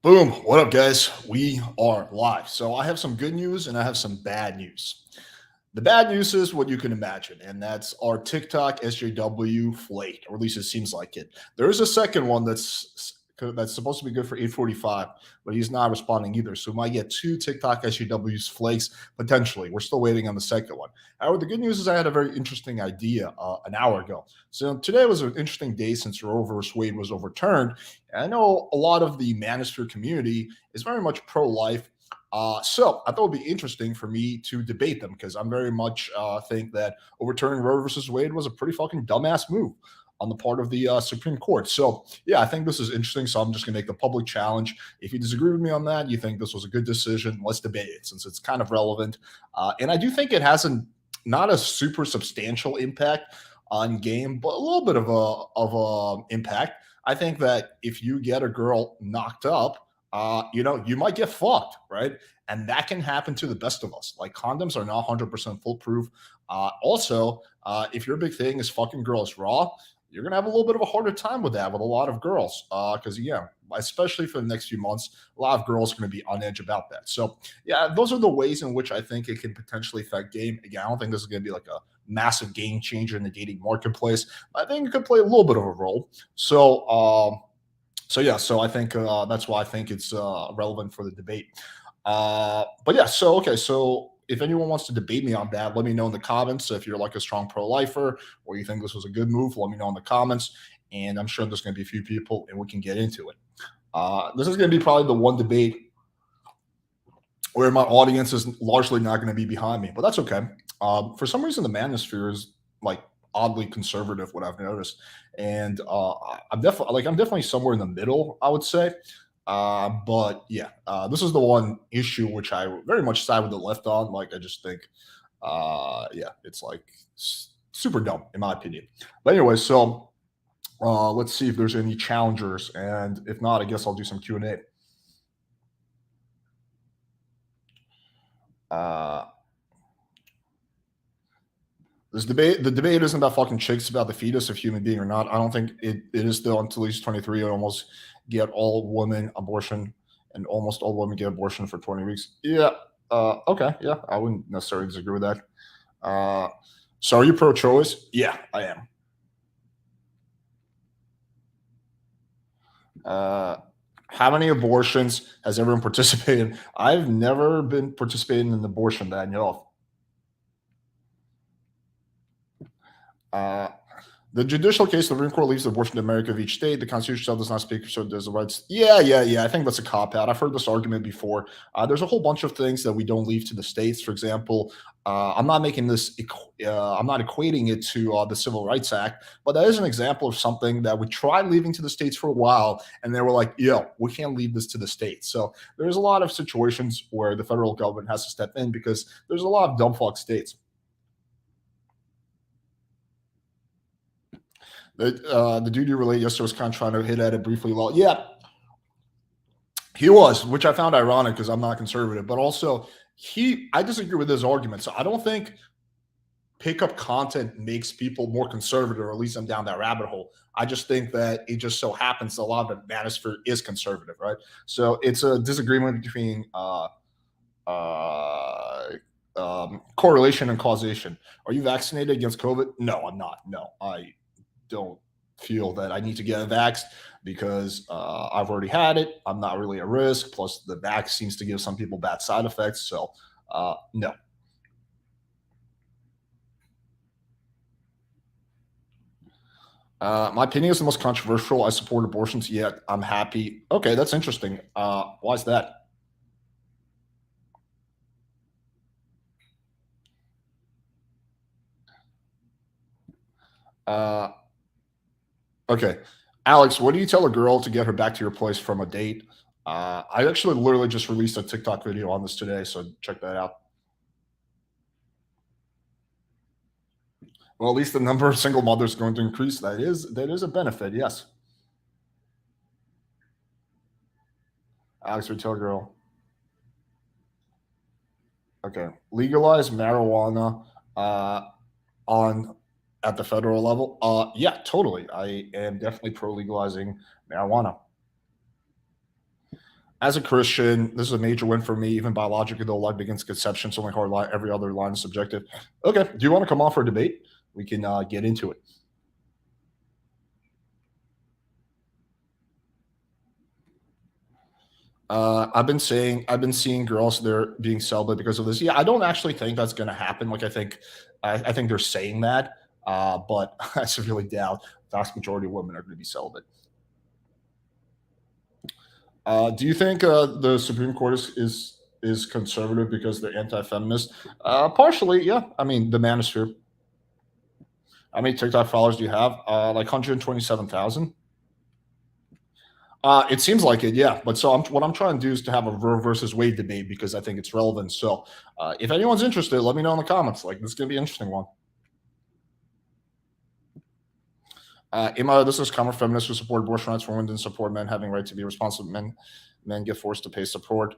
Boom. What up, guys? We are live. So I have some good news and I have some bad news. The bad news is what you can imagine, and that's our TikTok SJW flake, or at least it seems like it. There is a second one that's supposed to be good for 8:45, but he's not responding either. So we might get two TikTok SJWs flakes potentially. We're still waiting on the second one. However, the good news is I had a very interesting idea an hour ago. So today was an interesting day since Roe versus Wade was overturned. And I know a lot of the manosphere community is very much pro-life, so I thought it would be interesting for me to debate them because I'm very much think that overturning Roe versus Wade was a pretty fucking dumbass move on the part of the Supreme Court. So yeah, I think this is interesting. So I'm just gonna make the public challenge. If you disagree with me on that, you think this was a good decision, let's debate it since it's kind of relevant. And I do think it has not a super substantial impact on game, but a little bit of a impact. I think that if you get a girl knocked up, you might get fucked, right? And that can happen to the best of us. Like condoms are not 100% foolproof. If your big thing is fucking girls raw, you're gonna have a little bit of a harder time with that with a lot of girls. Because yeah, especially for the next few months, a lot of girls are gonna be on edge about that. So yeah, those are the ways in which I think it can potentially affect game. Again, I don't think this is gonna be like a massive game changer in the dating marketplace. I think it could play a little bit of a role. So I think that's why I think it's relevant for the debate. But yeah, so okay, so if anyone wants to debate me on that, let me know in the comments. If you're like a strong pro-lifer or you think this was a good move, let me know in the comments. And I'm sure there's going to be a few people, and we can get into it. This is going to be probably the one debate where my audience is largely not going to be behind me, but that's okay. For some reason, the manosphere is like oddly conservative. What I've noticed, and I'm definitely somewhere in the middle. I would say, but yeah, this is the one issue which I very much side with the left on. Like I just think, yeah, it's like super dumb in my opinion. But anyway, so let's see if there's any challengers, and if not, I guess I'll do some Q&A. Uh, the debate isn't about fucking chicks, about the fetus of human being or not. I don't think it is still until he's 23. You almost get all women abortion, and almost all women get abortion for 20 weeks. Yeah. Okay. Yeah. I wouldn't necessarily disagree with that. Uh, so are you pro choice? Yeah, I am. Uh, how many abortions has everyone participated in? I've never been participating in an abortion that I know of. Uh, the judicial case, the Supreme Court leaves abortion to America of each state. The Constitution itself does not speak, so there's the rights. Yeah. I think that's a cop out. I've heard this argument before. There's a whole bunch of things that we don't leave to the states. For example, I'm not making this. I'm not equating it to the Civil Rights Act, but that is an example of something that we tried leaving to the states for a while, and they were like, "Yo, we can't leave this to the states." So there's a lot of situations where the federal government has to step in because there's a lot of dumb fuck states. The dude you relate yesterday was kind of trying to hit at it briefly. Yeah, he was, which I found ironic because I'm not conservative, but also I disagree with his argument. So I don't think pickup content makes people more conservative, or at least I'm down that rabbit hole. I just think that it just so happens a lot of the manosphere is conservative, right? So it's a disagreement between uh, correlation and causation. Are you vaccinated against COVID? No, I'm not. No, I don't feel that I need to get a vax because I've already had it. I'm not really at risk. Plus, the vax seems to give some people bad side effects. So, no. My opinion is the most controversial. I support abortions, yet I'm happy. Okay, that's interesting. Why is that? Uh, okay. Alex, what do you tell a girl to get her back to your place from a date? I actually literally just released a TikTok video on this today, so check that out. Well, at least the number of single mothers is going to increase. That is a benefit. Yes. Alex Retail Girl. Okay. Legalize marijuana uh, on at the federal level. Yeah, totally. I am definitely pro legalizing marijuana. As a Christian, this is a major win for me. Even biologically, though, life begins conception. So only hard line. Every other line is subjective. Okay. Do you want to come on for a debate? We can get into it. I've been seeing girls they're being celibate because of this. Yeah, I don't actually think that's going to happen. Like I think they're saying that, but I severely doubt the vast majority of women are going to be celibate. Do you think the Supreme Court is conservative because they're anti-feminist? Partially, yeah. I mean, the manosphere. How many TikTok followers do you have? Like 127,000. It seems like it, yeah. But what I'm trying to do is to have a Roe versus Wade debate because I think it's relevant. So, if anyone's interested, let me know in the comments. Like, this is gonna be an interesting one. Emma, this is common feminists who support abortion rights for women and support men having right to be responsible. Men get forced to pay support.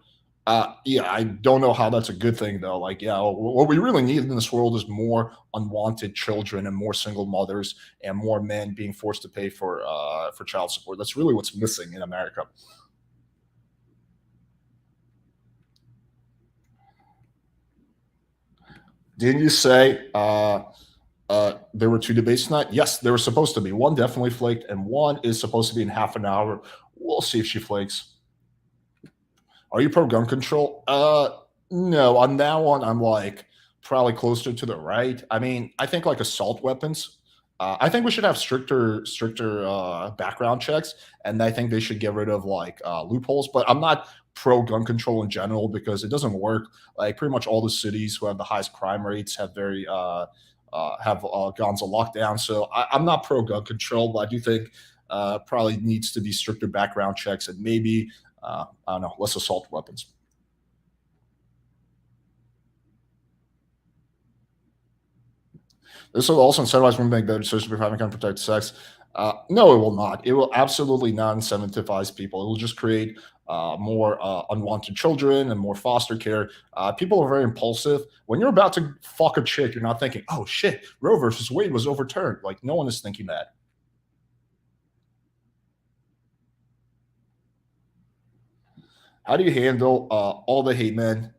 Yeah, I don't know how that's a good thing though. Like, yeah, what we really need in this world is more unwanted children and more single mothers and more men being forced to pay for child support. That's really what's missing in America. Didn't you say there were two debates tonight? Yes, there were supposed to be. One definitely flaked, and one is supposed to be in half an hour. We'll see if she flakes. Are you pro gun control? No. On that one, I'm like probably closer to the right. I mean, I think like assault weapons. I think we should have stricter background checks, and I think they should get rid of like loopholes. But I'm not pro gun control in general because it doesn't work. Like pretty much all the cities who have the highest crime rates have guns on lockdown. So I'm not pro gun control, but I do think probably needs to be stricter background checks and maybe I don't know, less assault weapons. This will also incentivize women to make better decisions before having unprotected sex. No, it will not. It will absolutely not incentivize people. It will just create more unwanted children and more foster care. People are very impulsive. When you're about to fuck a chick, you're not thinking, "Oh shit, Roe versus Wade was overturned." Like no one is thinking that. How do you handle all the hate men?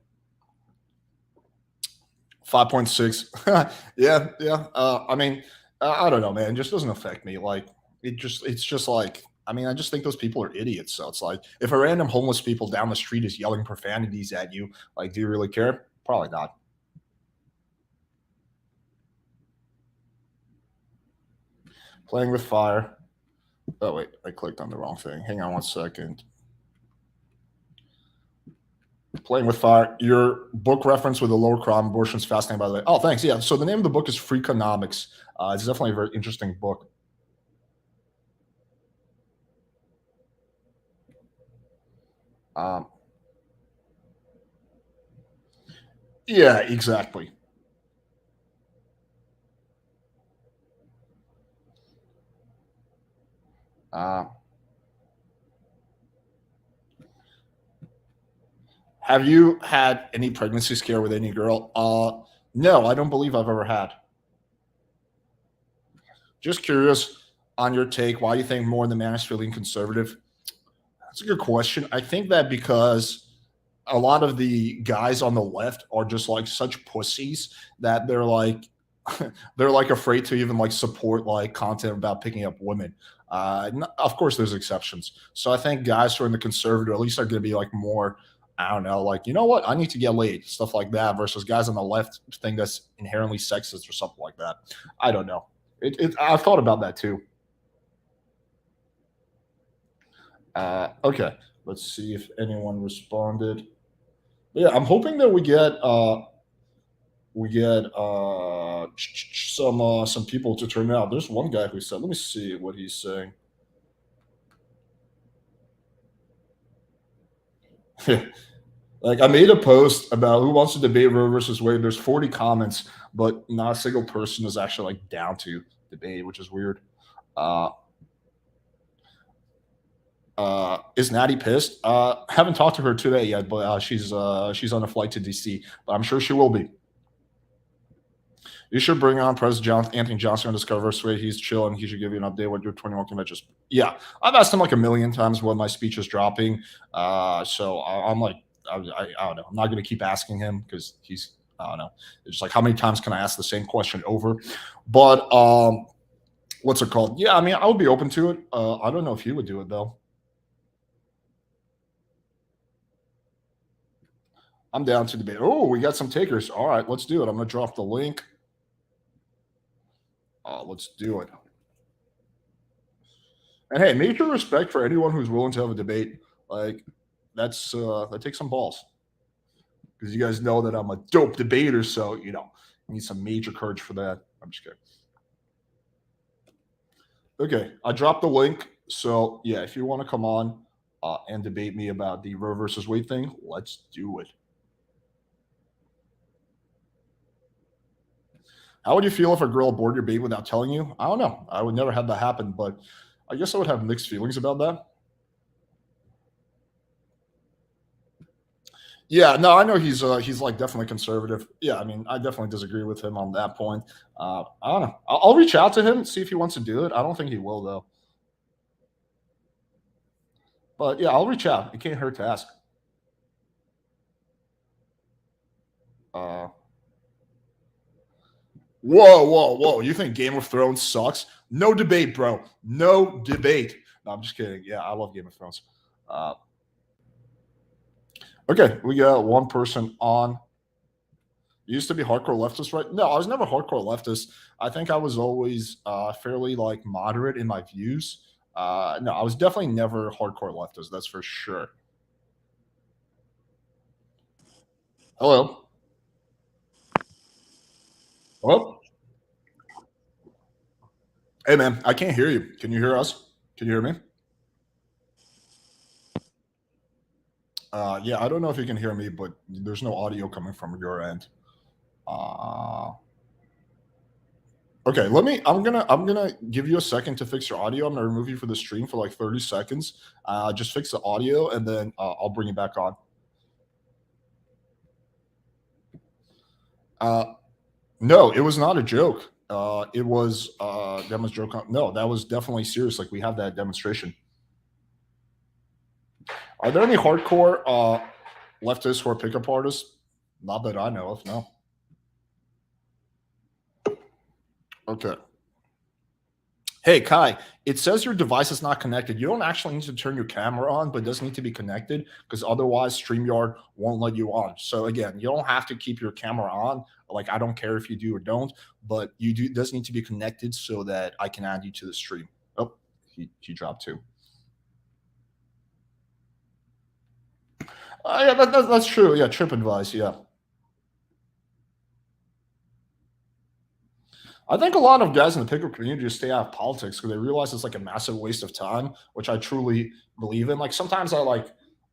5.6. Yeah, yeah. I mean, I don't know, man. It just doesn't affect me. Like, it's just like, I mean, I just think those people are idiots. So it's like, if a random homeless people down the street is yelling profanities at you, like, do you really care? Probably not. Playing with fire. Oh, wait, I clicked on the wrong thing. Hang on one second. Playing with fire. Your book reference with the lower crime abortion is fascinating, by the way. Oh, thanks. Yeah. So the name of the book is Freakonomics. It's definitely a very interesting book. Um, yeah, exactly. Uh, have you had any pregnancy scare with any girl? No, I don't believe I've ever had. Just curious on your take. Why do you think more than man is feeling conservative? That's a good question. I think that because a lot of the guys on the left are just like such pussies that they're like they're like afraid to even like support like content about picking up women. Of course, there's exceptions. So I think guys who are in the conservative at least are going to be like more. I don't know, like you know what? I need to get laid, stuff like that. Versus guys on the left think that's inherently sexist or something like that. I don't know. I've thought about that too. Okay, let's see if anyone responded. Yeah, I'm hoping that we get some people to turn out. There's one guy who said, let me see what he's saying. Like I made a post about who wants to debate Roe versus Wade. There's 40 comments, but not a single person is actually like down to debate, which is weird. Uh, is Natty pissed? Haven't talked to her today yet, but she's on a flight to DC. But I'm sure she will be. You should bring on President Anthony Johnson on Discover. Sway, he's chill and he should give you an update what your 21 conventions. Yeah, I've asked him like a million times when my speech is dropping. I'm like, I don't know. I'm not going to keep asking him because he's, I don't know. It's just like, how many times can I ask the same question over? But what's it called? Yeah, I mean, I would be open to it. I don't know if he would do it though. I'm down to debate. Oh, we got some takers. All right, let's do it. I'm going to drop the link. Let's do it. And hey, major respect for anyone who's willing to have a debate. Like that takes some balls because you guys know that I'm a dope debater. So you need some major courage for that. I'm just kidding. Okay, I dropped the link. So yeah, if you want to come on and debate me about the Roe versus Wade thing, let's do it. How would you feel if a girl aborted your baby without telling you? I don't know. I would never have that happen, but I guess I would have mixed feelings about that. Yeah, no, I know he's like definitely conservative. Yeah, I mean, I definitely disagree with him on that point. I don't know. I'll reach out to him, see if he wants to do it. I don't think he will though. But yeah, I'll reach out. It can't hurt to ask. Uh, whoa! You think Game of Thrones sucks? No debate, bro. No debate. No, I'm just kidding. Yeah, I love Game of Thrones. Uh, okay, we got one person on. You used to be hardcore leftist, right? No, I was never hardcore leftist. I think I was always fairly like moderate in my views. No, I was definitely never hardcore leftist. That's for sure. Hello, hello. Hey, man, I can't hear you. Can you hear us? Can you hear me? Yeah, I don't know if you can hear me, but there's no audio coming from your end. Uh, okay, I'm gonna give you a second to fix your audio. I'm gonna remove you for the stream for like 30 seconds. Just fix the audio, and then I'll bring you back on. Uh, no, it was not a joke. It was that was joke. No, that was definitely serious. Like we have that demonstration. Are there any hardcore leftists who are pickup artists? Not that I know of. No. Okay. Hey Kai, it says your device is not connected. You don't actually need to turn your camera on, but it does need to be connected because otherwise StreamYard won't let you on. So again, you don't have to keep your camera on. Like I don't care if you do or don't, but you do does need to be connected so that I can add you to the stream. Oh, he dropped too. Yeah, that's true. Yeah, trip advice. Yeah. I think a lot of guys in the pickup community just stay out of politics because they realize it's like a massive waste of time, which I truly believe in. Like sometimes I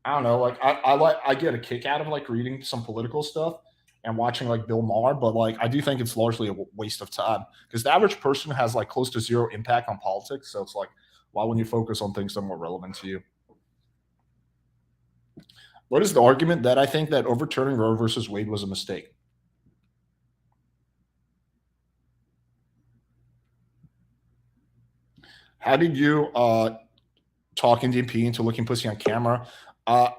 don't know, like I get a kick out of like reading some political stuff and watching like Bill Maher, but like I do think it's largely a waste of time because the average person has like close to zero impact on politics. So it's like, why wouldn't you focus on things that are more relevant to you? What is the argument that I think that overturning Roe versus Wade was a mistake? How did you talking DP into looking pussy on camera. Uh,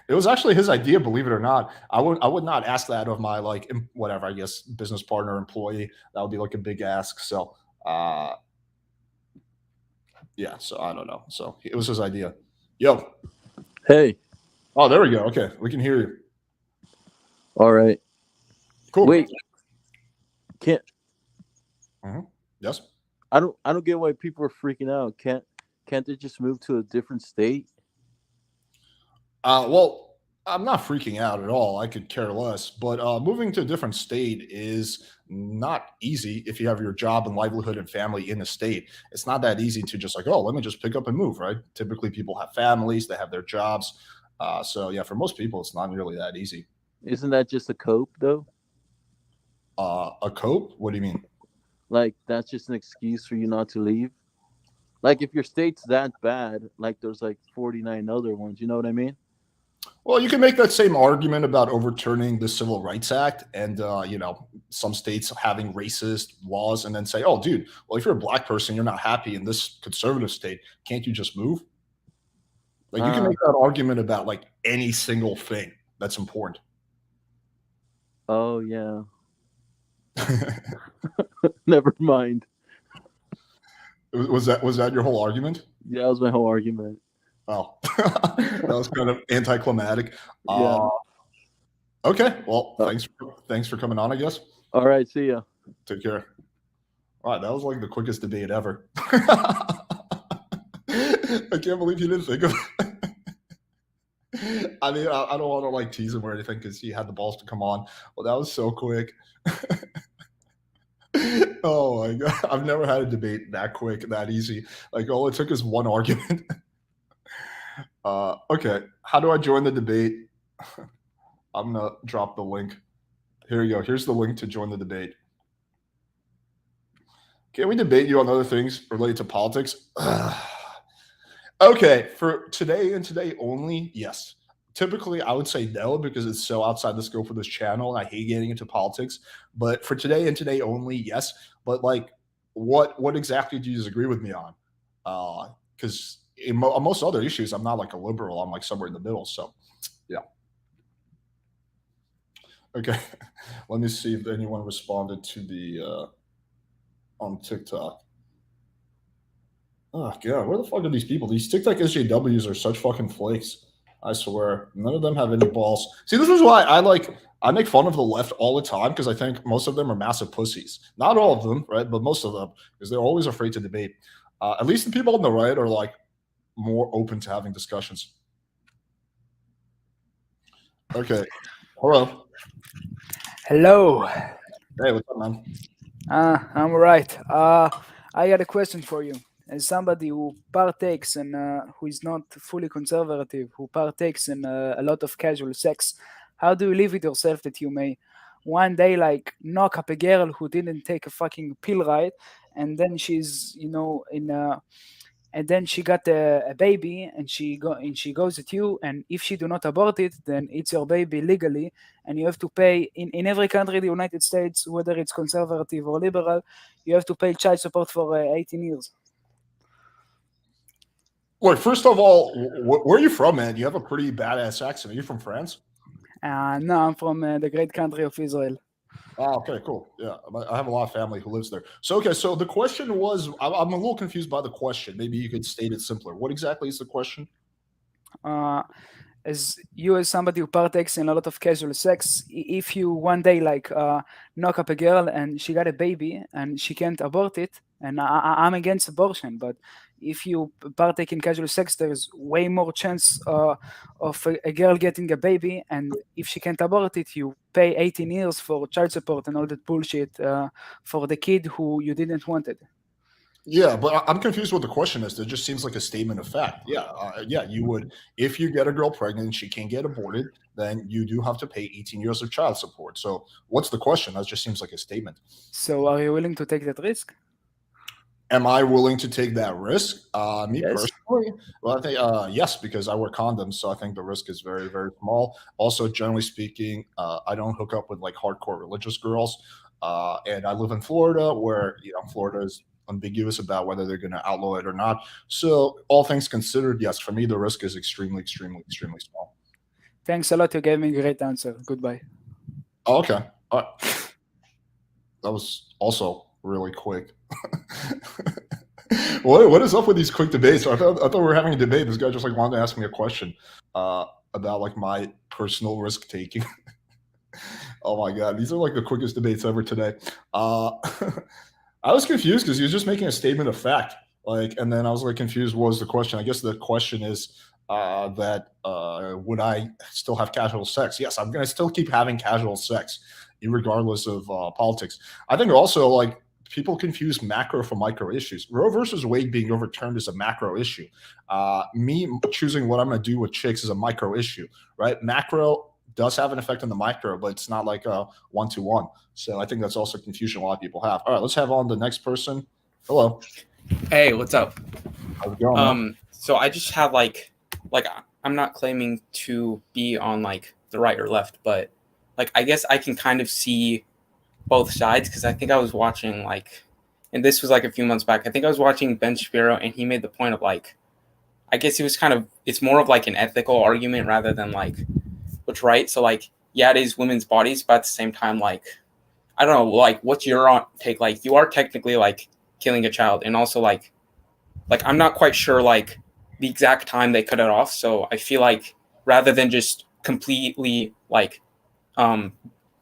it was actually his idea, believe it or not. I would not ask that of my like whatever I guess business partner employee. That would be like a big ask. So uh, yeah, so I don't know. So it was his idea. Yo, Hey, oh there we go. Okay, we can hear you. all right. Cool. Wait, can't Yes. I don't get why people are freaking out. Can't they just move to a different state? Well, I'm not freaking out at all. I could care less. But moving to a different state is not easy if you have your job and livelihood and family in a state. It's not that easy to just like, oh, let me just pick up and move, right? Typically, people have families, they have their jobs. So, yeah, for most people, it's not really that easy. Isn't that just a cope though? A cope? What do you mean? Like that's just an excuse for you not to leave? Like if your state's that bad, like there's like 49 other ones, you know what I mean? Well, you can make that same argument about overturning the Civil Rights Act and some states having racist laws, and then say, "Oh, dude, well, if you're a black person, you're not happy in this conservative state, can't you just move?" Like you can Uh, make that argument about like any single thing that's important. oh yeah. Never mind. Was that your whole argument? Yeah, that was my whole argument. Oh, that was kind of anticlimactic. Yeah. Okay, well, Uh, thanks for coming on, I guess. all right. See ya. Take care. All right, that was like the quickest debate ever. I can't believe you didn't think of it. I mean, I don't want to like tease him or anything because he had the balls to come on. Well, that was so quick. Oh my god, I've never had a debate that quick, that easy. Like all it took is one argument. Okay, how do I join the debate? I'm gonna drop the link. Here you go. Here's the link to join the debate. Can we debate you on other things related to politics? Okay, for today and today only, yes. Typically, I would say no because it's so outside the scope of this channel, and I hate getting into politics. But for today and today only, yes. But like, what exactly do you disagree with me on? Because on most other issues, I'm not like a liberal. I'm like somewhere in the middle. So, yeah. Okay, let me see if anyone responded to the on TikTok. Oh god, where the fuck are these people? These TikTok SJWs are such fucking flakes. I swear, none of them have any balls. See, this is why I make fun of the left all the time because I think most of them are massive pussies. Not all of them, right? But most of them, because they're always afraid to debate. At least the people on the right are like more open to having discussions. Okay, hello. Hello. Hey, what's up, man? I'm right. I got a question for you. As somebody who partakes and who is not fully conservative, who partakes in a lot of casual sex, how do you live with yourself that you may one day like knock up a girl who didn't take a fucking pill right, and then she's in and then she got a baby and she goes at you, and if she do not abort it, then it's your baby legally, and you have to pay in every country in the United States, whether it's conservative or liberal, you have to pay child support for 18 years. Look, first of all, where are you from, man? You have a pretty badass accent. Are you from France? No, I'm from the great country of Israel. Oh, okay, cool. Yeah, I have a lot of family who lives there. So, okay, so the question was, I'm a little confused by the question. Maybe you could state it simpler. What exactly is the question? As you, as somebody who partakes in a lot of casual sex, if you one day like knock up a girl and she got a baby and she can't abort it, and I'm against abortion, but if you partake in casual sex, there's way more chance of a girl getting a baby, and if she can't abort it, you pay 18 years for child support and all that bullshit for the kid who you didn't want it. Yeah, but I'm confused what the question is. It just seems like a statement of fact. Yeah, you would, if you get a girl pregnant and she can't get aborted, then you do have to pay 18 years of child support. So what's the question? That just seems like a statement. So are you willing to take that risk? Am I willing to take that risk? Me Yes. personally, well, I think yes, because I wear condoms, so I think the risk is very, very small. Also, generally speaking, I don't hook up with like hardcore religious girls, and I live in Florida, where Florida is ambiguous about whether they're going to outlaw it or not. So, all things considered, yes, for me, the risk is extremely, extremely, extremely small. Thanks a lot. You gave me a great answer. Goodbye. Oh, okay, all right. That was also really quick. What is up with these quick debates? I thought we were having a debate. This guy just like wanted to ask me a question about like my personal risk taking. Oh my god, these are like the quickest debates ever today. I was confused because he was just making a statement of fact, like, and then I was like confused. What was the question? I guess the question is that would I still have casual sex? Yes, I'm gonna still keep having casual sex, regardless of politics. I think also like people confuse macro for micro issues. Roe versus Wade being overturned is a macro issue. Me choosing what I'm going to do with chicks is a micro issue, right? Macro does have an effect on the micro, but it's not like a one-to-one. So I think that's also confusion a lot of people have. All right, let's have on the next person. Hello. Hey, what's up? How's it going, man? So I just have like I'm not claiming to be on like the right or left, but like I guess I can kind of see both sides, because I think I was watching like, and this was like a few months back. I think I was watching Ben Shapiro, and he made the point of like, I guess he was kind of, it's more of like an ethical argument rather than like what's right. So like, yeah, it is women's bodies, but at the same time, like, I don't know, like, what's your take? Like, you are technically like killing a child, and also like I'm not quite sure like the exact time they cut it off. So I feel like rather than just completely like um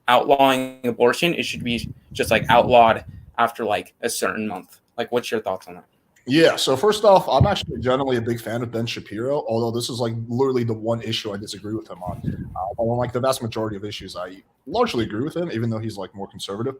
outlawing abortion, it should be just like outlawed after like a certain month. Like, what's your thoughts on that? Yeah, so first off, I'm actually generally a big fan of Ben Shapiro, although this is like literally the one issue I disagree with him on. On like the vast majority of issues, I largely agree with him, even though he's like more conservative.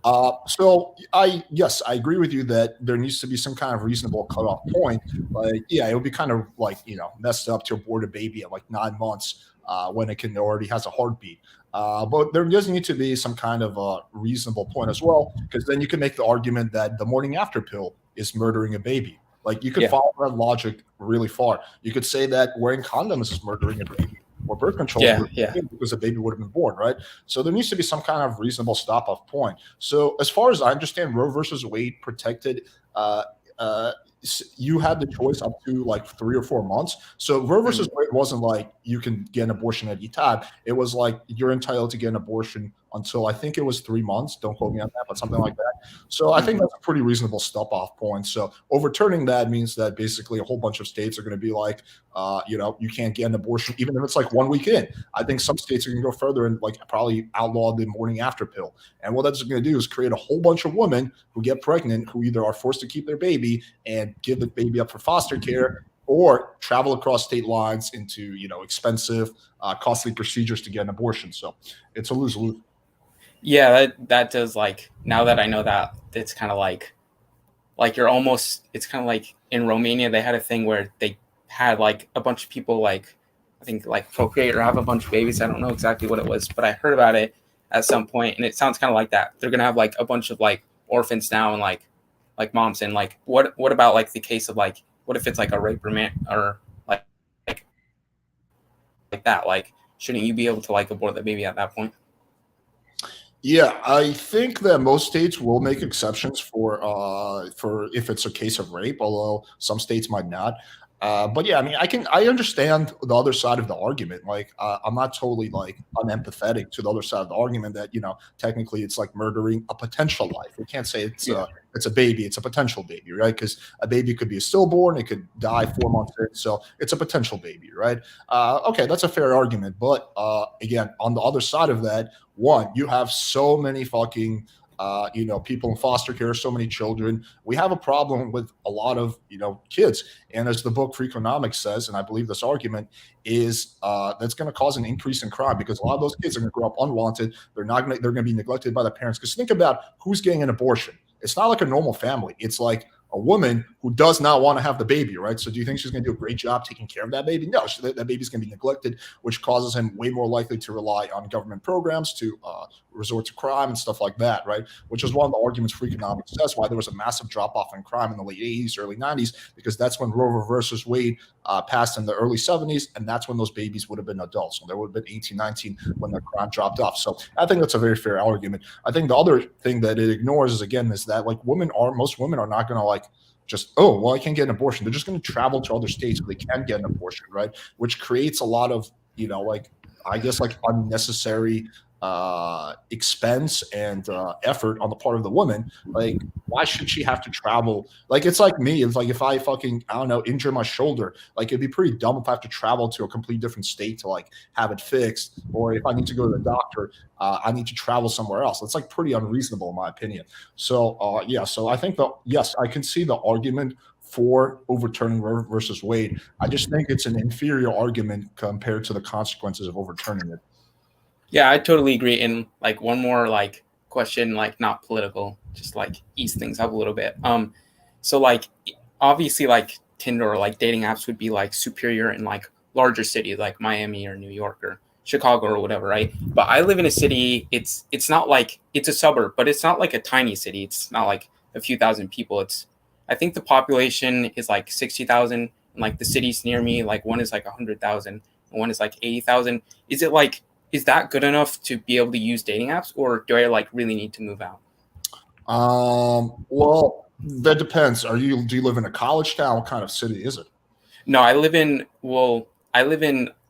Yes, I agree with you that there needs to be some kind of reasonable cutoff point. Like, yeah, it would be kind of like, messed up to abort a baby at like 9 months when it can already has a heartbeat. But there does need to be some kind of a reasonable point as well, because then you can make the argument that the morning after pill is murdering a baby. Like, you could follow that logic really far. You could say that wearing condoms is murdering a baby, or birth control because a baby would have been born, right? So there needs to be some kind of reasonable stop-off point. So as far as I understand, Roe versus Wade protected you had the choice up to like 3 or 4 months. So Roe versus Wade wasn't like you can get an abortion at any time. It was like you're entitled to get an abortion until I think it was 3 months. Don't quote me on that, but something like that. So I think that's a pretty reasonable stop-off point. So overturning that means that basically a whole bunch of states are going to be like, you can't get an abortion even if it's like 1 week in. I think some states are going to go further and like probably outlaw the morning after pill. And what that's going to do is create a whole bunch of women who get pregnant who either are forced to keep their baby and give the baby up for foster care, or travel across state lines into expensive, costly procedures to get an abortion. So it's a lose-lose. Yeah, that does, like, now that I know that, it's kind of like you're almost, it's kind of like in Romania they had a thing where they had like a bunch of people like, I think like procreate or have a bunch of babies. I don't know exactly what it was, but I heard about it at some point, and it sounds kind of like that. They're gonna have like a bunch of like orphans now, and like moms. And like what about like the case of like, what if it's like a rape or man or like that? Like, shouldn't you be able to like abort the baby at that point? Yeah, I think that most states will make exceptions for if it's a case of rape, although some states might not. But yeah, I mean, I understand the other side of the argument. Like, I'm not totally like unempathetic to the other side of the argument that technically it's like murdering a potential life. We can't say it's a baby; it's a potential baby, right? Because a baby could be a stillborn, it could die 4 months in, so it's a potential baby, right? Okay, that's a fair argument. But again, on the other side of that, one, you have so many fucking people in foster care, so many children. We have a problem with a lot of kids, and as the book Freakonomics says, and I believe this argument is that's going to cause an increase in crime, because a lot of those kids are going to grow up unwanted. They're going to be neglected by the parents. Because think about who's getting an abortion. It's not like a normal family. It's like a woman who does not want to have the baby, right? So do you think she's going to do a great job taking care of that baby? No, that baby's going to be neglected, which causes him way more likely to rely on government programs, to resort to crime and stuff like that, right? Which is one of the arguments Freakonomics says why there was a massive drop-off in crime in the late 80s, early 90s, because that's when Roe versus Wade passed in the early 70s, and that's when those babies would have been adults. So there would have been 18, 19 when the crime dropped off. So I think that's a very fair argument. I think the other thing that it ignores is that like most women are not going to like just, oh, well, I can't get an abortion. They're just going to travel to other states where they can get an abortion, right? Which creates a lot of, like, I guess, like unnecessary expense and effort on the part of the woman. Like, why should she have to travel? Like, it's like me. It's like if I fucking, I don't know, injure my shoulder, like it'd be pretty dumb if I have to travel to a complete different state to like have it fixed. Or if I need to go to the doctor, I need to travel somewhere else. It's like pretty unreasonable in my opinion. So so I think yes, I can see the argument for overturning Roe versus Wade. I just think it's an inferior argument compared to the consequences of overturning it. Yeah, I totally agree. And like one more like question, like not political, just like ease things up a little bit. So like obviously like Tinder or like dating apps would be like superior in like larger cities like Miami or New York or Chicago or whatever, right? But I live in a city, it's not like, it's a suburb, but it's not like a tiny city. It's not like a few thousand people. I think the population is like 60,000, And, like the cities near me, like one is like 100,000 and one is like 80,000. Is it like, is that good enough to be able to use dating apps, or do I like really need to move out? Well, that depends. Do you live in a college town? What kind of city is it? No, I live in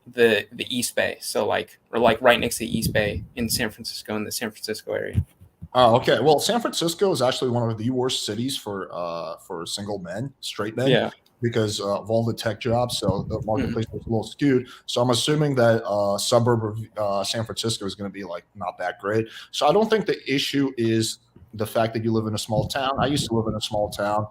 the East Bay, so like, or like right next to the East Bay in San Francisco, in the San Francisco area. Oh, okay. Well, San Francisco is actually one of the worst cities for single men, straight men, Yeah. because of all the tech jobs. So the Mhm. marketplace is a little skewed. So I'm assuming that suburb of San Francisco is going to be like not that great. So I don't think the issue is the fact that you live in a small town. I used to live in a small town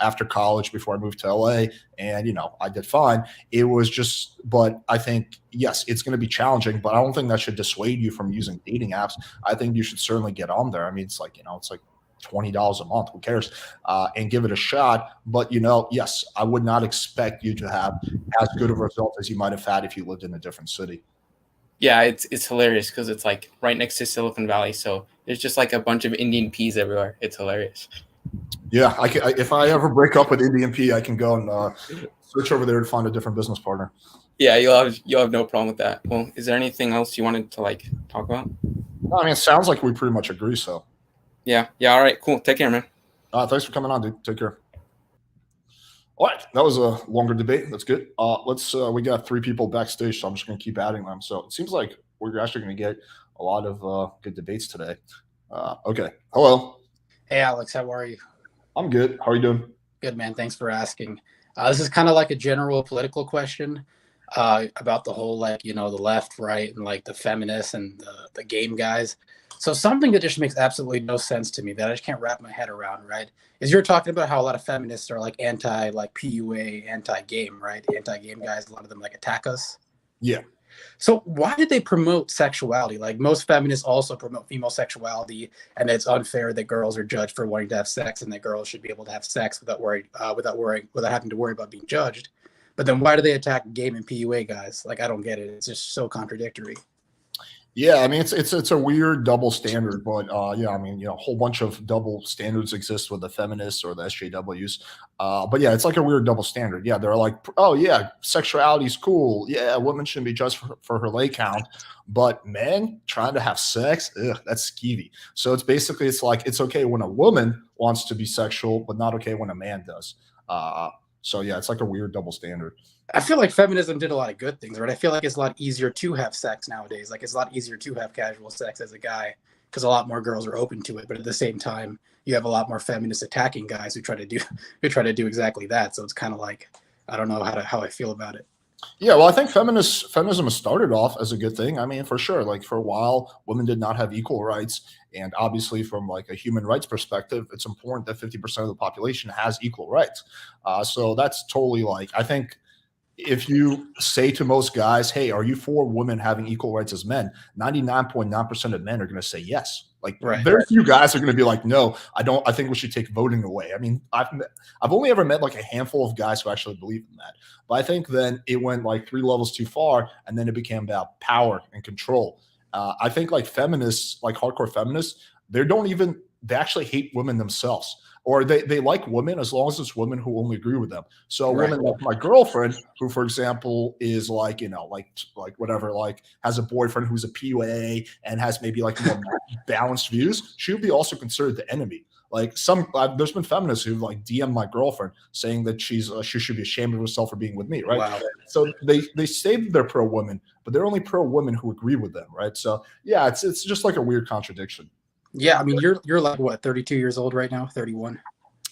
after college before I moved to LA, and I did fine. It was just, but I think yes, it's going to be challenging, but I don't think that should dissuade you from using dating apps. I think you should certainly get on there. I mean, it's like it's like $20 a month. Who cares? And give it a shot. But yes, I would not expect you to have as good of a result as you might have had if you lived in a different city. Yeah, it's hilarious because it's like right next to Silicon Valley, so there's just like a bunch of Indian peas everywhere. It's hilarious. Yeah, if I ever break up with Indian P, I can go and search over there to find a different business partner. Yeah, you'll have no problem with that. Well, is there anything else you wanted to like talk about? No, I mean, it sounds like we pretty much agree. So Yeah. All right. Cool. Take care, man. thanks for coming on, dude. Take care. All right, that was a longer debate. That's good. We got 3 people backstage, so I'm just going to keep adding them. So it seems like we're actually going to get a lot of good debates today. Okay. Hello. Hey, Alex, how are you? I'm good. How are you doing? Good, man. Thanks for asking. This is kind of like a general political question about the whole, like, the left, right, and like the feminists and the game guys. So something that just makes absolutely no sense to me that I just can't wrap my head around, right, is you're talking about how a lot of feminists are like anti, like PUA, anti-game, right? Anti-game guys, a lot of them like attack us. Yeah. So why did they promote sexuality? Like most feminists also promote female sexuality, and it's unfair that girls are judged for wanting to have sex, and that girls should be able to have sex without having to worry about being judged. But then why do they attack game and PUA guys? Like, I don't get it. It's just so contradictory. Yeah, I mean it's a weird double standard, but yeah, I mean a whole bunch of double standards exist with the feminists or the SJWs. But yeah, it's like a weird double standard. Yeah, they're like, oh yeah, sexuality is cool. Yeah, women shouldn't be judged for her leg count, but men trying to have sex, that's skeevy. So it's like it's okay when a woman wants to be sexual, but not okay when a man does. So yeah, it's like a weird double standard. I feel like feminism did a lot of good things, right? I feel like it's a lot easier to have sex nowadays. Like, it's a lot easier to have casual sex as a guy because a lot more girls are open to it. But at the same time, you have a lot more feminists attacking guys who try to do exactly that. So it's kind of like, I don't know how I feel about it. Yeah, well, I think feminism has started off as a good thing. I mean, for sure, like for a while, women did not have equal rights, and obviously, from like a human rights perspective, it's important that 50% of the population has equal rights. So that's totally like, I think if you say to most guys, hey, are you for women having equal rights as men? 99.9% of men are going to say yes. Like, Right. Very few guys are going to be like, no, I don't. I think we should take voting away. I mean, I've only ever met like a handful of guys who actually believe in that. But I think then it went like 3 levels too far, and then it became about power and control. I think like feminists, like hardcore feminists, they actually hate women themselves. Or they like women as long as it's women who only agree with them. So a Right. woman like my girlfriend, who, for example, is like, like whatever, like has a boyfriend who's a PUA and has maybe like more balanced views, she would be also considered the enemy. Like there's been feminists who like DM my girlfriend saying that she should be ashamed of herself for being with me, right? Wow. So they say that they're pro women, but they're only pro women who agree with them, right? So yeah, it's just like a weird contradiction. Yeah, I mean, you're like what, 32 years old right now, 31?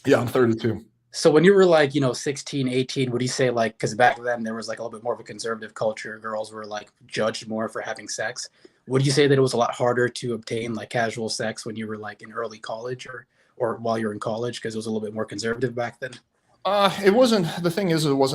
Yeah, I'm 32. So when you were like, 16, 18, would you say like, because back then there was like a little bit more of a conservative culture, girls were like judged more for having sex. Would you say that it was a lot harder to obtain like casual sex when you were like in early college or while you're in college because it was a little bit more conservative back then? It wasn't. The thing is, it was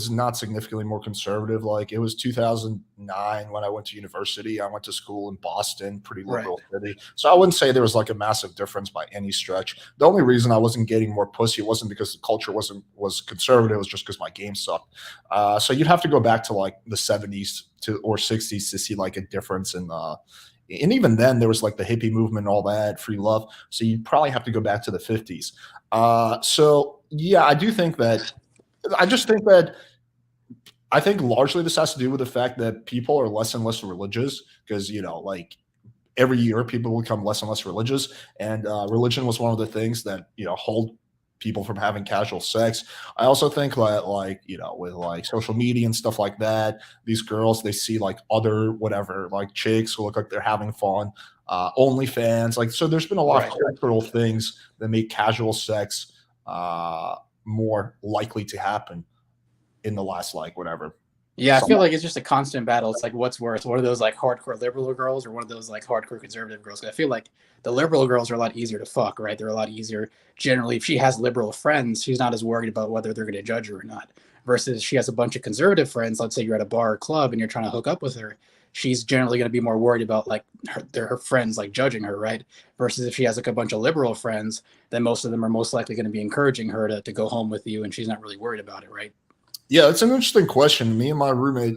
not significantly more conservative. Like it was 2009 when I went to university. I went to school in Boston, pretty liberal city. So I wouldn't say there was like a massive difference by any stretch. The only reason I wasn't getting more pussy wasn't because the culture was conservative. It was just because my game sucked. So you'd have to go back to like the 70s or 60s to see like a difference and even then there was like the hippie movement and all that, free love. So you probably have to go back to the 50s. So yeah, I do think that. I just think that I think largely this has to do with the fact that people are less and less religious because, like every year people become less and less religious. And religion was one of the things that, hold people from having casual sex. I also think that, like, with like social media and stuff like that, these girls, they see like other whatever, like chicks who look like they're having fun, OnlyFans. Like, so there's been a lot of cultural things that make casual sex more likely to happen in the last like whatever. Yeah, I feel like it's just a constant battle. It's like, what's worse, one of those like hardcore liberal girls or one of those like hardcore conservative girls? I feel like the liberal girls are a lot easier to fuck, right? They're a lot easier. Generally, if she has liberal friends, she's not as worried about whether they're going to judge her or not. Versus she has a bunch of conservative friends. Let's say you're at a bar or club and you're trying to hook up with her. She's generally going to be more worried about like her friends like judging her, right? Versus if she has like a bunch of liberal friends, then most of them are most likely going to be encouraging her to go home with you, and she's not really worried about it, right? Yeah, it's an interesting question. Me and my roommate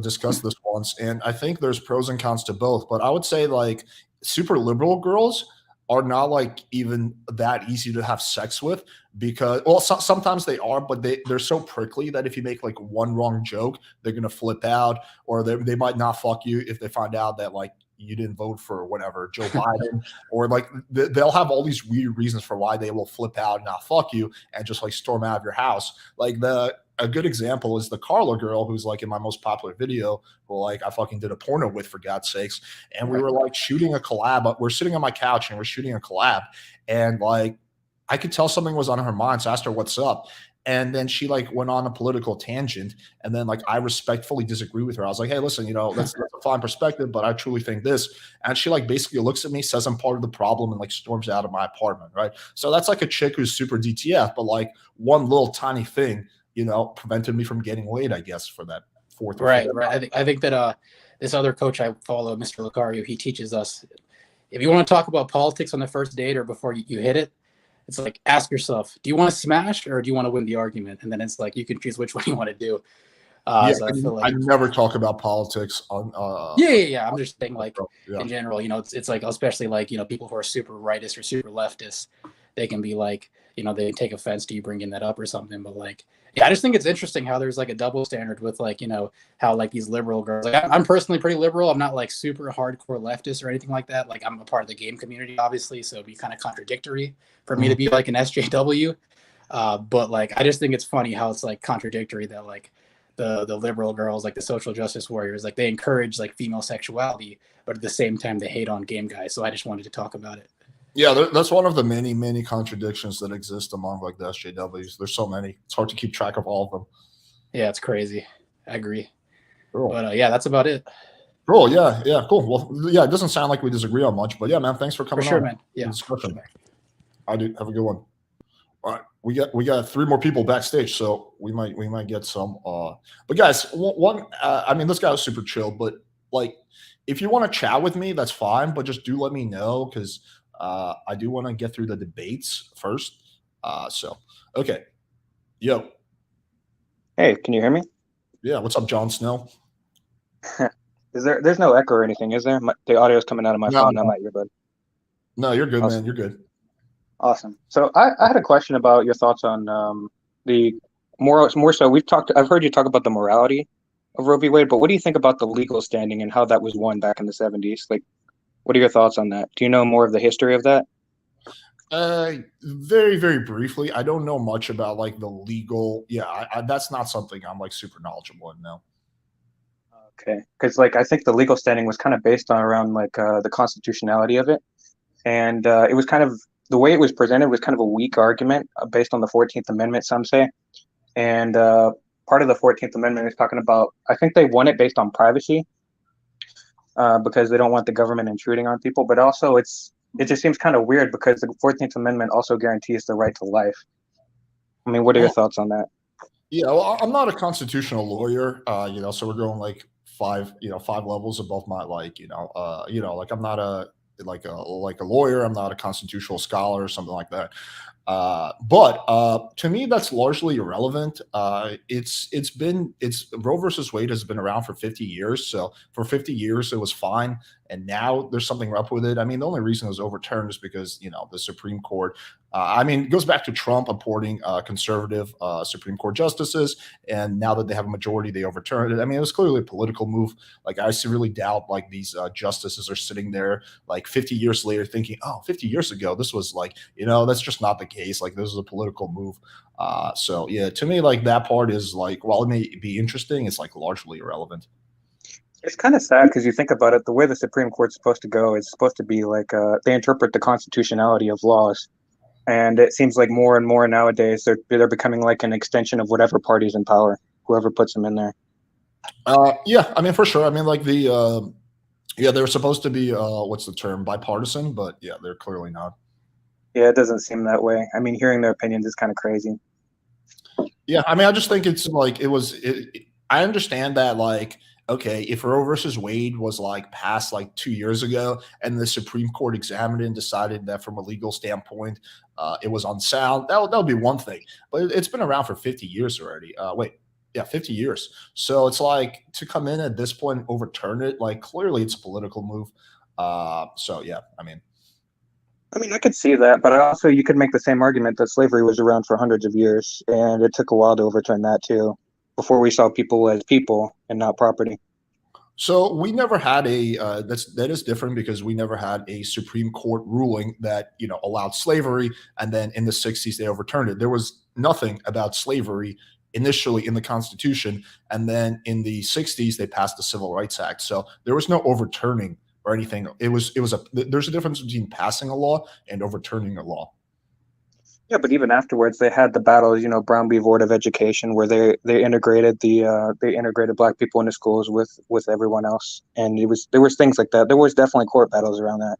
discussed this once, and I think there's pros and cons to both. But I would say like super liberal girls are not like even that easy to have sex with because, well, sometimes they are, but they're so prickly that if you make like one wrong joke, they're gonna flip out, or they might not fuck you if they find out that like you didn't vote for whatever Joe Biden, or like they'll have all these weird reasons for why they will flip out and not fuck you and just like storm out of your house. Like a good example is the Carla girl who's like in my most popular video, who like I fucking did a porno with, for God's sakes. And we were like shooting a collab. We're sitting on my couch and we're shooting a collab. And like I could tell something was on her mind. So I asked her what's up. And then she like went on a political tangent. And then like I respectfully disagree with her. I was like, hey, listen, that's a fine perspective, but I truly think this. And she like basically looks at me, says I'm part of the problem, and like storms out of my apartment. Right. So that's like a chick who's super DTF, but like one little tiny thing, prevented me from getting laid, I guess, for that fourth. Right. I think that this other coach I follow, Mr. Lucario, he teaches us if you want to talk about politics on the first date or before you hit it, it's like ask yourself, do you want to smash or do you want to win the argument? And then it's like you can choose which one you want to do. So I feel like I never talk about politics on. Yeah. I'm just saying, like in general, it's like especially like people who are super rightist or super leftist, they can be like they take offense to you bringing that up or something, but like. Yeah, I just think it's interesting how there's like a double standard with like, how like these liberal girls, like I'm personally pretty liberal. I'm not like super hardcore leftist or anything like that. Like I'm a part of the game community, obviously. So it'd be kind of contradictory for me to be like an SJW. But like, I just think it's funny how it's like contradictory that like the liberal girls, like the social justice warriors, like they encourage like female sexuality, but at the same time they hate on game guys. So I just wanted to talk about it. Yeah, that's one of the many, many contradictions that exist among like the SJWs. There's so many. It's hard to keep track of all of them. Yeah, it's crazy. I agree. Cool. But yeah, that's about it. Cool. Yeah, cool. Well, yeah, it doesn't sound like we disagree on much, but yeah, man, thanks for coming on. For sure, on. man. Yeah. Discussion. I do. Have a good one. All right, we got 3 more people backstage, so we might get some. But guys, one. I mean, this guy was super chill, but like, if you want to chat with me, that's fine. But just do let me know because. I do want to get through the debates first. So, okay. Yo. Hey, can you hear me? Yeah. What's up, Jon Snow? There's no echo or anything, is there? The audio is coming out of my phone, not my earbud. No, you're good, awesome. Man. You're good. Awesome. So I had a question about your thoughts on the more so I've heard you talk about the morality of Roe v. Wade, but what do you think about the legal standing and how that was won back in the 70s? Like, what are your thoughts on that? Do you know more of the history of that? Very, very briefly. I don't know much about like the legal. Yeah, that's not something I'm like super knowledgeable in now. Okay, because like I think the legal standing was kind of based on around like the constitutionality of it, and it was kind of the way it was presented was kind of a weak argument based on the 14th Amendment. Some say, and part of the 14th Amendment is talking about. I think they won it based on privacy. Because they don't want the government intruding on people, but also it just seems kind of weird because the 14th Amendment also guarantees the right to life. I mean, what are your thoughts on that? Yeah, well, I'm not a constitutional lawyer, so we're going like 5 levels above my like, like I'm not a lawyer. I'm not a constitutional scholar or something like that. But to me, that's largely irrelevant. It's Roe versus Wade has been around for 50 years. So for 50 years, it was fine. And now there's something up with it. I mean, the only reason it was overturned is because, the Supreme Court, I mean, it goes back to Trump appointing conservative Supreme Court justices. And now that they have a majority, they overturned it. I mean, it was clearly a political move. Like, I really doubt like these justices are sitting there like 50 years later thinking, oh, 50 years ago, this was like, that's just not the case. Like, this is a political move. So yeah, to me, like that part is like, while it may be interesting, it's like largely irrelevant. It's kind of sad because you think about it, the way the Supreme Court's supposed to go is supposed to be like they interpret the constitutionality of laws, and it seems like more and more nowadays they're becoming like an extension of whatever party's in power, whoever puts them in there. Yeah, I mean, for sure. I mean, like they're supposed to be what's the term, bipartisan, but yeah, they're clearly not. Yeah, it doesn't seem that way. I mean, hearing their opinions is kind of crazy. Yeah, I mean, I just think it's like I understand that, like, okay, if Roe versus Wade was like passed like 2 years ago, and the Supreme Court examined it and decided that from a legal standpoint, it was unsound, that would be one thing. But it's been around for 50 years already. Wait, yeah, 50 years. So it's like to come in at this point and overturn it, like clearly it's a political move. So yeah, I mean, I could see that, but also you could make the same argument that slavery was around for hundreds of years, and it took a while to overturn that too, before we saw people as people and not property. so we never had that is different because we never had a Supreme Court ruling that allowed slavery, and then in the 60s they overturned it. There was nothing about slavery initially in the Constitution, and then in the 60s they passed the Civil Rights Act. So there was no overturning or anything. There's a difference between passing a law and overturning a law. Yeah, but even afterwards, they had the battles, Brown v. Board of Education, where they integrated they integrated black people into schools with everyone else, and there was things like that. There was definitely court battles around that.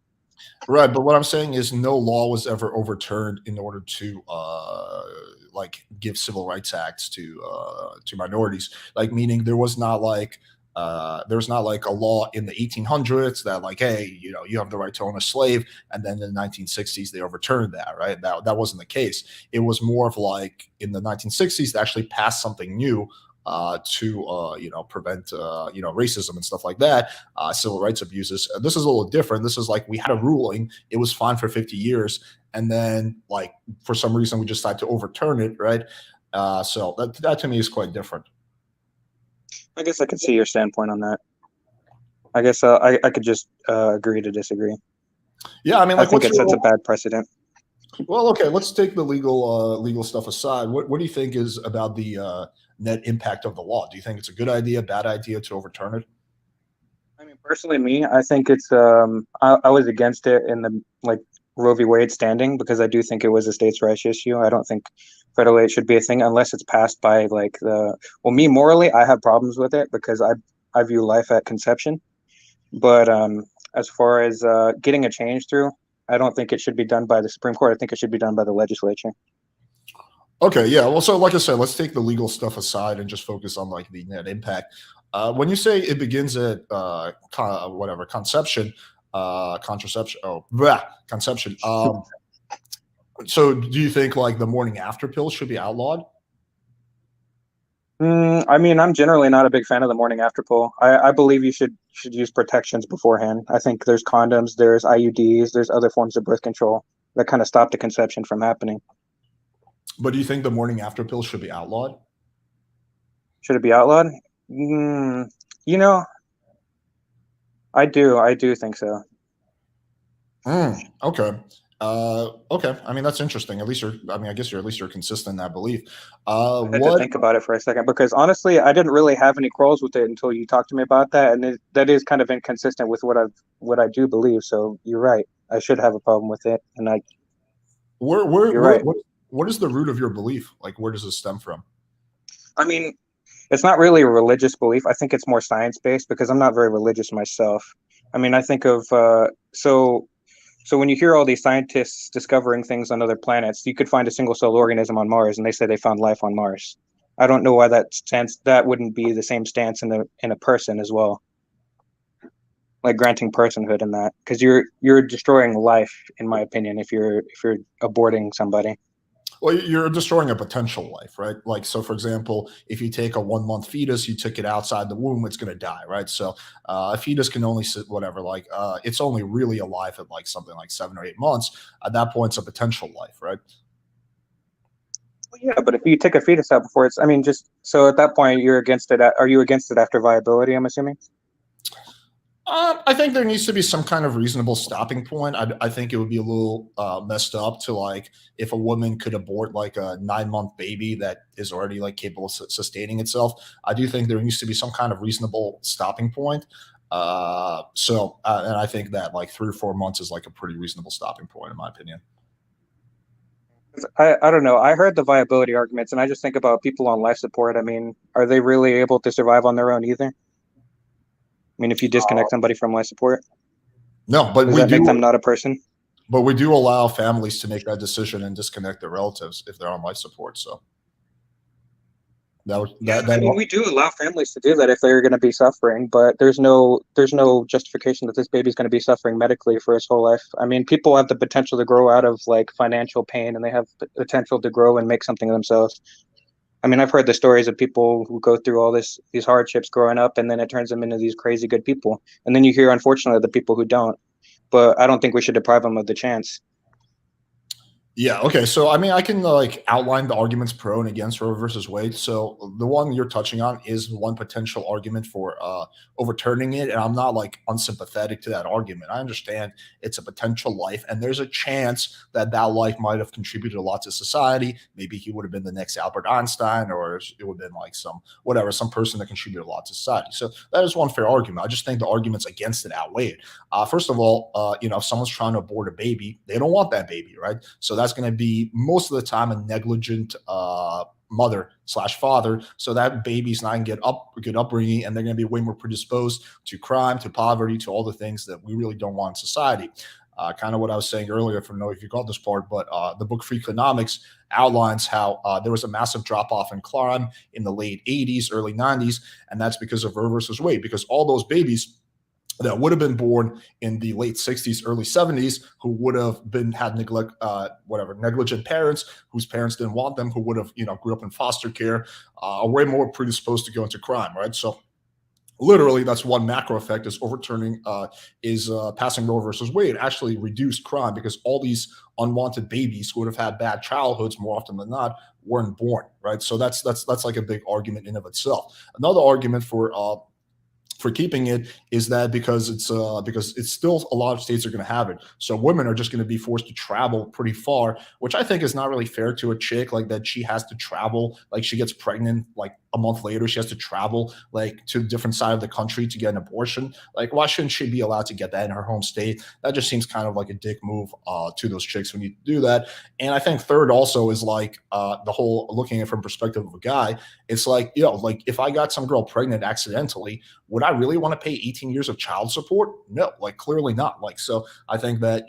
Right, but what I'm saying is no law was ever overturned in order to like give civil rights acts to minorities. Like, meaning there's not like a law in the 1800s that like, hey, you have the right to own a slave, and then in the 1960s they overturned that, right? That wasn't the case. It was more of like in the 1960s they actually passed something new to prevent racism and stuff like that, civil rights abuses. This is a little different. This is like we had a ruling, it was fine for 50 years, and then like for some reason we decided to overturn it, right? So that to me is quite different. I guess I can see your standpoint on that. I guess I could just agree to disagree. Yeah, I mean, like, I think it sets a bad precedent. Well, okay, let's take the legal stuff aside. What do you think is about the net impact of the law? Do you think it's a good idea, bad idea to overturn it? I mean, personally, I think it's I was against it in the like Roe v. Wade standing, because I do think it was a states' rights issue. I don't think federal aid should be a thing unless it's passed by like me morally, I have problems with it because I view life at conception. But as far as getting a change through, I don't think it should be done by the Supreme Court. I think it should be done by the legislature. Okay, yeah. Well, so like I said, let's take the legal stuff aside and just focus on like the net impact. When you say it begins at conception, contraception, conception. So do you think like the morning after pill should be outlawed? I mean, I'm generally not a big fan of the morning after pill. I believe you should use protections beforehand. I think there's condoms, there's IUDs, there's other forms of birth control that kind of stop the conception from happening. But do you think the morning after pill should be outlawed? Should it be outlawed? I do think so. Okay. Okay. I mean, that's interesting. At least I guess you're consistent in that belief. I had to think about it for a second, because honestly, I didn't really have any quarrels with it until you talked to me about that, and that is kind of inconsistent with what I do believe. So you're right. I should have a problem with it, and you're right. What is the root of your belief? Like, where does this stem from? I mean, it's not really a religious belief. I think it's more science-based, because I'm not very religious myself. I mean, I think of so when you hear all these scientists discovering things on other planets, you could find a single-cell organism on Mars, and they say they found life on Mars. I don't know why that wouldn't be the same stance in a person as well, like granting personhood in that, because you're destroying life, in my opinion, if you're aborting somebody. Well, you're destroying a potential life, right? Like, so for example, if you take a 1 month fetus, you took it outside the womb, it's going to die, right? So a fetus can only sit whatever, like it's only really alive at like something like 7 or 8 months. At that point, it's a potential life, right? Well, yeah, but if you take a fetus out before it's, I mean, just so at that point you're against it. Are you against it after viability? I'm assuming. I think there needs to be some kind of reasonable stopping point. I think it would be a little messed up to like if a woman could abort like a 9 month baby that is already like capable of sustaining itself. I do think there needs to be some kind of reasonable stopping point. And I think that like 3 or 4 months is like a pretty reasonable stopping point in my opinion. I don't know. I heard the viability arguments, and I just think about people on life support. I mean, are they really able to survive on their own either? I mean, if you disconnect somebody from life support, No, but does we that make them do. not a person? But we do allow families to make that decision and disconnect their relatives if they're on life support. So that would Yeah, that I that mean, we do allow families to do that if they're going to be suffering, but there's no justification that this baby's going to be suffering medically for his whole life. I mean, people have the potential to grow out of like financial pain, and they have the potential to grow and make something of themselves. I mean, I've heard the stories of people who go through all these hardships growing up, and then it turns them into these crazy good people. And then you hear, unfortunately, the people who don't. But I don't think we should deprive them of the chance. Yeah. Okay. So, I mean, I can like outline the arguments pro and against Roe versus Wade. So, the one you're touching on is one potential argument for overturning it, and I'm not like unsympathetic to that argument. I understand it's a potential life, and there's a chance that that life might have contributed a lot to society. Maybe he would have been the next Albert Einstein, or it would have been like some person that contributed a lot to society. So, that is one fair argument. I just think the arguments against it outweigh it. First of all, if someone's trying to abort a baby, they don't want that baby, right? So that's going to be most of the time a negligent mother/father. So that baby's not going to get good upbringing, and they're going to be way more predisposed to crime, to poverty, to all the things that we really don't want in society. Kind of what I was saying earlier. I don't know if you got this part, but the book Free Economics outlines how there was a massive drop off in crime in the late 80s, early 90s, and that's because of Roe versus Wade, because all those babies that would have been born in the late 60s, early 70s, who would have had negligent parents, whose parents didn't want them, who would have, grew up in foster care, are way more predisposed to go into crime, right? So literally, that's one macro effect is passing Roe versus Wade actually reduced crime because all these unwanted babies who would have had bad childhoods more often than not weren't born, right? So that's like a big argument in of itself. Another argument for keeping it is that because it's still a lot of states are going to have it. So women are just going to be forced to travel pretty far, which I think is not really fair to a chick, like that she has to travel, like she gets pregnant, like a month later, she has to travel like to a different side of the country to get an abortion. Like, why shouldn't she be allowed to get that in her home state? That just seems kind of like a dick move to those chicks who need to do that. And I think third also is like the whole looking at it from perspective of a guy. It's like, like if I got some girl pregnant accidentally, would I really want to pay 18 years of child support? No, like clearly not. Like, so I think that,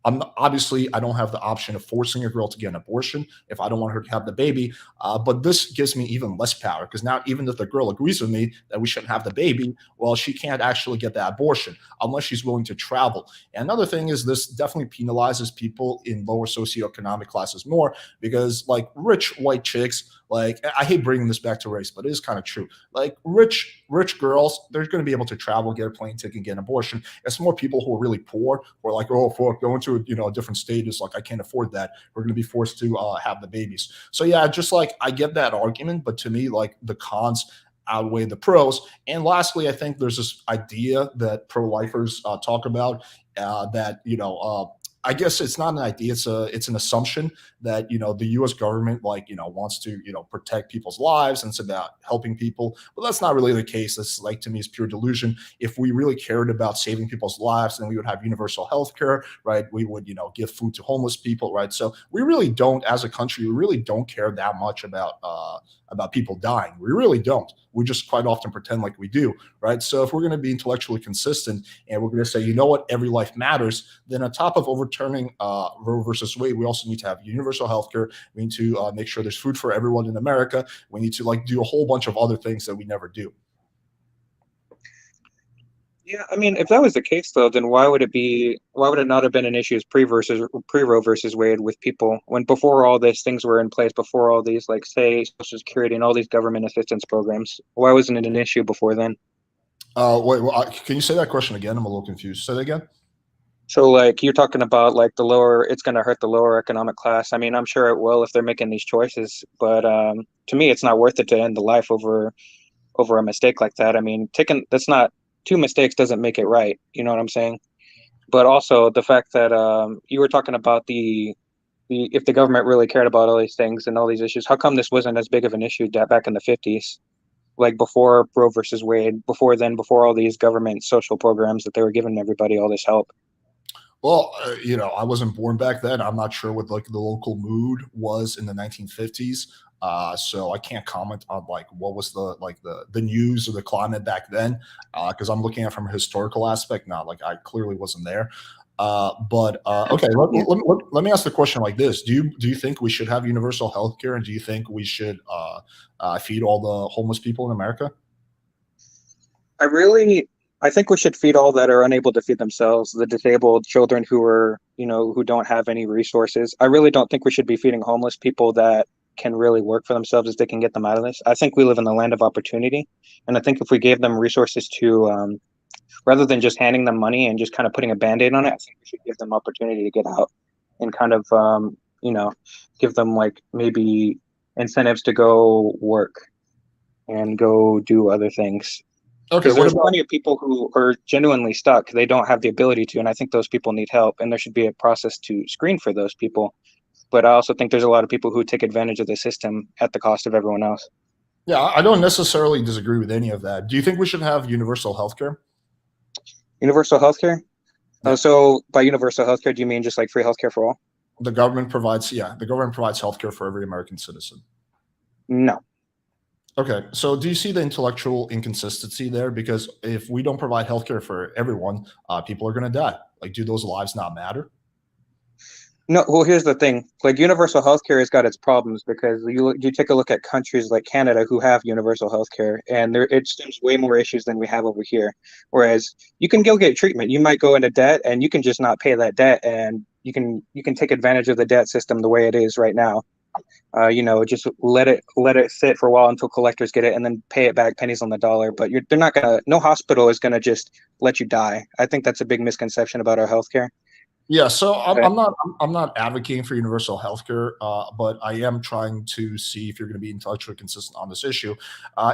I don't have the option of forcing a girl to get an abortion if I don't want her to have the baby. But this gives me even less power because now even if the girl agrees with me that we shouldn't have the baby, well, she can't actually get that abortion unless she's willing to travel. And another thing is this definitely penalizes people in lower socioeconomic classes more because like rich white chicks, like I hate bringing this back to race, but it is kind of true. Like rich girls, they're going to be able to travel, get a plane ticket, get an abortion. It's more people who are really poor, who are like, oh, fuck, going to a different state is like I can't afford that. We're going to be forced to have the babies. So yeah, just like I get that argument, but to me, like the cons outweigh the pros. And lastly, I think there's this idea that pro-lifers talk about that I guess it's not an idea. It's an assumption that the U.S. government wants to protect people's lives and it's about helping people. But that's not really the case. That's like to me is pure delusion. If we really cared about saving people's lives, then we would have universal health care, right? We would give food to homeless people, right? So we really don't, as a country, we really don't care that much about people dying. We really don't. We just quite often pretend like we do, right? So if we're going to be intellectually consistent and we're going to say, you know what, every life matters, then on top of overturning Roe versus Wade, we also need to have universal healthcare. We need to make sure there's food for everyone in America. We need to do a whole bunch of other things that we never do. Yeah, I mean, if that was the case though, then why would it not have been an issue as pre-Roe versus Wade with people when before all these things were in place, before all these like say Social Security and all these government assistance programs? Why wasn't it an issue before then? Can you say that question again? I'm a little confused. Say that again. So like you're talking about like it's going to hurt the lower economic class. I mean, I'm sure it will if they're making these choices, but to me, it's not worth it to end the life over a mistake like that. I mean, that's not two mistakes doesn't make it right. You know what I'm saying? But also the fact that you were talking about the if the government really cared about all these things and all these issues, how come this wasn't as big of an issue back in the 50s, like before Roe versus Wade, before all these government social programs that they were giving everybody all this help? Well, I wasn't born back then. I'm not sure what like the local mood was in the 1950s. So I can't comment on like what was the news or the climate back then, because I'm looking at it from a historical aspect. Not like I clearly wasn't there. But okay, let me ask the question like this: Do you think we should have universal health care, and do you think we should feed all the homeless people in America? I think we should feed all that are unable to feed themselves, the disabled children who don't have any resources. I really don't think we should be feeding homeless people that can really work for themselves as they can get them out of this. I think we live in the land of opportunity. And I think if we gave them resources rather than just handing them money and just kind of putting a Band-Aid on it, I think we should give them opportunity to get out and kind of, give them like maybe incentives to go work and go do other things. Okay, Because there's plenty of people who are genuinely stuck. They don't have the ability to, and I think those people need help. And there should be a process to screen for those people. But I also think there's a lot of people who take advantage of the system at the cost of everyone else. Yeah, I don't necessarily disagree with any of that. Do you think we should have universal health care? Universal healthcare? Yeah. So by universal healthcare, do you mean just like free healthcare for all? The government provides health care for every American citizen. No. Okay, so do you see the intellectual inconsistency there? Because if we don't provide healthcare for everyone, people are going to die. Like, do those lives not matter? No, well, here's the thing. Like universal healthcare has got its problems because you take a look at countries like Canada who have universal healthcare, and it stems way more issues than we have over here. Whereas you can go get treatment, you might go into debt, and you can just not pay that debt, and you can take advantage of the debt system the way it is right now. Just let it sit for a while until collectors get it, and then pay it back pennies on the dollar. But they're not gonna. No hospital is gonna just let you die. I think that's a big misconception about our healthcare. Yeah, so Okay. I'm not advocating for universal healthcare, but I am trying to see if you're going to be intellectually consistent on this issue.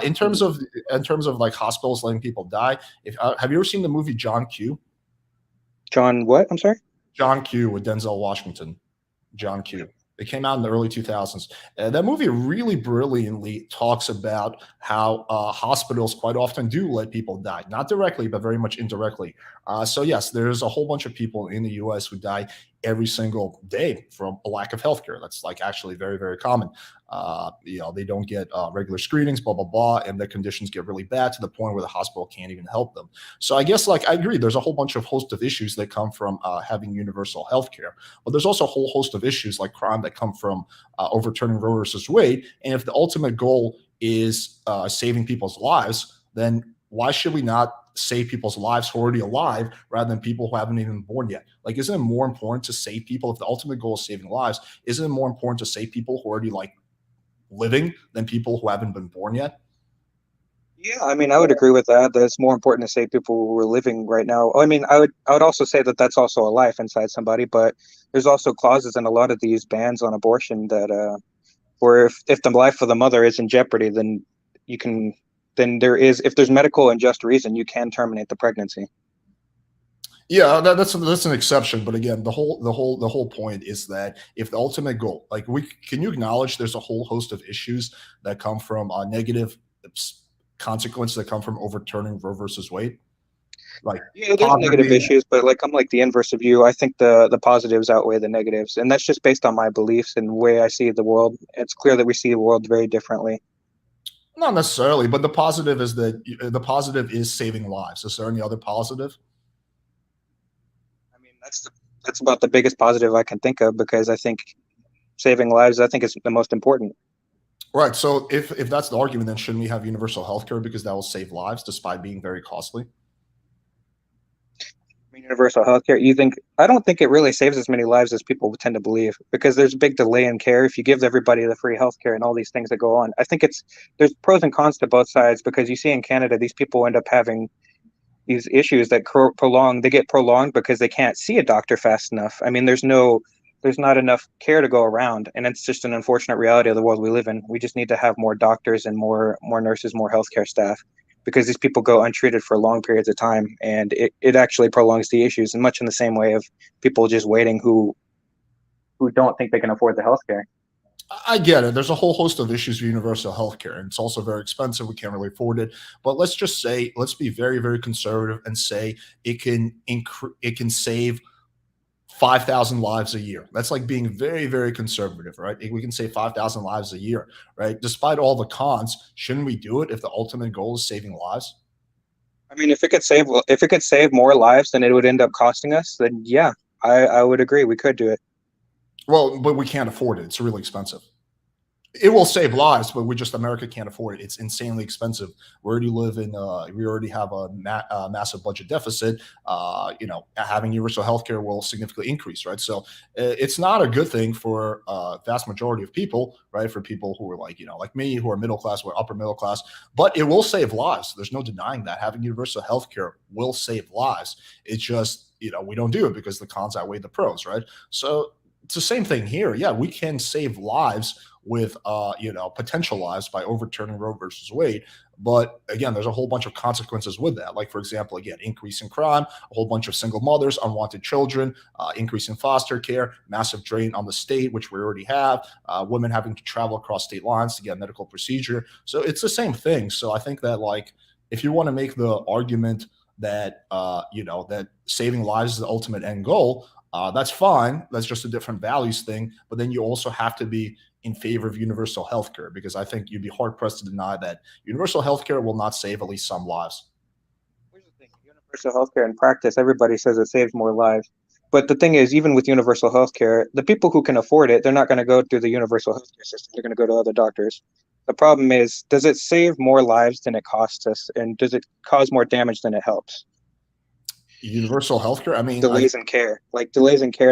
In terms of like hospitals letting people die, have you ever seen the movie John Q? John, what? I'm sorry. John Q with Denzel Washington. John Q. It came out in the early 2000s. That movie really brilliantly talks about how hospitals quite often do let people die, not directly, but very much indirectly. So yes, there's a whole bunch of people in the U.S. who die every single day from a lack of healthcare. That's like actually very, very common. They don't get regular screenings, blah, blah, blah, and their conditions get really bad to the point where the hospital can't even help them. So I guess like I agree, there's a whole bunch of host of issues that come from having universal healthcare, but there's also a whole host of issues like crime that come from overturning Roe versus Wade. And if the ultimate goal is saving people's lives, then why should we not save people's lives who are already alive rather than people who haven't even been born yet? Like, isn't it more important to save people if the ultimate goal is saving lives? Isn't it more important to save people who are already like living than people who haven't been born yet? Yeah, I mean, I would agree with that. That it's more important to save people who are living right now. I mean, I would also say that that's also a life inside somebody, but there's also clauses in a lot of these bans on abortion that where if the life of the mother is in jeopardy, then you can then there is if there's medical and just reason, you can terminate the pregnancy. Yeah, that's an exception, but again, the whole point is that if the ultimate goal, like can you acknowledge there's a whole host of issues that come from negative consequences that come from overturning Roe versus Wade? Like, Yeah, there's negative issues, but like I'm like the inverse of you. I think the positives outweigh the negatives, and that's just based on my beliefs and the way I see the world. It's clear that we see the world very differently. Not necessarily, but the positive is that the positive is saving lives. Is there any other positive? I mean, that's about the biggest positive I can think of because I think saving lives, I think, is the most important. Right. So if that's the argument, then shouldn't we have universal health care because that will save lives despite being very costly? universal healthcare, I don't think it really saves as many lives as people tend to believe, because there's a big delay in care if you give everybody the free healthcare and all these things that go on. I think there's pros and cons to both sides, because you see in Canada these people end up having these issues that they get prolonged because they can't see a doctor fast enough. I mean, there's not enough care to go around, and it's just an unfortunate reality of the world we live in. We just need to have more doctors and more nurses, more healthcare staff, because these people go untreated for long periods of time, and it actually prolongs the issues, and much in the same way of people just waiting who don't think they can afford the healthcare. I get it. There's a whole host of issues with universal healthcare, and it's also very expensive. We can't really afford it. But let's be very, very conservative and say it can save 5,000 lives a year. That's like being very, very conservative, right? We can save 5,000 lives a year, right? Despite all the cons, shouldn't we do it if the ultimate goal is saving lives? I mean, if it could save more lives than it would end up costing us, then yeah, I would agree. We could do it. Well, but we can't afford it. It's really expensive. It will save lives, but America can't afford it. It's insanely expensive. We already have a massive budget deficit. Having universal healthcare will significantly increase, right? So it's not a good thing for vast majority of people, right? For people who are like me, who are middle class, who are upper middle class, but it will save lives. There's no denying that having universal healthcare will save lives. It's just, we don't do it because the cons outweigh the pros, right? So it's the same thing here. Yeah, we can save lives with potential lives by overturning Roe versus Wade. But again, there's a whole bunch of consequences with that. Like, for example, again, increase in crime, a whole bunch of single mothers, unwanted children, increase in foster care, massive drain on the state, which we already have, women having to travel across state lines to get a medical procedure. So it's the same thing. So I think that, like, if you want to make the argument that, that saving lives is the ultimate end goal, that's fine. That's just a different values thing. But then you also have to be in favor of universal healthcare, because I think you'd be hard pressed to deny that universal healthcare will not save at least some lives. Here's the thing: universal healthcare in practice, everybody says it saves more lives. But the thing is, even with universal healthcare, the people who can afford it, they're not going to go through the universal healthcare system. They're going to go to other doctors. The problem is, does it save more lives than it costs us? And does it cause more damage than it helps? Universal healthcare? I mean, delays in care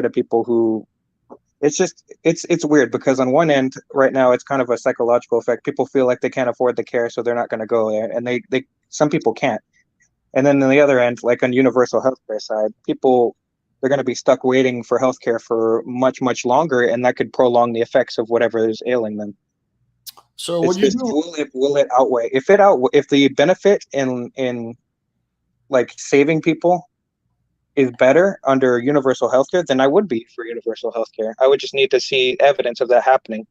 to people who, it's weird, because on one end right now it's kind of a psychological effect. People feel like they can't afford the care, so they're not going to go there, and they some people can't. And then on the other end, like on universal healthcare side, they're going to be stuck waiting for healthcare for much, much longer, and that could prolong the effects of whatever is ailing them. So what will it outweigh, if the benefit in like saving people is better under universal healthcare, then I would be for universal healthcare. I would just need to see evidence of that happening.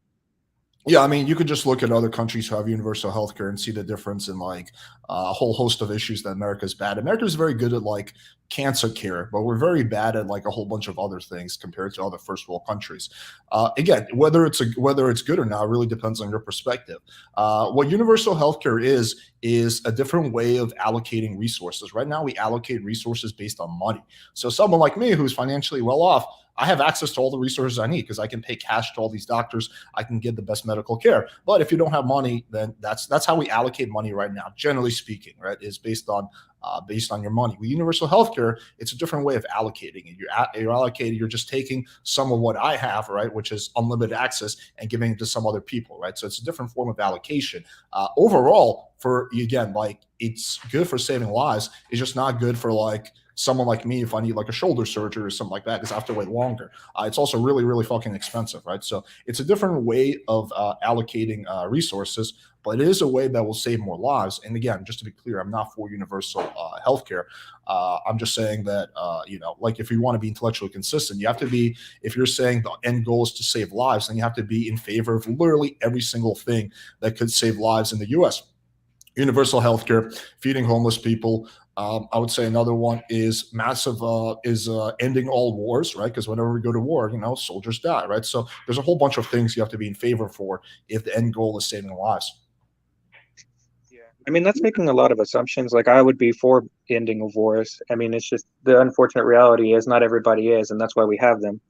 Yeah, I mean, you could just look at other countries who have universal healthcare and see the difference in like a whole host of issues that America's bad. America's very good at like cancer care, but we're very bad at like a whole bunch of other things compared to other first world countries. Again, whether it's good or not really depends on your perspective. What universal healthcare is a different way of allocating resources. Right now, we allocate resources based on money. So someone like me who's financially well off, I have access to all the resources I need because I can pay cash to all these doctors. I can get the best medical care. But if you don't have money, then that's how we allocate money right now, generally speaking, right? Is based on your money. With universal healthcare, it's a different way of allocating it. You're just taking some of what I have, right, which is unlimited access, and giving it to some other people, right? So it's a different form of allocation. Overall, it's good for saving lives. It's just not good for like someone like me if I need like a shoulder surgery or something like that, because I have to wait longer. It's also really, really fucking expensive, right? So it's a different way of allocating resources, but it is a way that will save more lives. And again, just to be clear, I'm not for universal healthcare. I'm just saying that, like if you want to be intellectually consistent, you have to be, if you're saying the end goal is to save lives, then you have to be in favor of literally every single thing that could save lives in the US. Universal healthcare, feeding homeless people. I would say another one is massive, ending all wars, right? Because whenever we go to war, soldiers die, right? So there's a whole bunch of things you have to be in favor for if the end goal is saving lives. Yeah, I mean, that's making a lot of assumptions. Like, I would be for ending of wars. I mean, it's just the unfortunate reality is not everybody is, and that's why we have them.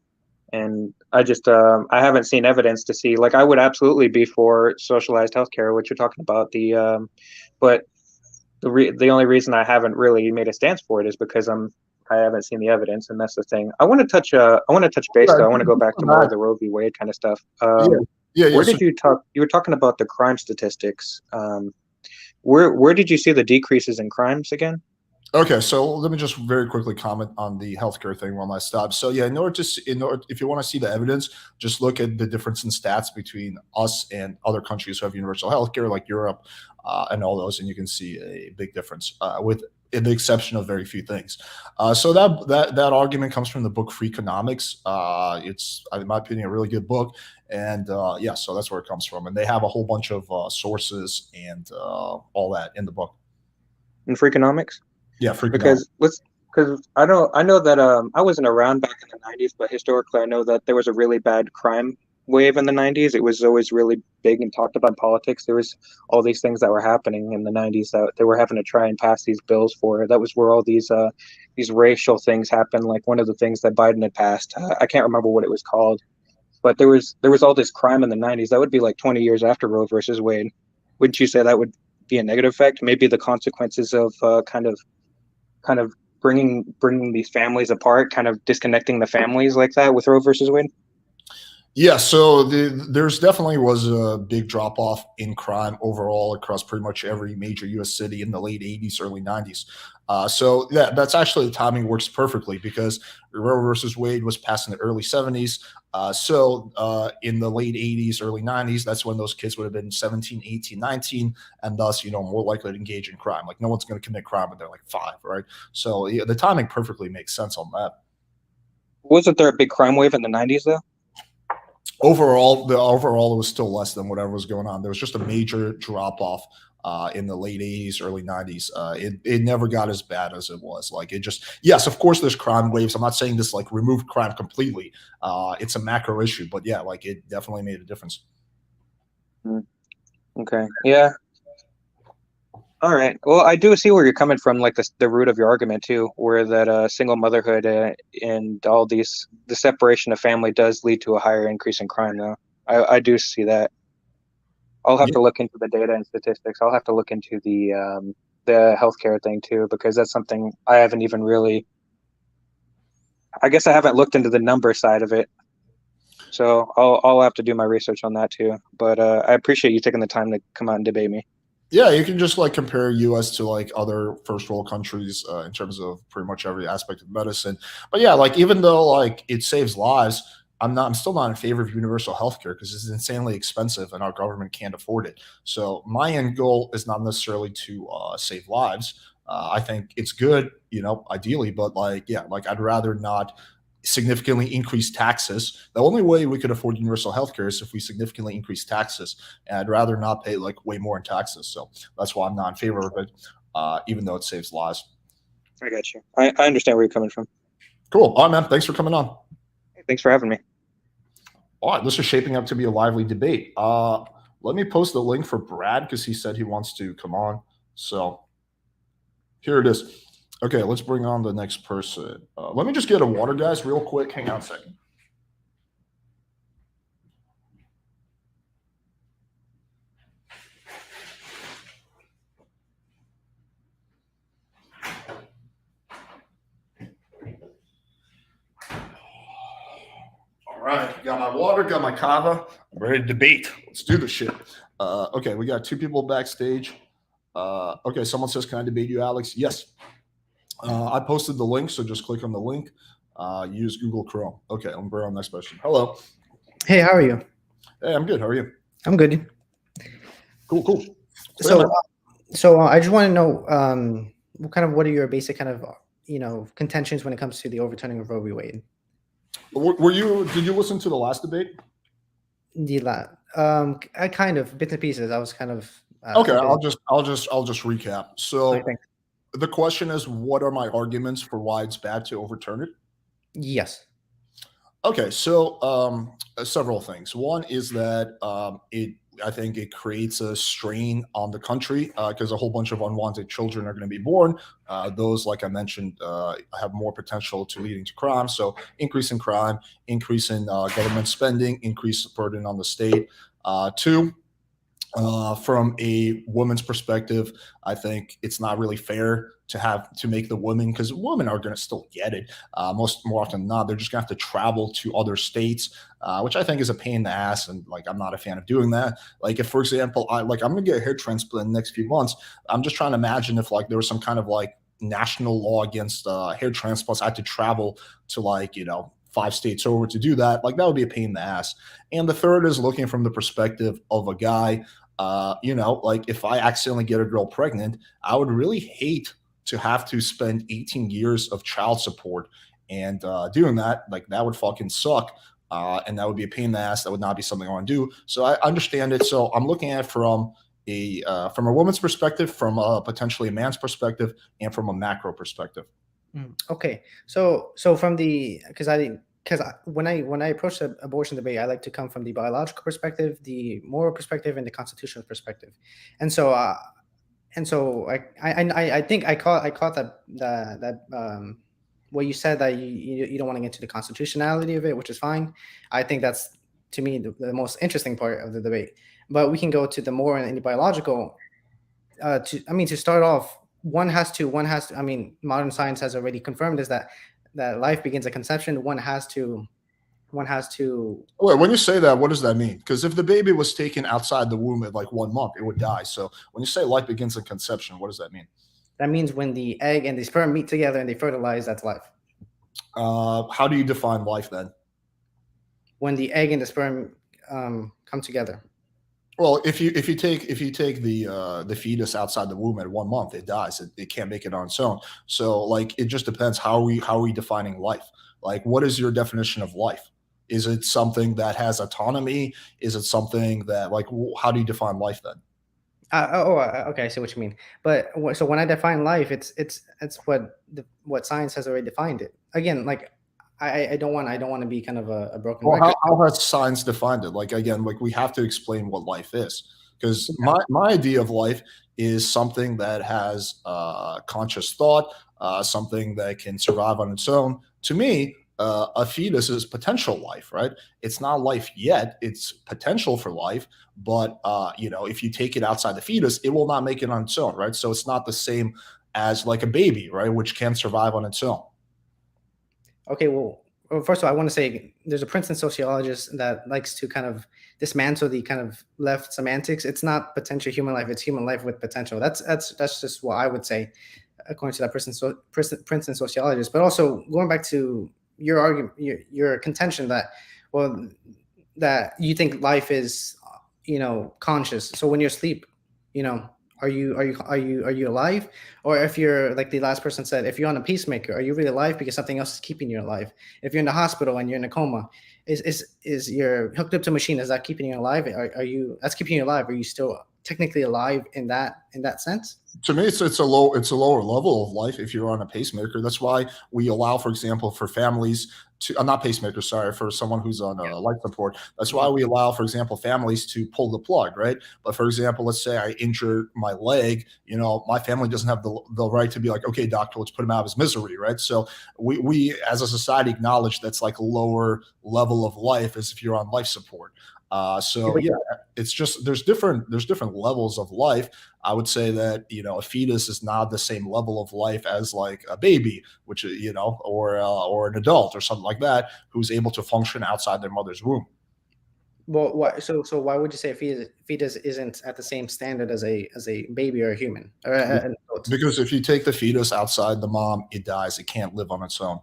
And I just, I haven't seen evidence to see, like, I would absolutely be for socialized healthcare, which you're talking about. But the only reason I haven't really made a stance for it is because I'm I haven't seen the evidence, and that's the thing. I want to touch base Yeah, though. I want to go back to more back. of the Roe v. Wade kind of stuff. Yeah. Where So, did you talk? You were talking about the crime statistics. Where did you see the decreases in crimes again? okay, so let me just very quickly comment on the healthcare thing one last stop. So yeah, if you want to see the evidence, just look at the difference in stats between us and other countries who have universal healthcare, like Europe and all those, and you can see a big difference with the exception of very few things. So that argument comes from the book Free Economics. It's, in my opinion, a really good book, and yeah, so that's where it comes from. And they have a whole bunch of sources and all that in the book. In free economics? Yeah, Free Economics. Because I know that I wasn't around back in the 90s, but historically I know that there was a really bad crime wave in the 90s. It was always really big and talked about in politics. There was all these things that were happening in the 90s that they were having to try and pass these bills for. That was where all these racial things happened. Like one of the things that Biden had passed, I can't remember what it was called, but there was all this crime in the 90s. That would be like 20 years after Roe versus Wade. Wouldn't you say that would be a negative effect? Maybe the consequences of kind of bringing these families apart, kind of disconnecting the families like that with Roe versus Wade? Yeah, so there's definitely was a big drop off in crime overall across pretty much every major U.S. city in the late 80s, early 90s. So yeah, that's actually the timing works perfectly because Roe versus Wade was passed in the early 70s. In the late 80s, early 90s, that's when those kids would have been 17, 18, 19, and thus, more likely to engage in crime. Like no one's going to commit crime when they're like 5, right? So yeah, the timing perfectly makes sense on that. Wasn't there a big crime wave in the 90s though? Overall, it was still less than whatever was going on. There was just a major drop off in the late 80s, early 90s. It never got as bad as it was. Like it just, yes, of course, there's crime waves. I'm not saying this like remove crime completely. It's a macro issue, but yeah, like it definitely made a difference. Okay. Yeah. All right. Well, I do see where you're coming from, like the root of your argument too, where that single motherhood and all the separation of family does lead to a higher increase in crime. Though I do see that. I'll have to look into the data and statistics. I'll have to look into the healthcare thing too, because that's something I haven't even really. I guess I haven't looked into the number side of it, so I'll have to do my research on that too. But I appreciate you taking the time to come out and debate me. Yeah, you can just like compare U.S. to like other first world countries in terms of pretty much every aspect of medicine. But yeah, like even though like it saves lives, I'm still not in favor of universal healthcare because it's insanely expensive and our government can't afford it. So my end goal is not necessarily to save lives. I think it's good, ideally, but like yeah, like I'd rather not significantly increase taxes. The only way we could afford universal healthcare is if we significantly increase taxes. And I'd rather not pay like way more in taxes. So that's why I'm not in favor of it, even though it saves lives. I got you. I understand where you're coming from. Cool. All right, man. Thanks for coming on. Thanks for having me. All right, this is shaping up to be a lively debate. Let me post the link for Brad because he said he wants to come on. So here it is. Okay, let's bring on the next person. Let me just get a water, guys, real quick. Hang on a second. All right, got my water, got my kava. I'm ready to debate. Let's do this shit. Okay, we got 2 people backstage. Okay, someone says, "Can I debate you, Alex?" Yes. I posted the link, so just click on the link. Use Google Chrome. Okay, I'm bring on the next question. Hello. Hey, how are you? Hey, I'm good. How are you? I'm good. Cool. So I just want to know what are your basic kind of contentions when it comes to the overturning of Roe v. Wade? Did you listen to the last debate? I kind of bits and pieces. I was kind of okay. I'll just recap. So okay, the question is, what are my arguments for why it's bad to overturn it? Yes. Okay, so several things. One is that I think it creates a strain on the country because a whole bunch of unwanted children are going to be born. Those, like I mentioned, have more potential to leading to crime. So increase in crime, increase in government spending, increase burden on the state. 2, From a woman's perspective, I think it's not really fair to make the women, because women are going to still get it. More often than not, they're just going to have to travel to other states, which I think is a pain in the ass, and like I'm not a fan of doing that. Like if, for example, I'm going to get a hair transplant in the next few months. I'm just trying to imagine if like there was some kind of like national law against hair transplants. I had to travel to like 5 states over to do that. Like that would be a pain in the ass. And the third is looking from the perspective of a guy. Like if I accidentally get a girl pregnant, I would really hate to have to spend 18 years of child support and doing that. Like that would fucking suck. And that would be a pain in the ass. That would not be something I want to do. So I understand it. So I'm looking at it from a woman's perspective, from potentially a man's perspective, and from a macro perspective. Okay, so from the because when I approach the abortion debate, I like to come from the biological perspective, the moral perspective, and the constitutional perspective, and so I think I caught that what you said, that you don't want to get into the constitutionality of it, which is fine. I think that's, to me, the most interesting part of the debate. But we can go to the moral and the biological. To start off, one has to. I mean, modern science has already confirmed this, that life begins at conception. One has to. Wait, when you say that, what does that mean? Because if the baby was taken outside the womb at like 1 month, it would die. So when you say life begins at conception, what does that mean? That means when the egg and the sperm meet together and they fertilize, that's life. How do you define life then? When the egg and the sperm come together. Well, if you take the fetus outside the womb at 1 month, it dies. It can't make it on its own. So like it just depends how are we defining life? Like what is your definition of life? Is it something that has autonomy? Is it something that like how do you define life then? Okay, I see what you mean. But so when I define life, it's what science has already defined it. Again, like I don't want to be kind of a broken Well, record. how has science defined it? Like again, like we have to explain what life is, because my idea of life is something that has conscious thought, something that can survive on its own. To me, a fetus is potential life, right? It's not life yet; it's potential for life. But if you take it outside the fetus, it will not make it on its own, right? So it's not the same as like a baby, right, which can survive on its own. Okay, well, first of all, I want to say there's a Princeton sociologist that likes to kind of dismantle the kind of left semantics. It's not potential human life; it's human life with potential. That's just what I would say, according to that Princeton sociologist. But also going back to your argument, your contention that, well, that you think life is, conscious. So when you're asleep, are you alive? Or if you're, like the last person said, if you're on a pacemaker, are you really alive because something else is keeping you alive? If you're in the hospital and you're in a coma, is you're hooked up to a machine, is that keeping you alive? Are you, that's keeping you alive? Are you still technically alive in that sense? To me, it's a lower level of life if you're on a pacemaker. That's why we allow, for example, for families to not pacemaker, sorry, for someone who's on life support. That's why we allow, for example, families to pull the plug, right? But for example, let's say I injure my leg, my family doesn't have the right to be like, okay, doctor, let's put him out of his misery, right? So we as a society acknowledge that's like a lower level of life as if you're on life support. It's just there's different levels of life. I would say that a fetus is not the same level of life as like a baby, which or an adult or something like that, who's able to function outside their mother's womb. Well, so why would you say a fetus isn't at the same standard as a baby or a human or an adult? Because if you take the fetus outside the mom, it dies. It can't live on its own.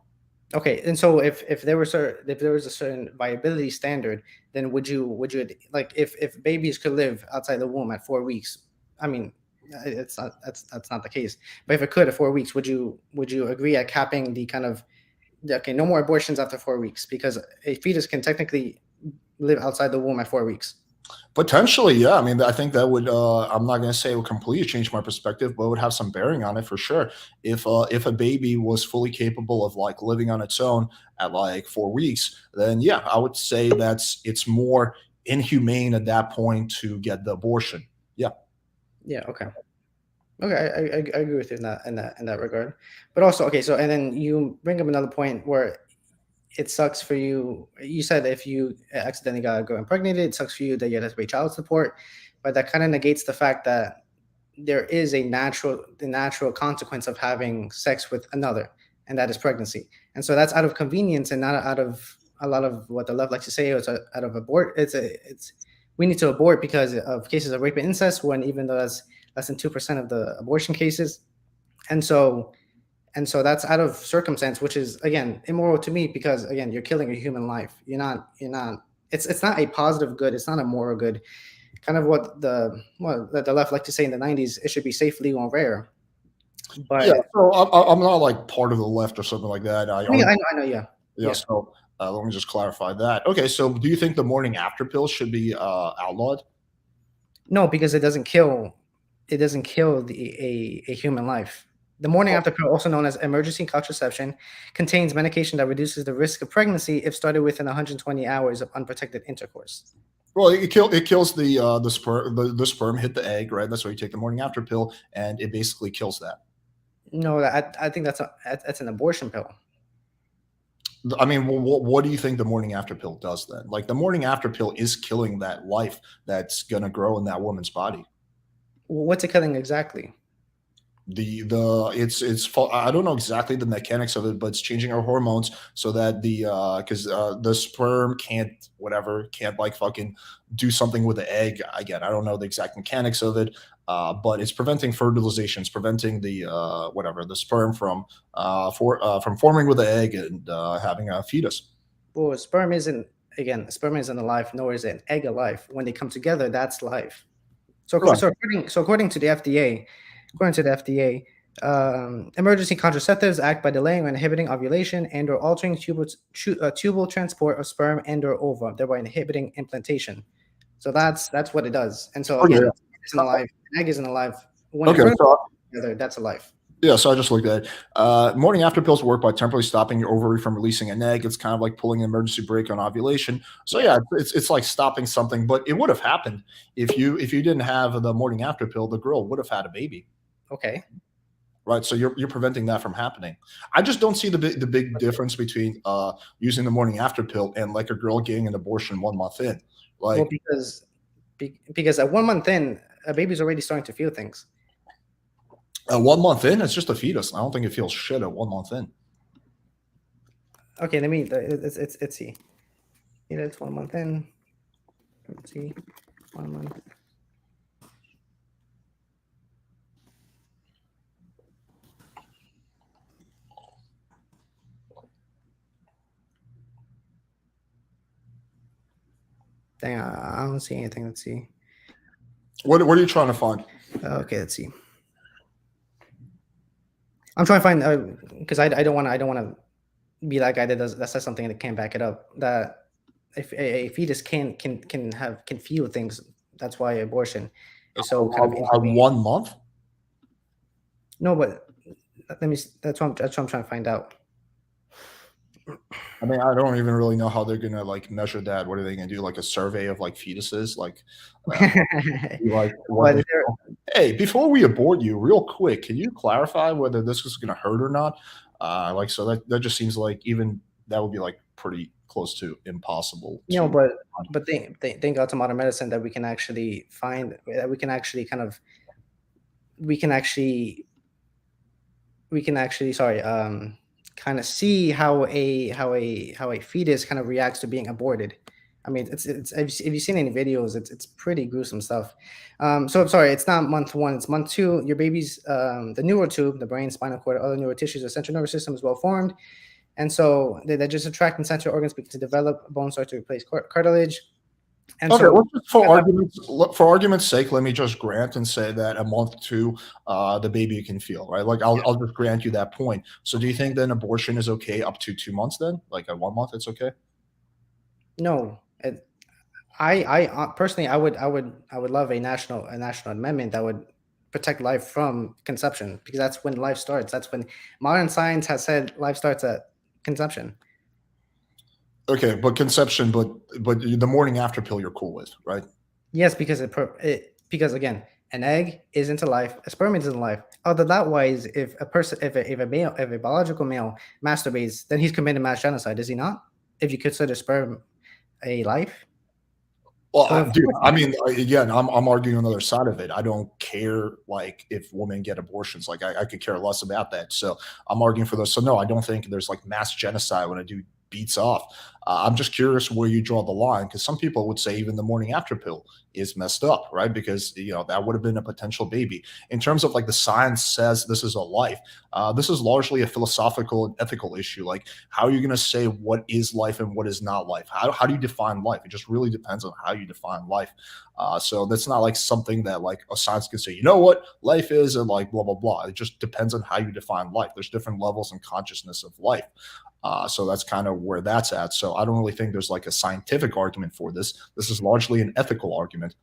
Okay, and so if there was a certain viability standard, then would you like if babies could live outside the womb at 4 weeks? I mean, it's not that's not the case. But if it could at 4 weeks, would you agree at capping the kind of, okay, no more abortions after 4 weeks, because a fetus can technically live outside the womb at 4 weeks? Potentially, yeah. I mean, I think that would. I'm not going to say it would completely change my perspective, but it would have some bearing on it for sure. If a baby was fully capable of like living on its own at like 4 weeks, then yeah, I would say it's more inhumane at that point to get the abortion. Yeah. Yeah. Okay. Okay, I agree with you in that regard. But also, okay, so and then you bring up another point where it sucks for you. You said if you accidentally got impregnated, it sucks for you that you have to pay child support. but that kind of negates the fact that there is the natural consequence of having sex with another, and that is pregnancy. And so that's out of convenience and not out of a lot of what the left likes to say. It's out of abort. It's we need to abort because of cases of rape and incest, when even though that's less than 2% of the abortion cases. And so that's out of circumstance, which is again immoral to me, because again, you're killing a human life. It's not a positive good, it's not a moral good. Kind of what the left like to say in the 90s, it should be safe, legal, and rare. But Yeah, so I'm not like part of the left or something like that. I know, yeah. Yeah. So let me just clarify that. Okay, so do you think the morning after pill should be outlawed? No, because it doesn't kill a human life. The morning after pill, also known as emergency contraception, contains medication that reduces the risk of pregnancy if started within 120 hours of unprotected intercourse. Well, it kills the sperm. The sperm hit the egg, right? That's why you take the morning after pill, and it basically kills that. No, I think that's an abortion pill. I mean, what do you think the morning after pill does then? Like, the morning after pill is killing that life that's gonna grow in that woman's body. What's it killing exactly? It's I don't know exactly the mechanics of it, but it's changing our hormones so that the sperm can't like fucking do something with the egg. Again, I don't know the exact mechanics of it, but it's preventing fertilization. It's preventing the sperm from forming with the egg and having a fetus. Well, sperm isn't alive, nor is an egg alive. When they come together, that's life. So, Right. so according to the FDA, emergency contraceptives act by delaying or inhibiting ovulation and/or altering tubal transport of sperm and/or ova, thereby inhibiting implantation. So that's what it does. And so again, isn't alive. An egg isn't alive. When Okay, so together, that's alive. yeah, so I just looked at it. Morning after pills work by temporarily stopping your ovary from releasing an egg. It's kind of like pulling an emergency brake on ovulation. So yeah, it's like stopping something, but it would have happened if you didn't have the morning after pill. The girl would have had a baby. Okay. Right, so you're preventing that from happening. I just don't see the big difference between using the morning after pill and like a girl getting an abortion 1 month in. Like, Well, because at 1 month in, a baby's already starting to feel things. 1 month in, it's just a fetus. I don't think it feels shit at 1 month in. Okay, let's see. It's 1 month in. Let's see, 1 month. Dang, I don't see anything. Let's see. What are you trying to find? Okay, let's see. I'm trying to find because I don't want to be that guy that says something that can't back it up. That if a fetus can feel things, that's why abortion is so kind of At 1 month. No, but that's what I'm trying to find out. I mean, I don't even really know how they're gonna like measure that. What are they gonna do? Like a survey of like fetuses? Like, hey, before we abort you, real quick, can you clarify whether this is gonna hurt or not? So that just seems like even that would be like pretty close to impossible. But thank God to modern medicine that we can actually find that we can actually kind of see how a fetus kind of reacts to being aborted. I mean, it's if you've seen any videos, it's pretty gruesome stuff. So I'm sorry, it's not month 1, it's month 2. Your baby's the neural tube, the brain, spinal cord, other neural tissues, the central nervous system is well formed, and so they just attract and central organs begin to develop. Bones start to replace cartilage. And okay, so, for argument's sake, let me just grant and say that at month 2, the baby can feel, right? Like I'll just grant you that point. So do you think then abortion is okay up to 2 months then? Like at 1 month, it's okay? No, I personally, I would love a national amendment that would protect life from conception, because that's when life starts. That's when modern science has said life starts at conception. Okay, but conception, but the morning after pill you're cool with, right? Yes, because because again, an egg isn't alive, a sperm isn't alive. Otherwise, if a biological male masturbates, then he's committed mass genocide, is he not? If you consider sperm a life. Well, Going dude, forward. I mean, again, I'm arguing on the other side of it. I don't care like if women get abortions. Like I could care less about that. So I'm arguing for those. So no, I don't think there's like mass genocide when a dude beats off. I'm just curious where you draw the line because some people would say even the morning after pill is messed up, right? Because that would have been a potential baby. In terms of like the science says this is a life. This is largely a philosophical and ethical issue. Like, how are you going to say what is life and what is not life? How do you define life? It just really depends on how you define life. So that's not like something that like a science can say, you know what life is, and like blah, blah, blah. It just depends on how you define life. There's different levels and consciousness of life. So that's kind of where that's at. So I don't really think there's like a scientific argument for this. This is largely an ethical argument.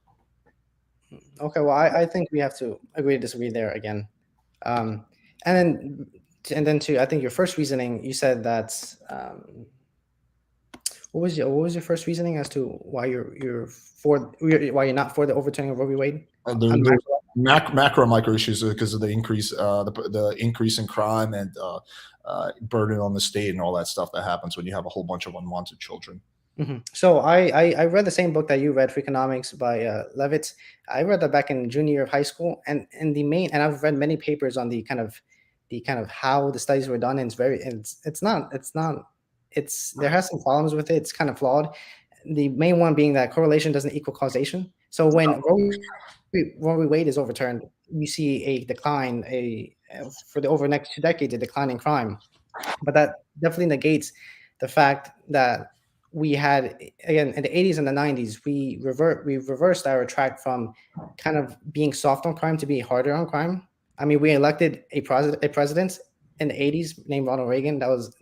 Okay, well, I think we have to agree to disagree there again. And then too, I think your first reasoning, you said that what was your first reasoning as to why why you're not for the overturning of Roe v. Wade? The macro micro issues because of the increase, the increase in crime and burden on the state and all that stuff that happens when you have a whole bunch of unwanted children. Mm-hmm. So I read the same book that you read, Freakonomics by Levitt. I read that back in junior year of high school, and I've read many papers on the kind of how the studies were done, and there has some problems with it. It's kind of flawed. The main one being that correlation doesn't equal causation. So when Roe v. Wade is overturned, you see a decline, for the over the next 2 decades, a decline in crime. But that definitely negates the fact that we had, again, in the 80s and the 90s, we reversed our track from kind of being soft on crime to being harder on crime. I mean, we elected a president in the 80s named Ronald Reagan. That was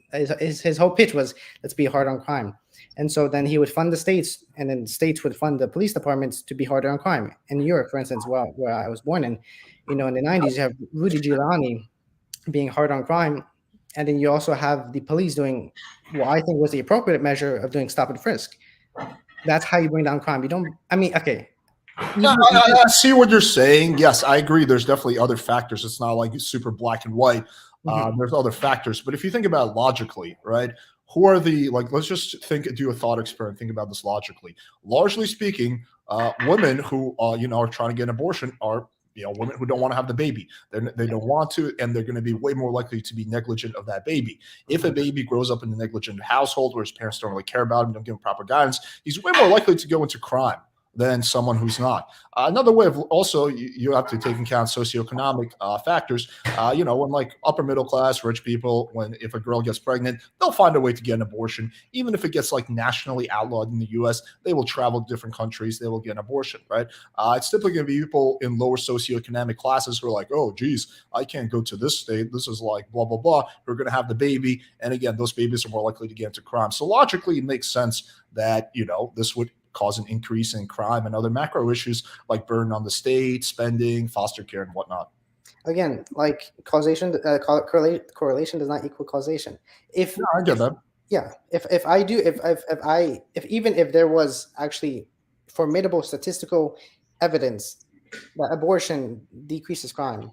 his whole pitch was, let's be hard on crime. And so then he would fund the states, and then states would fund the police departments to be harder on crime. In New York, for instance, where I was born in, in the 90s, you have Rudy Giuliani being hard on crime. And then you also have the police doing what I think was the appropriate measure of doing stop and frisk. That's how you bring down crime. You don't, I mean, okay. I see what you're saying. Yes, I agree. There's definitely other factors. It's not like super black and white. There's other factors. But if you think about it logically, right? Who are let's just do a thought experiment, think about this logically. Largely speaking, women who, are trying to get an abortion are, women who don't want to have the baby. They don't want to, and they're going to be way more likely to be negligent of that baby. If a baby grows up in a negligent household where his parents don't really care about him, don't give him proper guidance, he's way more likely to go into crime than someone who's not. Another way of also, you have to take into account socioeconomic factors. When like upper middle class, rich people, if a girl gets pregnant, they'll find a way to get an abortion. Even if it gets like nationally outlawed in the US, they will travel to different countries, they will get an abortion, right? It's typically going to be people in lower socioeconomic classes who are like, oh, geez, I can't go to this state. This is like blah, blah, blah. Who are going to have the baby. And again, those babies are more likely to get into crime. So logically, it makes sense that, this would cause an increase in crime and other macro issues like burden on the state, spending, foster care, and whatnot. Again, like causation, correlation does not equal causation. I get that. Yeah, even if there was actually formidable statistical evidence that abortion decreases crime,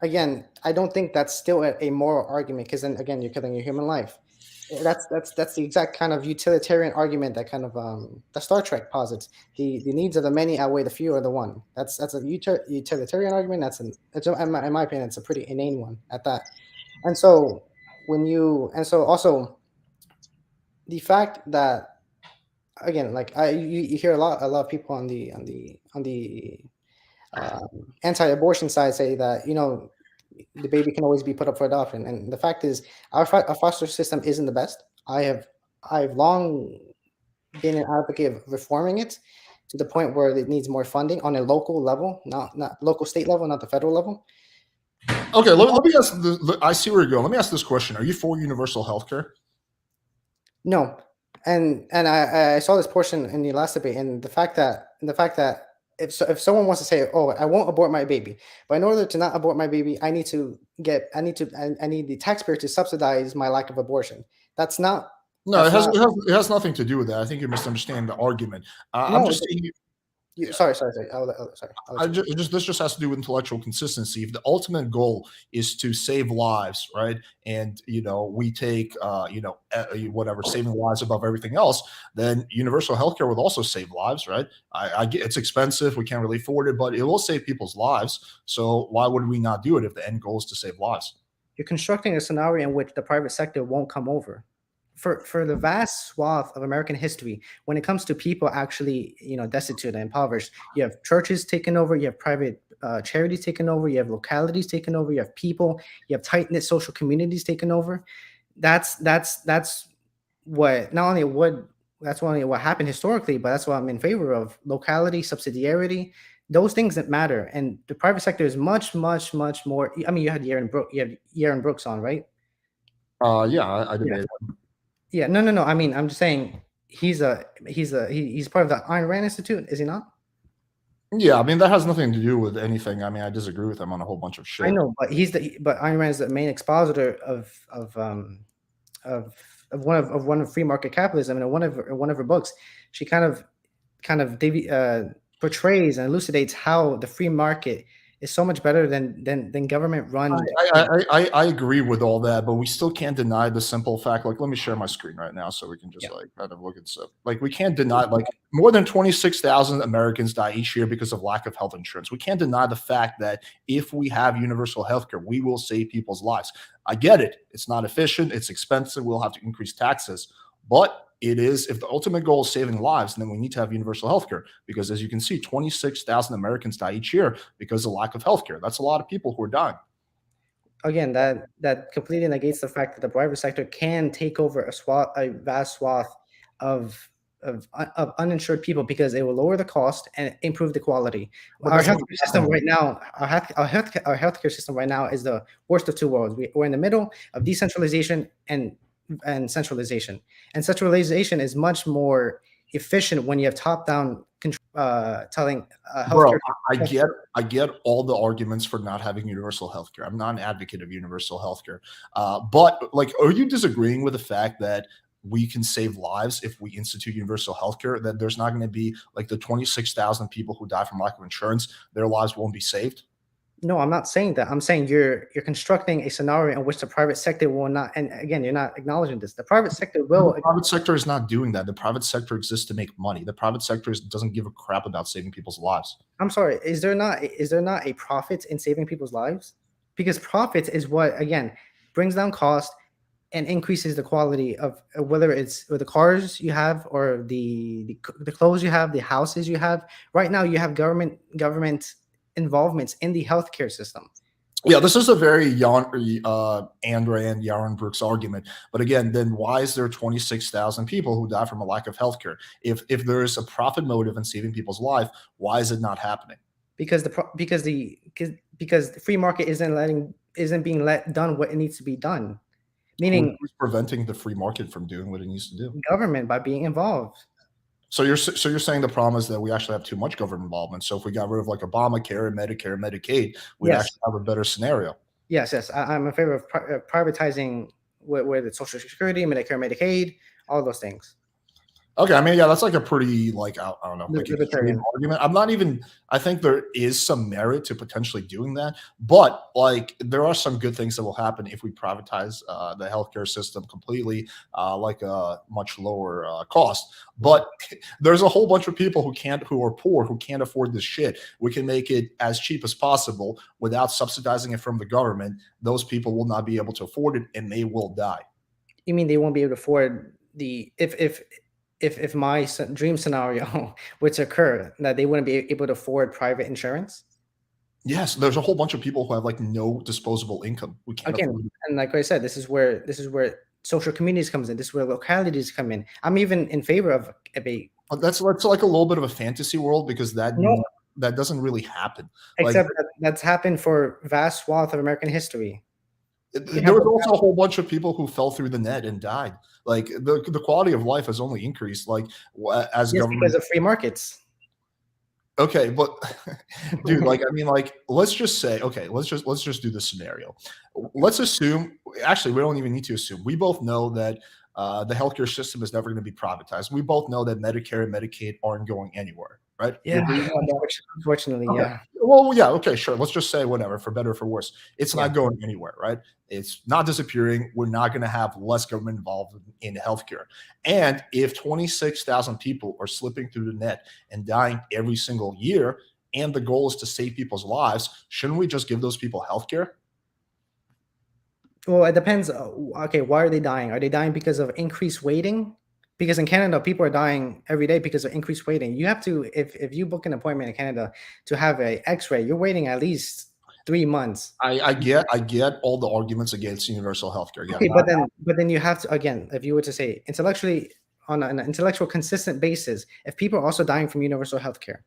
again, I don't think that's still a moral argument, because then again, you're killing a human life. That's the exact kind of utilitarian argument that kind of the Star Trek posits. The needs of the many outweigh the few of the one. That's a utilitarian argument. In my opinion, it's a pretty inane one at that. And so also the fact that, again, like you hear a lot of people on the anti-abortion side say that the baby can always be put up for adoption, and the fact is our foster system isn't the best. I've long been an advocate of reforming it to the point where it needs more funding on a local level, not local state level, not the federal level. Okay, let me ask. I see where you're going. Let me ask this question: are you for universal health care? No, and I saw this portion in the last debate, and the fact that if someone wants to say, oh, I won't abort my baby, but in order to not abort my baby, I need the taxpayer to subsidize my lack of abortion. That's not. No, it has nothing to do with that. I think you're misunderstanding the argument. I'm just saying. Sorry. Sorry. I'll let you. This just has to do with intellectual consistency. If the ultimate goal is to save lives, right, and we take whatever, saving lives above everything else, then universal healthcare would also save lives, right? I get it's expensive, we can't really afford it, but it will save people's lives. So why would we not do it if the end goal is to save lives? You're constructing a scenario in which the private sector won't come over. For the vast swath of American history, when it comes to people actually, destitute and impoverished, you have churches taken over, you have private charities taken over, you have localities taken over, you have people, you have tight-knit social communities taken over. That's what not only what happened historically, but that's what I'm in favor of: locality, subsidiarity, those things that matter. And the private sector is much, much, much more. I mean, you had Yaron Brooks on, right? Yeah, I debated. Yeah, no. I mean, I'm just saying he's part of the Ayn Rand Institute, is he not? Yeah, I mean that has nothing to do with anything. I mean, I disagree with him on a whole bunch of shit. I know, but Ayn Rand is the main expositor of one of free market capitalism, and in one of her books, she kind of portrays and elucidates how the free market is so much better than government run. I agree with all that, but we still can't deny the simple fact. Like, let me share my screen right now so we can just kind of look at stuff. Like, we can't deny more than 26,000 Americans die each year because of lack of health insurance. We can't deny the fact that if we have universal healthcare, we will save people's lives. I get it. It's not efficient. It's expensive. We'll have to increase taxes, but it is, if the ultimate goal is saving lives, then we need to have universal healthcare, because as you can see, 26,000 Americans die each year because of lack of healthcare. That's a lot of people who are dying. Again, that completely negates the fact that the private sector can take over a vast swath of uninsured people, because it will lower the cost and improve the quality. Our healthcare system right now, our healthcare system right now is the worst of two worlds. We're in the middle of decentralization and centralization. And centralization is much more efficient when you have top-down control, telling healthcare. Bro, I get all the arguments for not having universal healthcare. I'm not an advocate of universal healthcare, but like, are you disagreeing with the fact that we can save lives if we institute universal healthcare? That there's not going to be like the 26,000 people who die from lack of insurance, their lives won't be saved? No, I'm not saying that. I'm saying you're constructing a scenario in which the private sector will not. And again, you're not acknowledging this. The private sector will. The private sector is not doing that. The private sector exists to make money. The private sector doesn't give a crap about saving people's lives. I'm sorry. Is there not a profit in saving people's lives? Because profit is what, again, brings down cost and increases the quality of whether it's the cars you have or the clothes you have, the houses you have. Right now, you have government involvements in the healthcare system. Yeah, this is a very Yaron Brooks argument. But again, then why is there 26,000 people who die from a lack of healthcare? If there is a profit motive in saving people's life, why is it not happening? Because the free market isn't being done what it needs to be done. Meaning, who's preventing the free market from doing what it needs to do? Government, by being involved. So you're saying the problem is that we actually have too much government involvement. So if we got rid of like Obamacare, Medicare, Medicaid, we'd actually have a better scenario. Yes. I'm in favor of privatizing where the Social Security, Medicare, Medicaid, all those things. Okay, I mean, yeah, that's like a pretty, like, I don't know, like an argument. I think there is some merit to potentially doing that, but like there are some good things that will happen if we privatize the healthcare system completely, like a much lower cost. But there's a whole bunch of people who are poor, who can't afford this shit. We can make it as cheap as possible without subsidizing it from the government. Those people will not be able to afford it, and they will die. You mean they won't be able to afford if my dream scenario were to occur, that they wouldn't be able to afford private insurance? Yes, there's a whole bunch of people who have like no disposable income. We can't afford it. And like I said, this is where social communities comes in. This is where localities come in. I'm even in favor of a. That's like a little bit of a fantasy world, because that doesn't really happen. Except that's happened for vast swath of American history. There was also a whole bunch of people who fell through the net and died. Like the quality of life has only increased. Like as government, because of free markets. Okay, but dude, like I mean, like let's just say, okay, let's just do this scenario. Let's assume. Actually, we don't even need to assume. We both know that the healthcare system is never going to be privatized. We both know that Medicare and Medicaid aren't going anywhere. right? You Yeah, agree with that? unfortunately, Okay. yeah. Well, yeah, okay, sure. Let's just say whatever, for better or for worse. It's Yeah. not going anywhere, right? It's not disappearing. We're not going to have less government involved in healthcare. And if 26,000 people are slipping through the net and dying every single year, and the goal is to save people's lives, shouldn't we just give those people healthcare? Well, it depends. Okay, why are they dying? Are they dying because of increased waiting? Because in Canada, people are dying every day because of increased waiting. You have to, if you book an appointment in Canada to have a X-ray, you're waiting at least 3 months. I get all the arguments against universal healthcare. Yeah, Okay, but then you have to, again, if you were to say intellectually, on an intellectual consistent basis, if people are also dying from universal healthcare,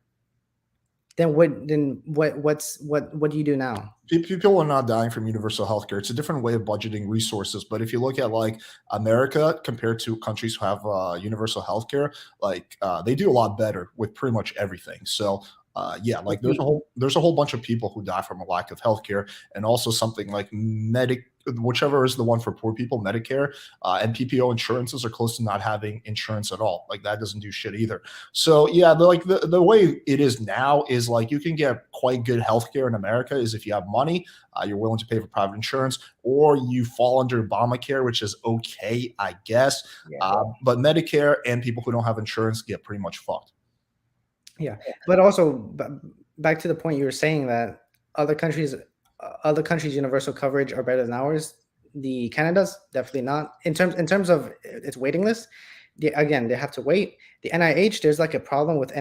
then what do you do now? people are not dying from universal healthcare. It's a different way of budgeting resources. But if you look at like America compared to countries who have universal healthcare, like they do a lot better with pretty much everything. So yeah, like there's a whole bunch of people who die from a lack of healthcare, and also something like whichever is the one for poor people, Medicare and PPO insurances are close to not having insurance at all. Like that doesn't do shit either. So yeah, the way it is now is like you can get quite good healthcare in America is if you have money, you're willing to pay for private insurance, or you fall under Obamacare, which is okay, I guess. Yeah. But Medicare and people who don't have insurance get pretty much fucked. Yeah, but also back to the point you were saying that other countries' universal coverage are better than ours. The Canada's definitely not in terms of its waiting list. Again, they have to wait. The NIH, there's like a problem with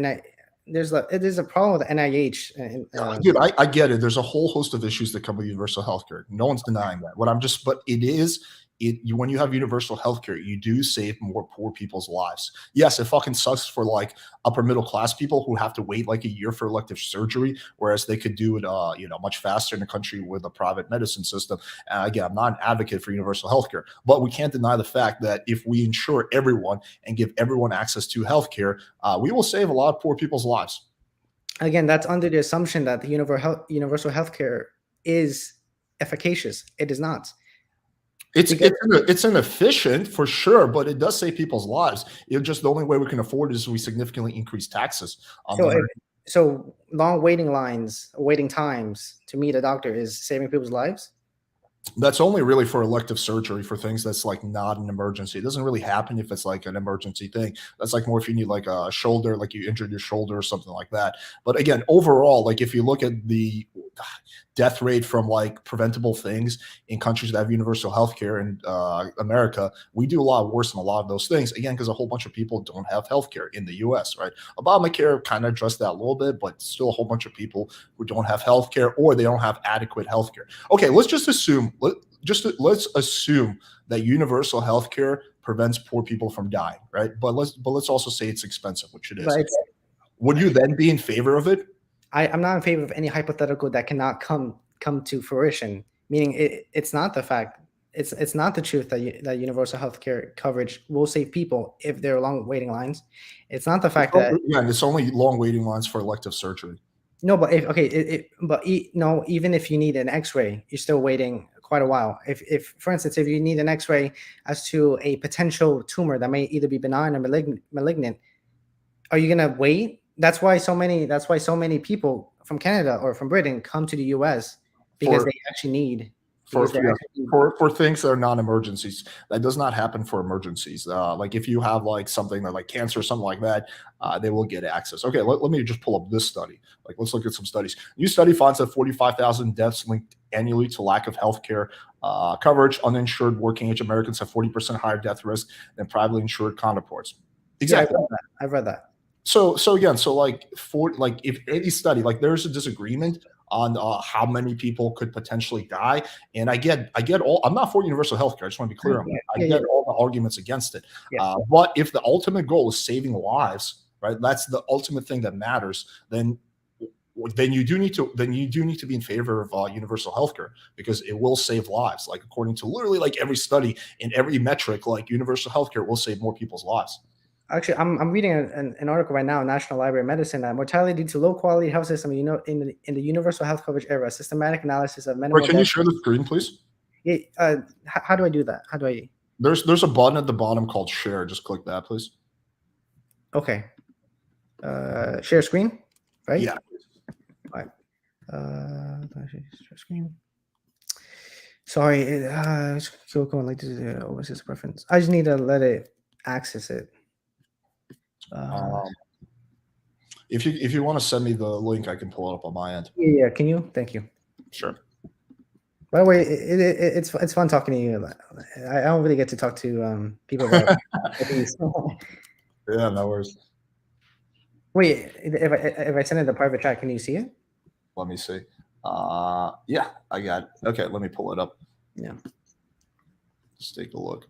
there's a problem with the NIH. Dude, I get it. There's a whole host of issues that come with universal healthcare. No one's denying that. But it is when you have universal healthcare, you do save more poor people's lives. Yes, it fucking sucks for like upper middle class people who have to wait like a year for elective surgery, whereas they could do it, much faster in a country with a private medicine system. Again, I'm not an advocate for universal healthcare, but we can't deny the fact that if we insure everyone and give everyone access to healthcare, we will save a lot of poor people's lives. Again, that's under the assumption that the universal healthcare is efficacious. It is not. It's inefficient for sure, but it does save people's lives. It's just the only way we can afford it is we significantly increase taxes. So long waiting times to meet a doctor is saving people's lives? That's only really for elective surgery, for things that's like not an emergency. It doesn't really happen if it's like an emergency thing. That's like more if you need like a shoulder, like you injured your shoulder or something like that. But again, overall, like if you look at the death rate from like preventable things in countries that have universal healthcare in America, we do a lot worse than a lot of those things. Again, because a whole bunch of people don't have healthcare in the US, right? Obamacare kind of addressed that a little bit, but still a whole bunch of people who don't have healthcare or they don't have adequate healthcare. Okay, let's just assume let's assume that universal healthcare prevents poor people from dying, right? But let's also say it's expensive, which it is. Right. Would you then be in favor of it? I'm not in favor of any hypothetical that cannot come to fruition. Meaning, it's not the fact, it's not the truth that universal healthcare coverage will save people if there are long waiting lines. It's not the fact that it's only long waiting lines for elective surgery. No, but even if you need an X-ray, you're still waiting quite a while. If for instance, if you need an X-ray as to a potential tumor that may either be benign or malignant, are you gonna wait? That's why so many people from Canada or from Britain come to the US because they actually need for things that are non-emergencies. That does not happen for emergencies. Like if you have like something like cancer or something like that, they will get access. Okay, let me just pull up this study. Like let's look at some studies. New study finds that 45,000 deaths linked annually to lack of healthcare coverage. Uninsured working age Americans have 40% higher death risk than privately insured counterparts. Exactly. Yeah, I've read that. So if any study, like there's a disagreement on how many people could potentially die, and I get all. I'm not for universal healthcare. I just want to be clear on that. I get all the arguments against it. Yeah. But if the ultimate goal is saving lives, right? That's the ultimate thing that matters. Then you do need to be in favor of universal healthcare because it will save lives. Like according to literally like every study in every metric, like universal healthcare will save more people's lives. Actually, I'm reading an article right now, National Library of Medicine, that mortality due to low quality health system, in the universal health coverage era, systematic analysis of minimal. Wait, can you share the screen, please? How do I do that? How do I? There's a button at the bottom called share. Just click that, please. Okay. Share screen, right? Yeah. All right. Share screen. Sorry, it's still going like this. Overseas preference. I just need to let it access it. If you want to send me the link, I can pull it up on my end. Yeah, can you? Thank you. Sure. By the way, it's fun talking to you. I don't really get to talk to people about these. Yeah, no worries. Wait, if I send it the private chat, can you see it? Let me see. Yeah, I got it. Okay, let me pull it up. Yeah. Let's take a look.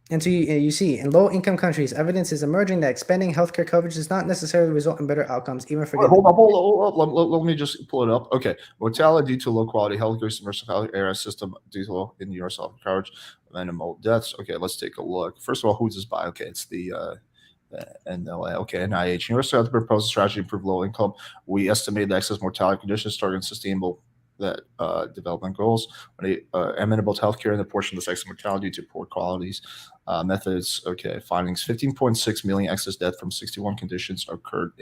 And so you see, in low-income countries, evidence is emerging that expanding healthcare coverage does not necessarily result in better outcomes, even for. Wait, hold up. Let me just pull it up. Okay, mortality due to low-quality healthcare, universal health area system due to low in universal health coverage, minimal deaths. Okay, let's take a look. First of all, who's this by? Okay, it's the NLA. Okay, NIH. Universal Health proposes strategy to improve low income. We estimate the excess mortality conditions targeting sustainable development goals. Amenable to healthcare and the portion of this excess mortality due to poor qualities. Methods. Okay, findings. 15.6 million excess deaths from 61 conditions occurred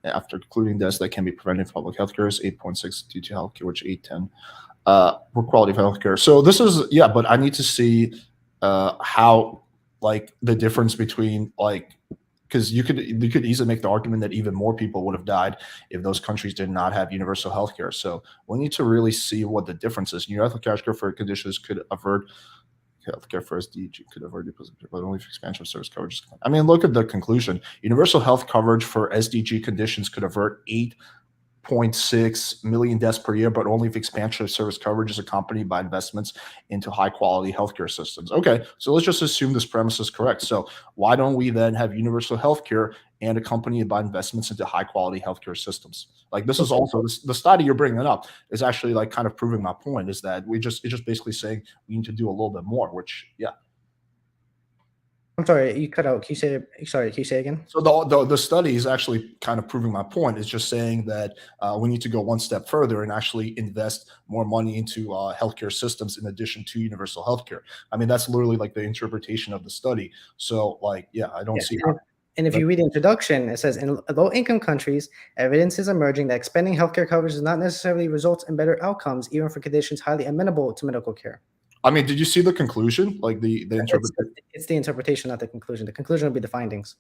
after including deaths that can be prevented from public healthcare. 8.6 due to healthcare, which 810. Poor quality of healthcare. So this is but I need to see how like the difference between because you could easily make the argument that even more people would have died if those countries did not have universal health care. So we need to really see what the difference is. Universal cash care for conditions could avert healthcare for SDG could avert but only if expansion of service coverage. I mean, look at the conclusion. Universal health coverage for SDG conditions could avert 8.6 million deaths per year, but only if expansion of service coverage is accompanied by investments into high quality healthcare systems. Okay, so let's just assume this premise is correct. So why don't we then have universal healthcare and accompanied by investments into high quality healthcare systems? Like this is also the study you're bringing up is actually like kind of proving my point is that it's just basically saying we need to do a little bit more, which I'm sorry, you cut out. Can you say it? Sorry, can you say it again? So the study is actually kind of proving my point. It's just saying that we need to go one step further and actually invest more money into healthcare systems in addition to universal healthcare. I mean, that's literally like the interpretation of the study. So I don't see how. And if you read the introduction, it says, in low-income countries, evidence is emerging that expanding healthcare coverage does not necessarily result in better outcomes, even for conditions highly amenable to medical care. I mean, did you see the conclusion? Like the interpretation? It's the interpretation, not the conclusion. The conclusion would be the findings.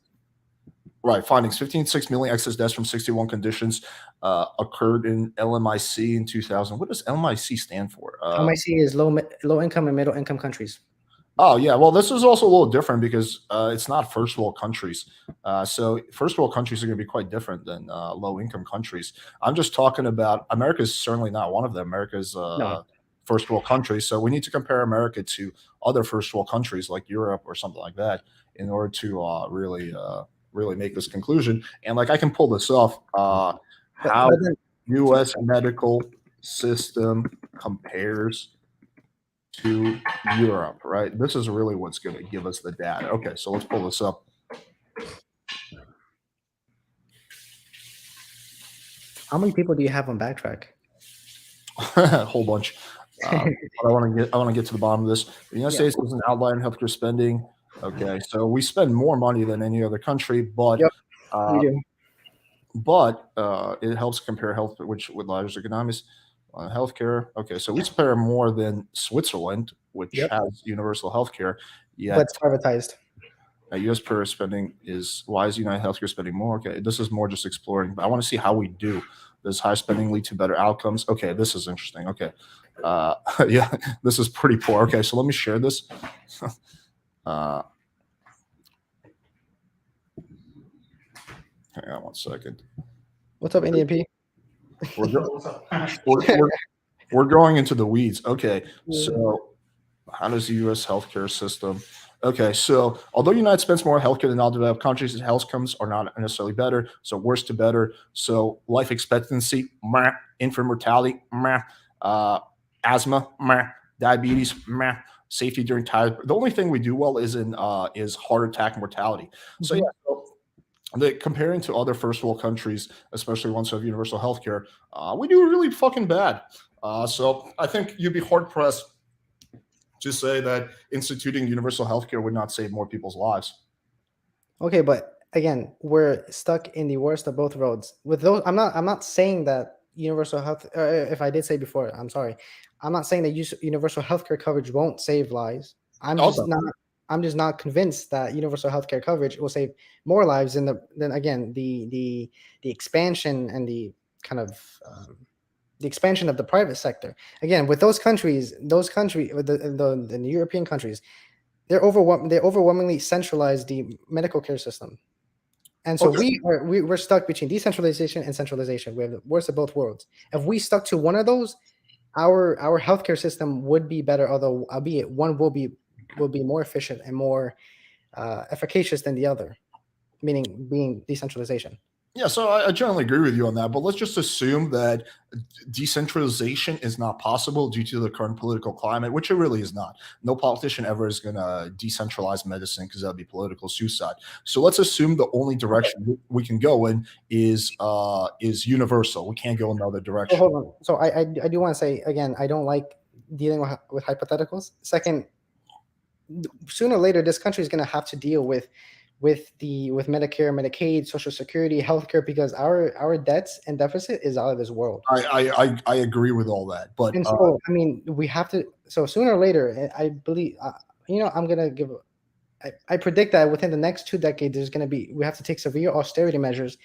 Right, findings. 15.6 million excess deaths from 61 conditions occurred in LMIC in 2000. What does LMIC stand for? LMIC is low-income and middle-income countries. Oh, yeah. Well, this is also a little different because it's not first world countries. So first world countries are going to be quite different than low-income countries. I'm just talking about America is certainly not one of them. America's first world countries. So we need to compare America to other first world countries like Europe or something like that in order to really make this conclusion. And I can pull this off. How U.S. medical system compares to Europe, right? This is really what's going to give us the data. Okay, so let's pull this up. How many people do you have on Backtrack? A whole bunch. But I want to get to the bottom of this. The United States is an outlier in healthcare spending. Okay, so we spend more money than any other country, but we do. But it helps compare health, with large economies. Healthcare. Okay, so we spend more than Switzerland, which has universal healthcare. But it's privatized. U.S. per spending is why is United Healthcare spending more? Okay, this is more just exploring. But I want to see how we do. Does high spending lead to better outcomes? Okay, this is interesting. Okay, this is pretty poor. Okay, so let me share this. Hang on one second. What's up, NDP? We're going into the weeds. Okay, so how does the U.S. healthcare system? Okay, so although the United spends more on healthcare than all developed countries, its health outcomes are not necessarily better. So worse to better. So life expectancy, infant mortality, asthma, diabetes, safety during time. The only thing we do well is in heart attack mortality. So comparing to other first world countries, especially ones who have universal healthcare, we do really fucking bad. So I think you'd be hard pressed to say that instituting universal healthcare would not save more people's lives. Okay, but again, we're stuck in the worst of both roads. With those, I'm not saying that universal health. If I did say before, I'm sorry. I'm not saying that universal healthcare coverage won't save lives. Also, I'm just not convinced that universal healthcare coverage will save more lives than again the expansion and the kind of the expansion of the private sector. Again, with those countries, the European countries, they overwhelmingly centralized the medical care system. And so okay. we're stuck between decentralization and centralization. We have the worst of both worlds. If we stuck to one of those, our healthcare system would be better, although albeit one will be more efficient and more efficacious than the other, meaning being decentralization. Yeah, so I generally agree with you on that, but let's just assume that decentralization is not possible due to the current political climate, which it really is not. No politician ever is going to decentralize medicine because that would be political suicide. So let's assume the only direction we can go in is universal. We can't go in another So direction. hold on. So I do want to say again, I don't like dealing with hypotheticals. Second, sooner or later, this country is going to have to deal with Medicare, Medicaid, Social Security, healthcare, because our debts and deficit is out of this world. I agree with all that, but And so I mean, we have to. So sooner or later, I believe. I'm gonna give. I predict that within the next 2 decades, we have to take severe austerity measures,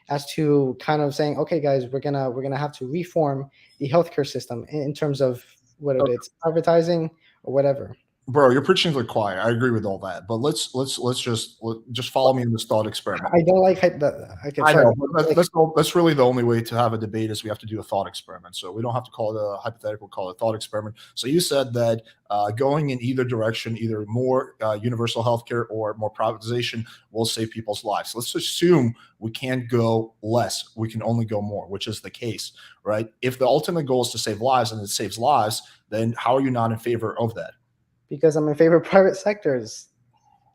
as to kind of saying, okay, guys, we're gonna have to reform the healthcare system in terms of whether it's privatizing or whatever. bro, you're preaching to the choir. I agree with all that, but let's just follow me in this thought experiment. I don't like okay, I sorry. know, but that's really the only way to have a debate is we have to do a thought experiment. So we don't have to call it a hypothetical, call it a thought experiment. So you said that going in either direction, either more universal healthcare or more privatization, will save people's lives. Let's assume we can't go less. We can only go more, which is the case, right? If the ultimate goal is to save lives and it saves lives, then how are you not in favor of that? Because I'm in favor of private sectors.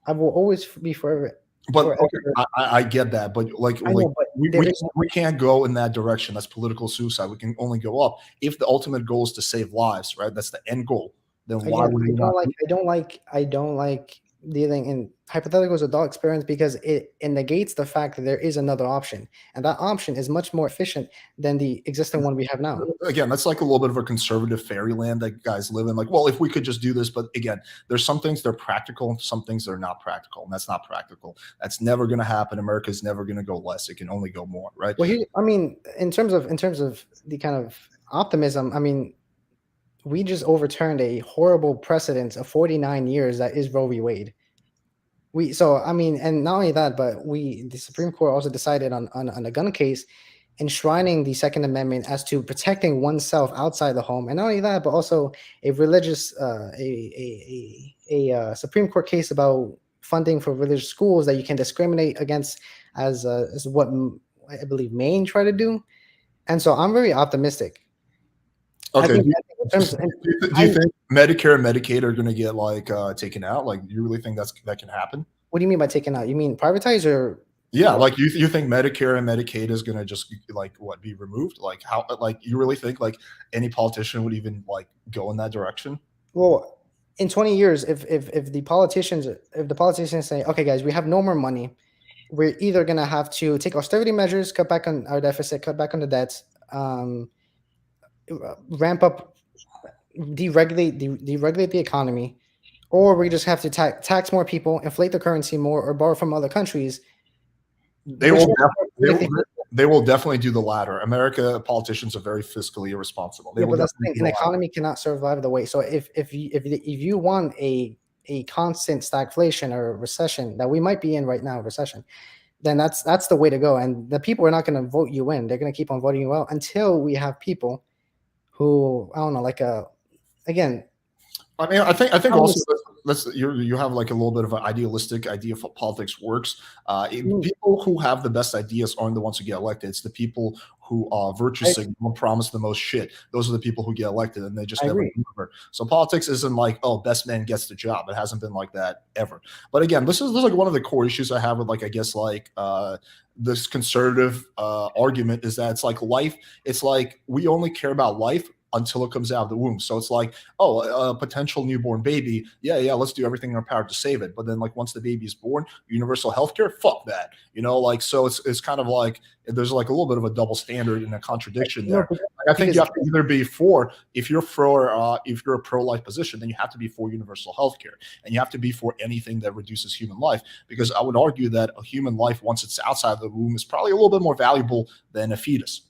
I will always be forever. But okay, I get that, but we can't go in that direction. That's political suicide. We can only go up. If the ultimate goal is to save lives, right? That's the end goal. Then why would we not? I don't like dealing in hypotheticals with thought experiments because it negates the fact that there is another option, and that option is much more efficient than the existing one we have now. Again, that's like a little bit of a conservative fairyland that guys live in. Like, well, if we could just do this, but again, there's some things that are practical and some things that are not practical, and that's not practical. That's never going to happen. America's never going to go less. It can only go more, right? Well, I mean, in terms of the kind of optimism, I mean, we just overturned a horrible precedent of 49 years that is Roe v. Wade. I mean, and not only that, but the Supreme Court also decided on a gun case, enshrining the Second Amendment as to protecting oneself outside the home, and not only that, but also a religious Supreme Court case about funding for religious schools that you can discriminate against, as what I believe Maine tried to do. And so I'm very optimistic. Okay. Do you think Medicare and Medicaid are going to get taken out? Like, do you really think that can happen? What do you mean by taken out? You mean privatize or? Yeah, like you think Medicare and Medicaid is going to just be removed? Like how? Like you really think any politician would even go in that direction? Well, in 20 years, if the politicians say, okay, guys, we have no more money, we're either going to have to take austerity measures, cut back on our deficit, cut back on the debts, ramp up, deregulate the economy, or we just have to tax more people, inflate the currency more, or borrow from other countries. They will definitely do the latter. America politicians are very fiscally irresponsible. But that's the thing. An economy cannot survive the way. So if you want a constant stagflation or recession that we might be in right now, recession, then that's the way to go. And the people are not going to vote you in. They're going to keep on voting you out until we have people who, I don't know, again. I mean, I think also you have a little bit of an idealistic idea of how politics works. People who have the best ideas aren't the ones who get elected. It's the people who virtue signal and promise the most shit. Those are the people who get elected, and they just never deliver. So politics isn't best man gets the job. It hasn't been like that ever. But again, this is one of the core issues I have with this conservative argument is that it's like life. It's like we only care about life until it comes out of the womb. So it's like, oh, a potential newborn baby, yeah, let's do everything in our power to save it. But then like once the baby is born, universal healthcare, fuck that. Like so it's kind of like there's like a little bit of a double standard and a contradiction there. I think you have to either be for, if you're a pro-life position, then you have to be for universal healthcare, and you have to be for anything that reduces human life, because I would argue that a human life, once it's outside the womb, is probably a little bit more valuable than a fetus.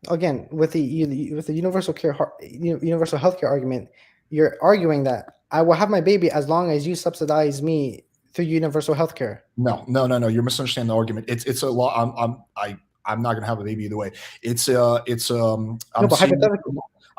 Again, with the universal healthcare argument, you're arguing that I will have my baby as long as you subsidize me through universal healthcare. No. You're misunderstanding the argument. It's a lot. I'm not gonna have a baby either way.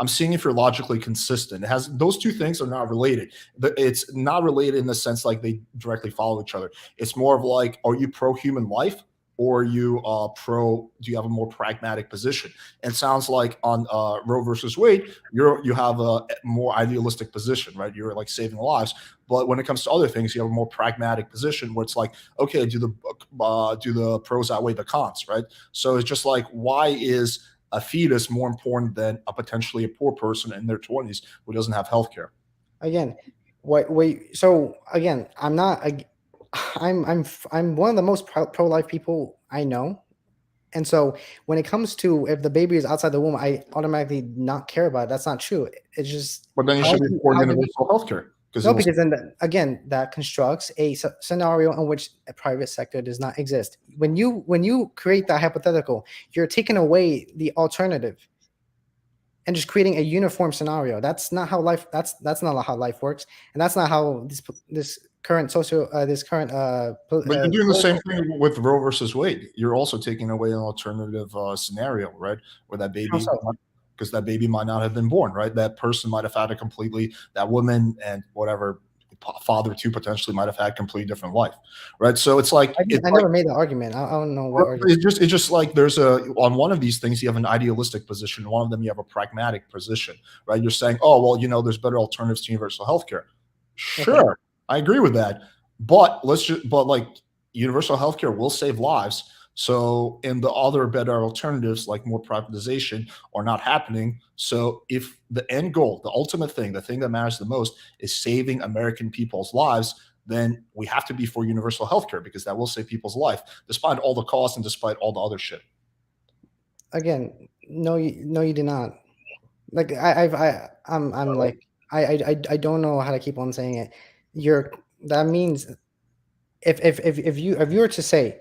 I'm seeing if you're logically consistent. It has, those two things are not related. It's not related in the sense like they directly follow each other. It's more of like, are you pro human life, or do you have a more pragmatic position? And it sounds like on Roe versus Wade, you have a more idealistic position, right? You're like saving lives. But when it comes to other things, you have a more pragmatic position where it's like, okay, do the pros outweigh the cons, right? So it's just like, why is a fetus more important than a potentially a poor person in their 20s who doesn't have health care? Again, so again, I'm one of the most pro-life people I know. And so when it comes to if the baby is outside the womb, I automatically not care about it. That's not true. It's just. But then you should be for universal health care. No, because then again, that constructs a scenario in which a private sector does not exist. When you create that hypothetical, you're taking away the alternative and just creating a uniform scenario. That's not how life. That's not how life works, and that's not how this current But you're doing the same thing with Roe versus Wade. You're also taking away an alternative scenario, right? Where that baby. Because that baby might not have been born, right? That person might have had that woman and whatever father too potentially might have had completely different life, right? So it's like I never made the argument. I don't know what argument. It's just like on one of these things you have an idealistic position, on one of them you have a pragmatic position, right? You're saying, oh well, there's better alternatives to universal healthcare. Sure, okay. I agree with that, but like universal healthcare will save lives. So, and the other better alternatives like more privatization are not happening. So if the end goal, the ultimate thing, the thing that matters the most is saving American people's lives, then we have to be for universal healthcare, because that will save people's life, despite all the costs and despite all the other shit. Again, no, you did not. Like I don't know how to keep on saying it. That means if you were to say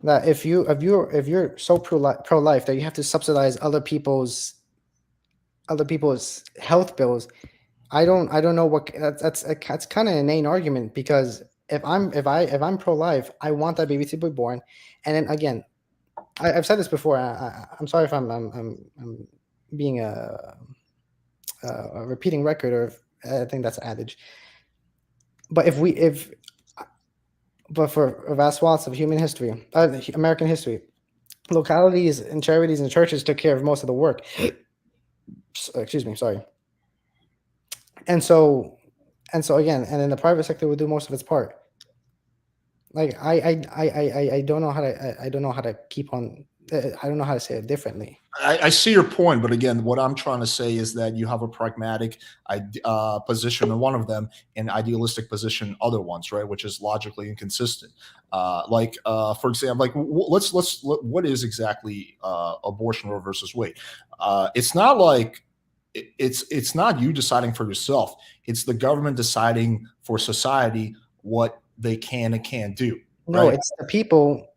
that if you're so pro life that you have to subsidize other people's health bills, I don't know what that's kind of an inane argument, because if I'm pro life, I want that baby to be born, and then again, I've said this before. I'm sorry if I'm being a repeating record, or I think that's an adage. But but for vast swaths of human history, American history, localities and charities and churches took care of most of the work. Excuse me, sorry. And so again, and then the private sector would do most of its part. Like I don't know how to keep on. I don't know how to say it differently. I see your point, but again, what I'm trying to say is that you have a pragmatic position in one of them, and idealistic position in other ones, right? Which is logically inconsistent. For example, what is exactly abortion Roe versus Wade? It's not like it's not you deciding for yourself. It's the government deciding for society what they can and can't do. No, right? It's the people.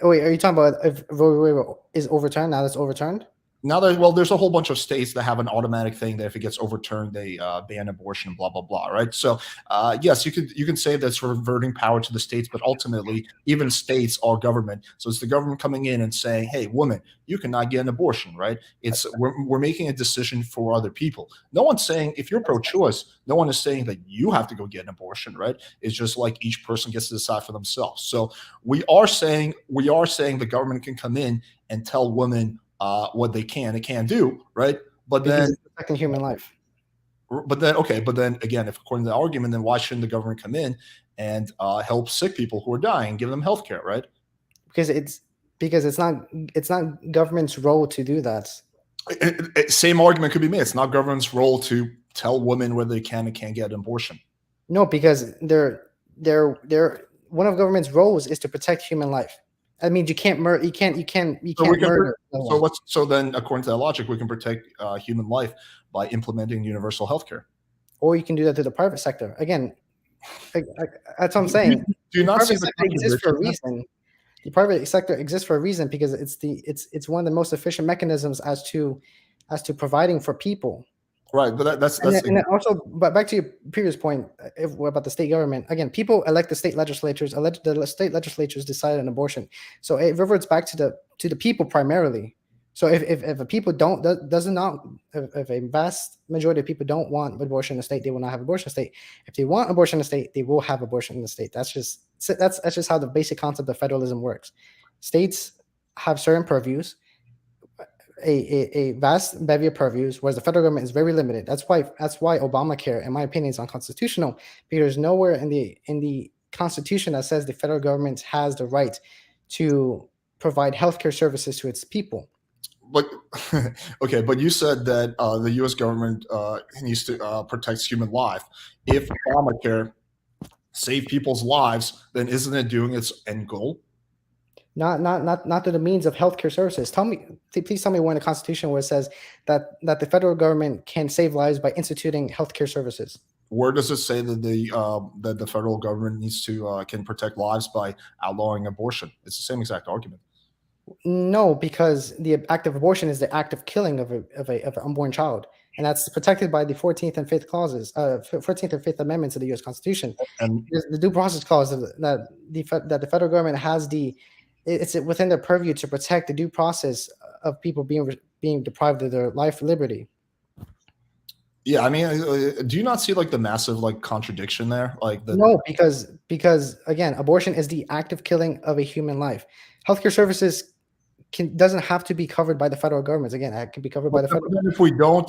Wait, are you talking about if Roe is overturned? Now that's overturned? Now there's a whole bunch of states that have an automatic thing that if it gets overturned, they ban abortion, blah, blah, blah, right? So yes, you can say that's reverting power to the states, but ultimately even states are government. So it's the government coming in and saying, hey, woman, you cannot get an abortion, right? We're making a decision for other people. No one's saying, if you're pro-choice, no one is saying that you have to go get an abortion, right? It's just like each person gets to decide for themselves. So we are saying the government can come in and tell women what they can and can't do, right? But Because then it's protecting human life. But then again, if according to the argument, then why shouldn't the government come in and help sick people who are dying, give them health care, right? Because it's not government's role to do that. Same argument could be made. It's not government's role to tell women whether they can and can't get an abortion. No, because they're one of government's roles is to protect human life. That means you can't murder. You can't murder. So then, according to that logic, we can protect human life by implementing universal health care. Or you can do that through the private sector. Again, that's what I'm saying. Do you not The see private the sector exists for a reason. The private sector exists for a reason because it's one of the most efficient mechanisms as to providing for people. Right, but that's and then also, but back to your previous point about the state government. Again, people elect the state legislatures. The state legislatures decide on abortion, so it reverts back to the people primarily. So if a people if a vast majority of people don't want abortion in the state, they will not have abortion in the state. If they want abortion in the state, they will have abortion in the state. That's just how the basic concept of federalism works. States have certain purviews. A vast bevy of purviews, whereas the federal government is very limited. That's why Obamacare, in my opinion, is unconstitutional, because there's nowhere in the Constitution that says the federal government has the right to provide healthcare services to its people. But okay, but you said that the U.S. government needs to protect human life. If Obamacare saved people's lives, then isn't it doing its end goal? Not to the means of healthcare services. Please tell me where in the Constitution where it says that the federal government can save lives by instituting healthcare services. Where does it say that the federal government needs to can protect lives by outlawing abortion? It's the same exact argument. No, because the act of abortion is the act of killing of an unborn child, and that's protected by the 14th and 5th clauses, 14th and 5th Amendments of the U.S. Constitution. And the due process clause that the federal government has it's within their purview to protect the due process of people being deprived of their life and liberty. Yeah, I mean, do you not see like the massive like contradiction there? No, because again, abortion is the active killing of a human life. Healthcare services doesn't have to be covered by the federal government. Again, it can be covered by the federal government.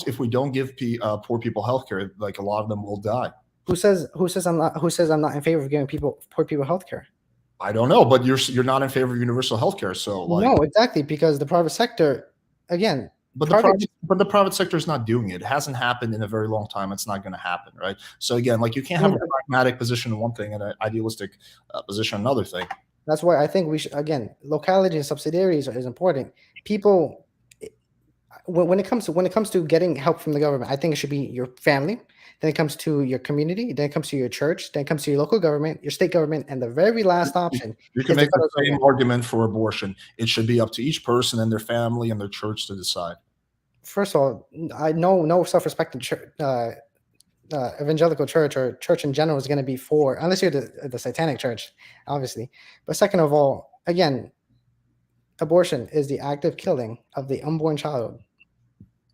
If we don't give poor people healthcare, like a lot of them will die. Who says I'm not in favor of giving poor people healthcare? I don't know, but you're not in favor of universal healthcare, so like no, exactly, because the private sector, again. But the private sector is not doing it. It hasn't happened in a very long time. It's not going to happen, right? So again, like you can't have a pragmatic position in one thing and an idealistic position in another thing. That's why I think we should, again, locality and subsidiaries is important. People, when it comes to getting help from the government, I think it should be your family. Then it comes to your community. Then it comes to your church. Then it comes to your local government, your state government, and the very last option. You can make the same argument for abortion. It should be up to each person and their family and their church to decide. First of all, I know no self-respecting evangelical church or church in general is going to be for, unless you're the satanic church, obviously. But second of all, again, abortion is the active killing of the unborn child.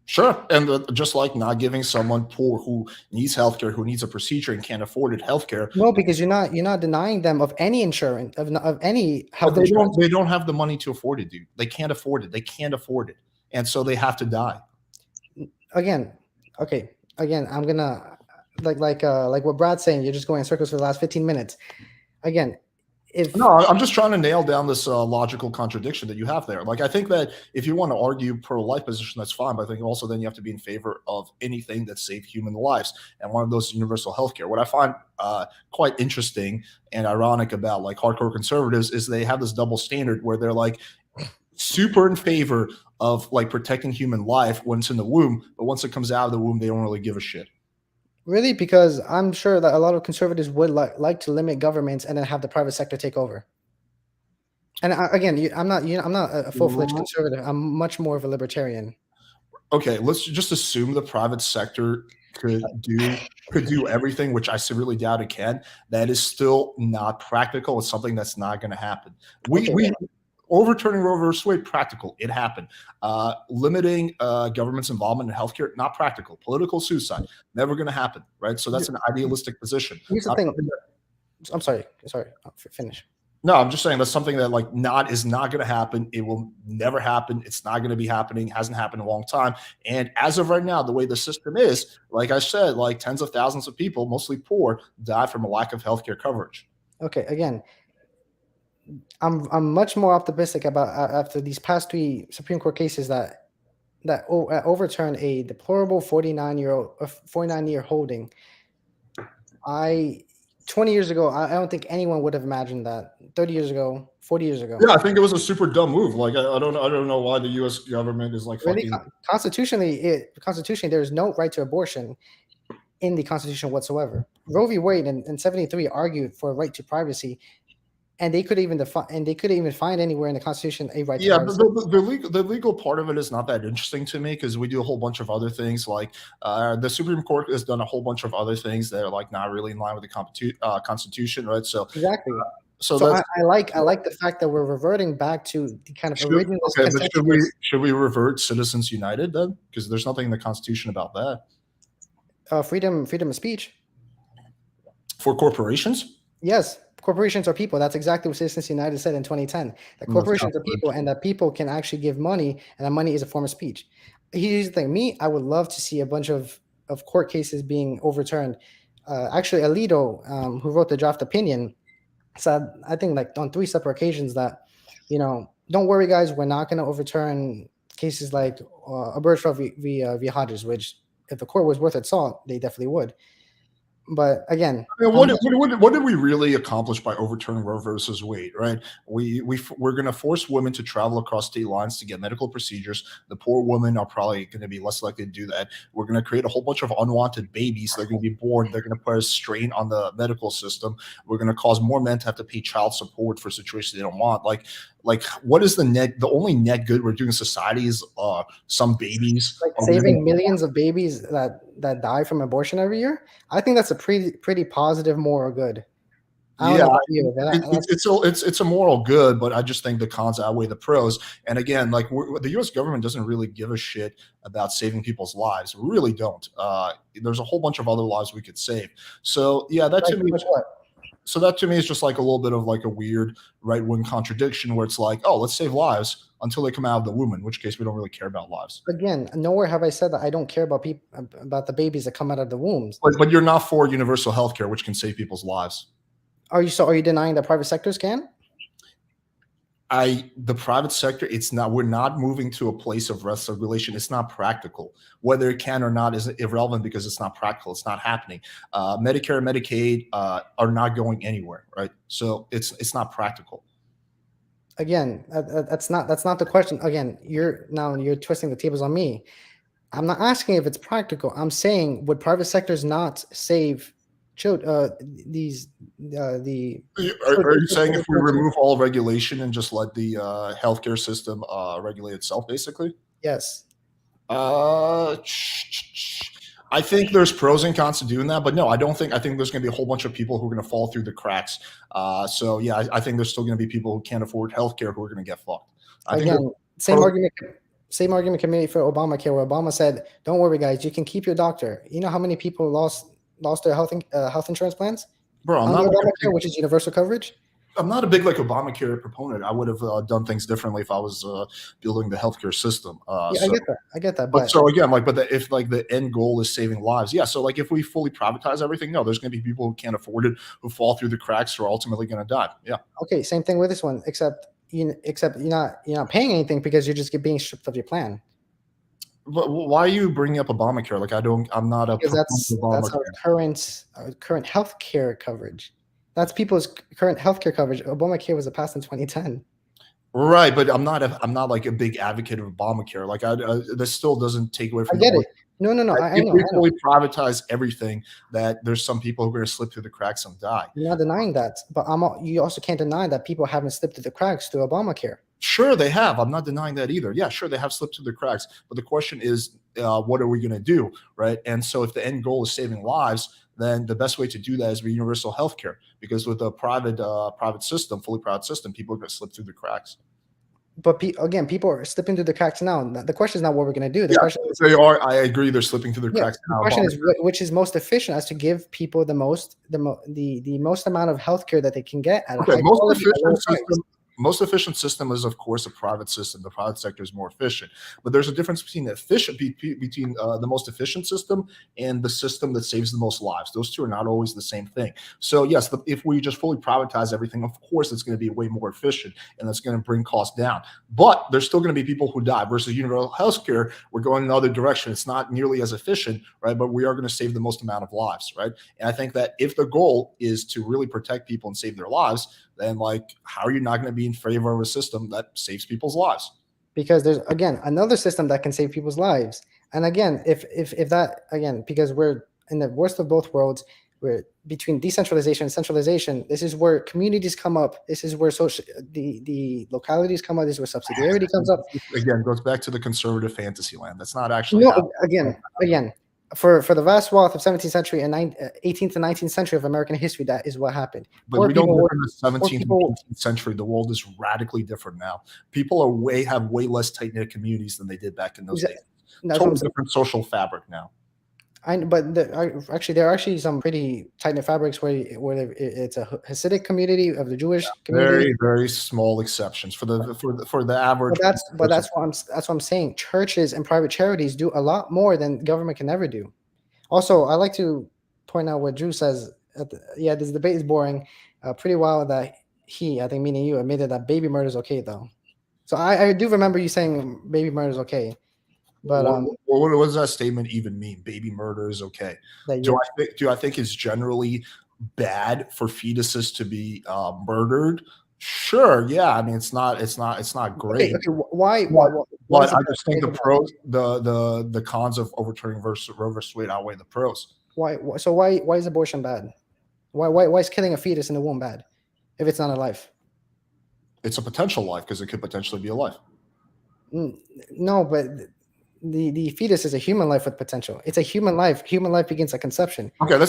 Sure, and just like not giving someone poor who needs healthcare, who needs a procedure and can't afford it, healthcare. No, because you're not denying them of any insurance of any health insurance. They don't have the money to afford it, dude. They can't afford it. They can't afford it, and so they have to die. Again, okay. Again, I'm gonna like what Brad's saying. You're just going in circles for the last 15 minutes. Again. I'm just trying to nail down this logical contradiction that you have there. Like, I think that if you want to argue pro-life position, that's fine. But I think also then you have to be in favor of anything that saves human lives. And one of those is universal healthcare. What I find quite interesting and ironic about like hardcore conservatives is they have this double standard where they're like super in favor of like protecting human life when it's in the womb. But once it comes out of the womb, they don't really give a shit. Really? Because I'm sure that a lot of conservatives would like to limit governments and then have the private sector take over. And again, I'm not a full-fledged conservative. I'm much more of a libertarian. Okay, let's just assume the private sector could do everything, which I severely doubt it can. That is still not practical. It's something that's not going to happen. We overturning Roe versus Wade, practical. It happened. Limiting government's involvement in healthcare, not practical. Political suicide, never going to happen, right? So that's an idealistic position. Here's the thing. I'm sorry. Finish. No, I'm just saying that's something that like is not going to happen. It will never happen. It's not going to be happening. It hasn't happened in a long time. And as of right now, the way the system is, like I said, like tens of thousands of people, mostly poor, die from a lack of healthcare coverage. Okay, again, I'm much more optimistic about after these past 3 Supreme Court cases that that overturn a deplorable 49-year holding. 20 years ago, I don't think anyone would have imagined that. 30 years ago, 40 years ago. Yeah, I think it was a super dumb move. Like I don't know why the U.S. government is like Really, fucking. constitutionally, there is no right to abortion in the Constitution whatsoever. Roe v. Wade in 73 argued for a right to privacy, and they could even find anywhere in the Constitution a right to Yeah, privacy. the legal part of it is not that interesting to me because we do a whole bunch of other things. Like the Supreme Court has done a whole bunch of other things that are like not really in line with the Constitution, right? So Exactly. so So that's I like the fact that we're reverting back to the kind of original. okay. But should we revert Citizens United then? Because there's nothing in the Constitution about that. Freedom of speech. For corporations? Yes, corporations are people. That's exactly what Citizens United said in 2010. That corporations are people, and that people can actually give money, and that money is a form of speech. Here's the thing: I would love to see a bunch of court cases being overturned. Actually, Alito, who wrote the draft opinion, said I think like on 3 separate occasions that, don't worry, guys, we're not going to overturn cases like Abergefell v. Hodges, which if the court was worth its salt, they definitely would. But again, I mean, what did we really accomplish by overturning Roe versus Wade? Right? We're going to force women to travel across state lines to get medical procedures. The poor women are probably going to be less likely to do that. We're going to create a whole bunch of unwanted babies that are going to be born. They're going to put a strain on the medical system. We're going to cause more men to have to pay child support for situations they don't want. Like what is the only net good we're doing in society is some babies, like saving millions of babies that die from abortion every year. I think that's a pretty positive moral good. It's a moral good, but I just think the cons outweigh the pros. And again, like the U.S. government doesn't really give a shit about saving people's lives. We really don't. There's a whole bunch of other lives we could save. So yeah, that to me. So that to me is just like a little bit of like a weird right-wing contradiction where it's like, oh, let's save lives until they come out of the womb, in which case we don't really care about lives. Again, nowhere have I said that I don't care about the babies that come out of the wombs. But you're not for universal health care, which can save people's lives. Are you denying that private sectors can? The private sector, we're not moving to a place of regulation. It's not practical. Whether it can or not is irrelevant because it's not practical. It's not happening. Medicare and Medicaid are not going anywhere, right? So it's not practical. Again, that's not the question. Again, you're twisting the tables on me. I'm not asking if it's practical. I'm saying would private sectors not save children? Are you saying if we remove all regulation and just let the healthcare system regulate itself, basically? Yes. I think there's pros and cons to doing that, but no, I don't think. I think there's going to be a whole bunch of people who are going to fall through the cracks. So yeah, I think there's still going to be people who can't afford healthcare who are going to get fucked. Same argument can be made for Obamacare, where Obama said, "Don't worry, guys, you can keep your doctor." You know how many people lost their health insurance plans? Bro, I'm not Obamacare, which is universal coverage. I'm not a big like Obamacare proponent. I would have done things differently if I was building the healthcare system. I get that. But so again, if the end goal is saving lives, yeah. So like if we fully privatize everything, no, there's going to be people who can't afford it, who fall through the cracks, who are ultimately going to die. Yeah. Okay, same thing with this one, except you're not paying anything because you're just being stripped of your plan. But why are you bringing up Obamacare? Like I'm not a because that's our current healthcare coverage. That's people's current healthcare coverage. Obamacare was passed in 2010. Right, but I'm not like a big advocate of Obamacare. Like this still doesn't take away from. I get it. No. Like, if we fully privatize everything, that there's some people who are going to slip through the cracks and die. I'm not denying that, but you also can't deny that people haven't slipped through the cracks through Obamacare. Sure, they have. I'm not denying that either. Yeah, sure, they have slipped through the cracks. But the question is, what are we going to do, right? And so if the end goal is saving lives, then the best way to do that is with universal health care. Because with a private system, fully private system, people are going to slip through the cracks. But again, people are slipping through the cracks now. The question is not what we're going to do. The question is, they are. I agree. They're slipping through the cracks now. The question is which is most efficient as to give people the most amount of healthcare that they can get. At okay, most efficient system is, of course, a private system. The private sector is more efficient, but there's a difference between the most efficient system and the system that saves the most lives. Those two are not always the same thing. So yes, if we just fully privatize everything, of course, it's going to be way more efficient, and that's going to bring costs down. But there's still going to be people who die. Versus universal healthcare, we're going in the other direction. It's not nearly as efficient, right? But we are going to save the most amount of lives, right? And I think that if the goal is to really protect people and save their lives, then like, how are you not going to be in favor of a system that saves people's lives? Because there's, again, another system that can save people's lives. And again, if that, again, because we're in the worst of both worlds, we're between decentralization and centralization. This is where communities come up. This is where the localities come up. This is where subsidiarity comes up. Again, goes back to the conservative fantasy land. That's not actually no. Again, for the vast swath of 17th century and 18th and 19th century of American history, that is what happened. But we don't live in the 17th and 18th century. The world is radically different now. People are have way less tight-knit communities than they did back in those days. Totally different social fabric now. But there are actually some pretty tight-knit fabrics where it's a Hasidic community of the Jewish community. Very, very small exceptions for the average. But that's what I'm saying. Churches and private charities do a lot more than government can ever do. Also, I like to point out what Drew says. This debate is boring. Pretty wild that I think meaning you, admitted that baby murder is okay though. So I do remember you saying baby murder is okay. But what does that statement even mean? Baby murder is okay. Do I think it's generally bad for fetuses to be murdered? Sure, yeah. I mean, it's not great. Okay, why? But I just think the pros, the cons of overturning Roe versus Wade outweigh the pros. Why? So why is abortion bad? Why is killing a fetus in the womb bad if it's not a life? It's a potential life because it could potentially be a life. No, but the fetus is a human life with potential. It's a human life. Human life begins at conception. Okay,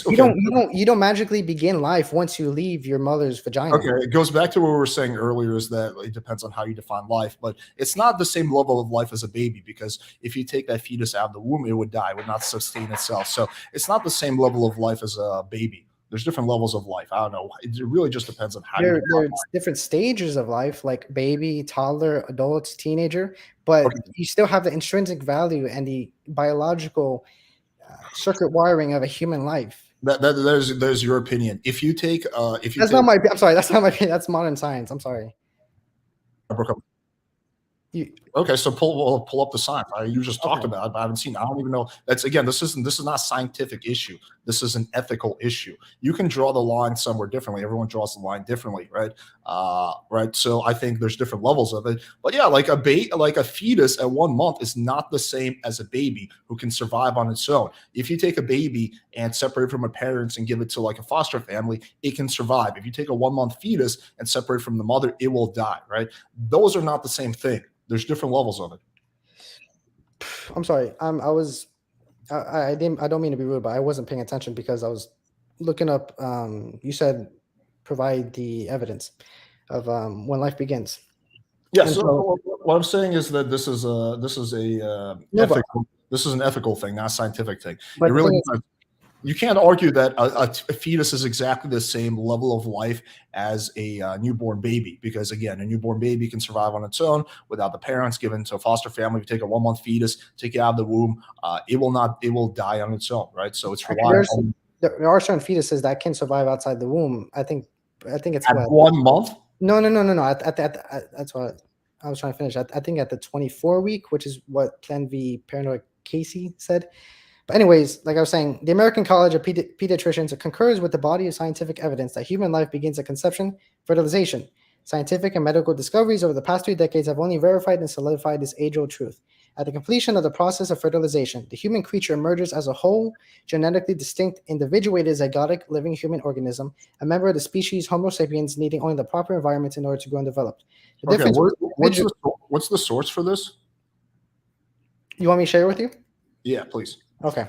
you don't magically begin life once you leave your mother's vagina. Okay, it goes back to what we were saying earlier, is that it depends on how you define life, but it's not the same level of life as a baby, because if you take that fetus out of the womb, it would die, it would not sustain itself. So it's not the same level of life as a baby. There's different levels of life. I don't know. It really just depends on how there's different stages of life, like baby, toddler, adult, teenager, but you still have the intrinsic value and the biological circuit wiring of a human life. There's your opinion. If you take that's not my opinion. That's modern science. I'm sorry. Okay, so pull up the science. You just talked about it, but I haven't seen it. I don't even know. This is not a scientific issue. This is an ethical issue. You can draw the line somewhere differently. Everyone draws the line differently, right? Right. So I think there's different levels of it. But yeah, like a fetus at 1 month is not the same as a baby who can survive on its own. If you take a baby and separate from a parents and give it to like a foster family, it can survive. If you take a 1 month fetus and separate from the mother, it will die, right? Those are not the same thing. There's different levels of it. I'm sorry. I don't mean to be rude, but I wasn't paying attention because I was looking up. You said provide the evidence of when life begins. Yeah. So what I'm saying is that this is an ethical thing, not a scientific thing. It really you can't argue that a fetus is exactly the same level of life as a newborn baby, because again, a newborn baby can survive on its own without the parents, given to a foster family. If you take a 1 month fetus, take it out of the womb, it will die on its own, right? So it's reliant on. There are certain fetuses that can survive outside the womb. I think it's at 1 month. No. That's what I was trying to finish. I think at the 24 week, which is what Ken V. Paranoid Casey said. But anyways, like I was saying, the American College of Pediatricians concurs with the body of scientific evidence that human life begins at conception, fertilization. Scientific and medical discoveries over the past 3 decades have only verified and solidified this age-old truth. At the completion of the process of fertilization, the human creature emerges as a whole, genetically distinct, individuated, zygotic, living human organism, a member of the species Homo sapiens, needing only the proper environment in order to grow and develop. What's the source for this? You want me to share it with you? Yeah, please. Okay.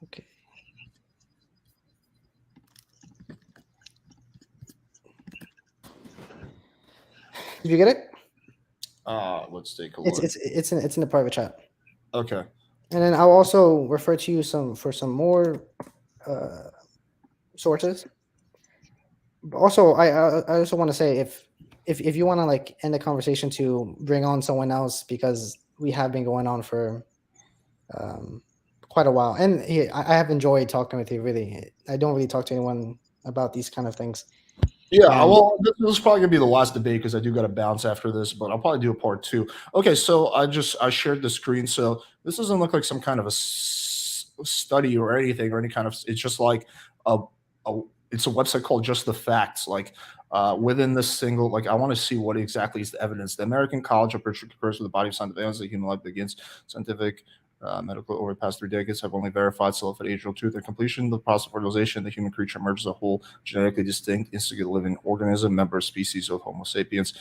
Okay. Did you get it? Let's take a look. It's in the private chat. Okay. And then I'll also refer to you for some more sources. Also, I also want to say if you want to like end the conversation to bring on someone else, because we have been going on for quite a while, and I have enjoyed talking with you. Really, I don't really talk to anyone about these kind of things. Yeah, well, this is probably gonna be the last debate because I do got to bounce after this, but I'll probably do a part 2. Okay, so I shared the screen, so this doesn't look like some kind of a study or anything or any kind of. It's just like it's a website called Just the Facts. Like within this single, like I want to see what exactly is the evidence. The American College of Picture occurs with the body of scientific evidence that human life begins. Scientific. Medical over the past 3 decades have only verified self at age of truth and completion of the process of fertilization. The human creature emerges as a whole, genetically distinct, instantly living organism, member of species of Homo sapiens.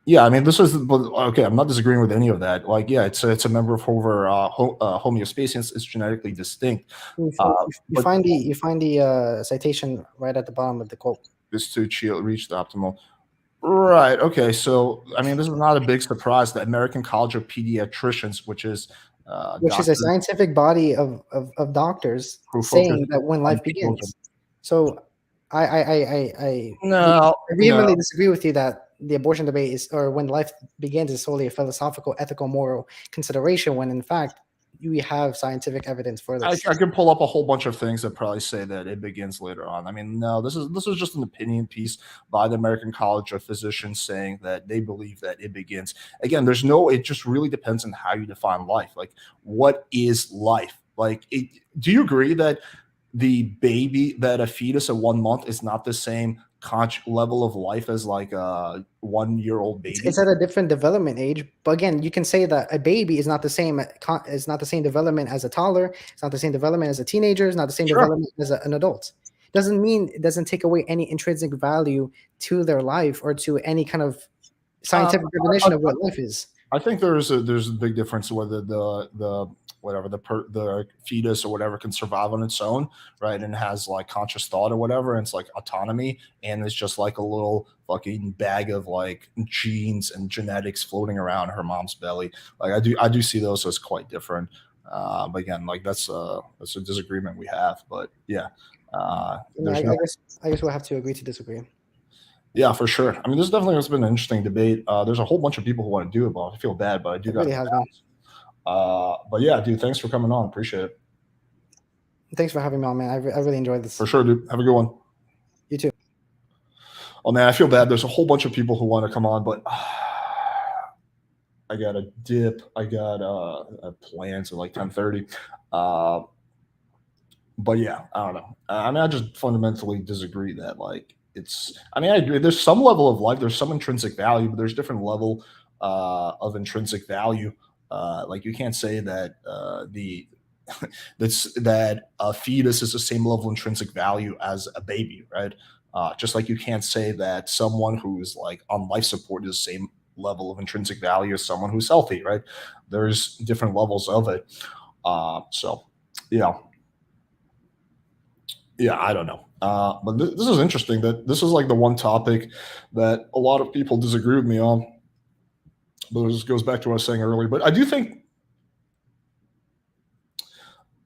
Yeah, I mean, this is okay. I'm not disagreeing with any of that. Like, yeah, it's a member of Homo sapiens. It's genetically distinct. You find the citation right at the bottom of the quote. Is to reach the optimal. Right. Okay. So, I mean, this is not a big surprise. The American College of Pediatricians, which is a scientific body of doctors saying that when life begins. So, I vehemently disagree with you that the abortion debate is, or when life begins, is solely a philosophical, ethical, moral consideration. When in fact, we have scientific evidence for this. I can pull up a whole bunch of things that probably say that it begins later on. I mean, no, this is just an opinion piece by the American College of Physicians saying that they believe that it begins. Again, it just really depends on how you define life. Like, what is life? Like, do you agree that a fetus at 1 month is not the same level of life as like a 1-year-old baby? It's at a different development age, but again, you can say that a baby is not the same. It's not the same development as a toddler. It's not the same development as a teenager. It's not the same development as an adult. It doesn't take away any intrinsic value to their life or to any kind of scientific definition of what life is. I think there's a big difference whether the fetus or whatever can survive on its own, right? And has like conscious thought or whatever, and it's like autonomy, and it's just like a little fucking bag of like genes and genetics floating around her mom's belly. Like I do see those as quite different. But again, like that's a disagreement we have. But yeah, I guess we'll have to agree to disagree. Yeah, for sure. I mean, this definitely has been an interesting debate. There's a whole bunch of people who want to do it, but I feel bad, but I do got to. But yeah, dude, thanks for coming on. Appreciate it. Thanks for having me on, man. I really enjoyed this. For sure, dude. Have a good one. You too. Oh, man, I feel bad. There's a whole bunch of people who want to come on, but I got a dip. I got plans at like 10:30. But yeah, I don't know. I mean, I just fundamentally disagree that like I agree. There's some level of life. There's some intrinsic value, but there's different level of intrinsic value. Like you can't say that that a fetus is the same level of intrinsic value as a baby, right? Just like you can't say that someone who's like on life support is the same level of intrinsic value as someone who's healthy, right? There's different levels of it. So, yeah, I don't know. But this is interesting that this is like the one topic that a lot of people disagree with me on. But this goes back to what I was saying earlier. But I do think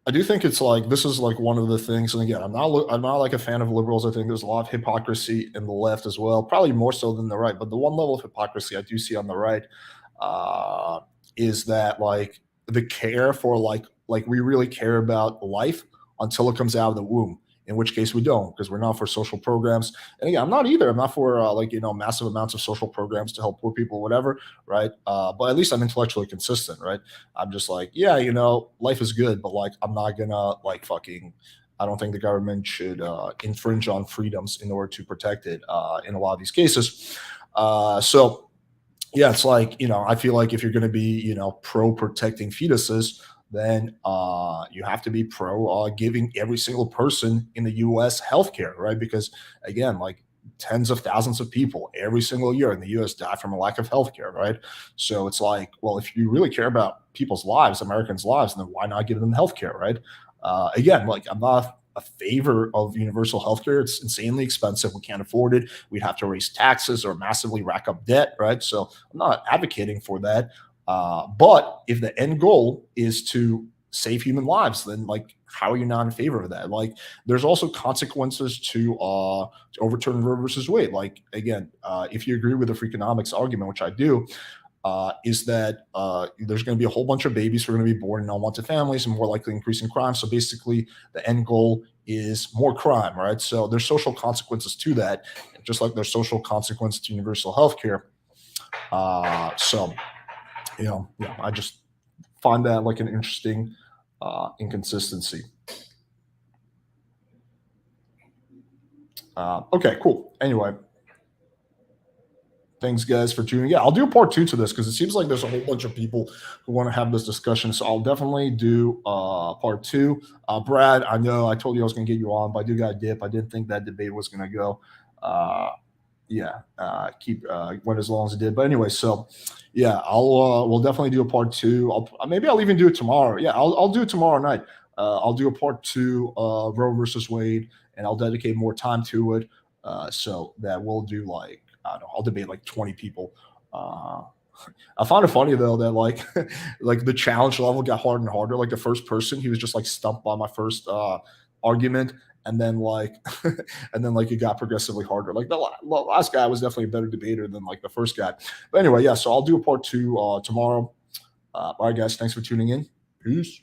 it's like this is like one of the things. And again, I'm not like a fan of liberals. I think there's a lot of hypocrisy in the left as well, probably more so than the right. But the one level of hypocrisy I do see on the right is that like the care for like we really care about life until it comes out of the womb. In which case we don't, because we're not for social programs. And again, I'm not either. I'm not for massive amounts of social programs to help poor people, whatever, right? But at least I'm intellectually consistent, right? I'm just like, yeah, life is good, but like I'm not gonna like I don't think the government should infringe on freedoms in order to protect it in a lot of these cases. So yeah, it's like, I feel like if you're gonna be, pro protecting fetuses, then you have to be pro giving every single person in the U.S. healthcare, right? Because again, like tens of thousands of people every single year in the U.S. die from a lack of healthcare, right? So it's like, well, if you really care about people's lives, Americans' lives, then why not give them healthcare, right? Again, like I'm not a favor of universal healthcare. It's insanely expensive. We can't afford it. We'd have to raise taxes or massively rack up debt, right? So I'm not advocating for that. But if the end goal is to save human lives, then like, how are you not in favor of that? Like, there's also consequences to overturn Roe versus Wade. Like, again, if you agree with the Freakonomics argument, which I do, is that there's going to be a whole bunch of babies who are going to be born in unwanted families and more likely increasing crime. So basically, the end goal is more crime, right? So there's social consequences to that, just like there's social consequences to universal health care. So, yeah, I just find that like an interesting inconsistency. Okay, cool. Anyway, thanks guys for tuning in. Yeah, I'll do a part 2 to this because it seems like there's a whole bunch of people who want to have this discussion. So I'll definitely do part 2. Brad, I know I told you I was going to get you on, but I do got a dip. I didn't think that debate was going to go. Went as long as it did. But anyway, so yeah, we'll definitely do a part 2. Maybe I'll even do it tomorrow. Yeah, I'll do it tomorrow night. I'll do a part 2 Roe versus Wade, and I'll dedicate more time to it. So that we'll do like, I don't know, I'll debate like 20 people. I found it funny though that like like the challenge level got harder and harder. Like the first person, he was just like stumped by my first argument, and then like it got progressively harder. Like the last guy was definitely a better debater than like the first guy. But anyway, yeah. So I'll do a part 2 tomorrow. All right, guys. Thanks for tuning in. Peace.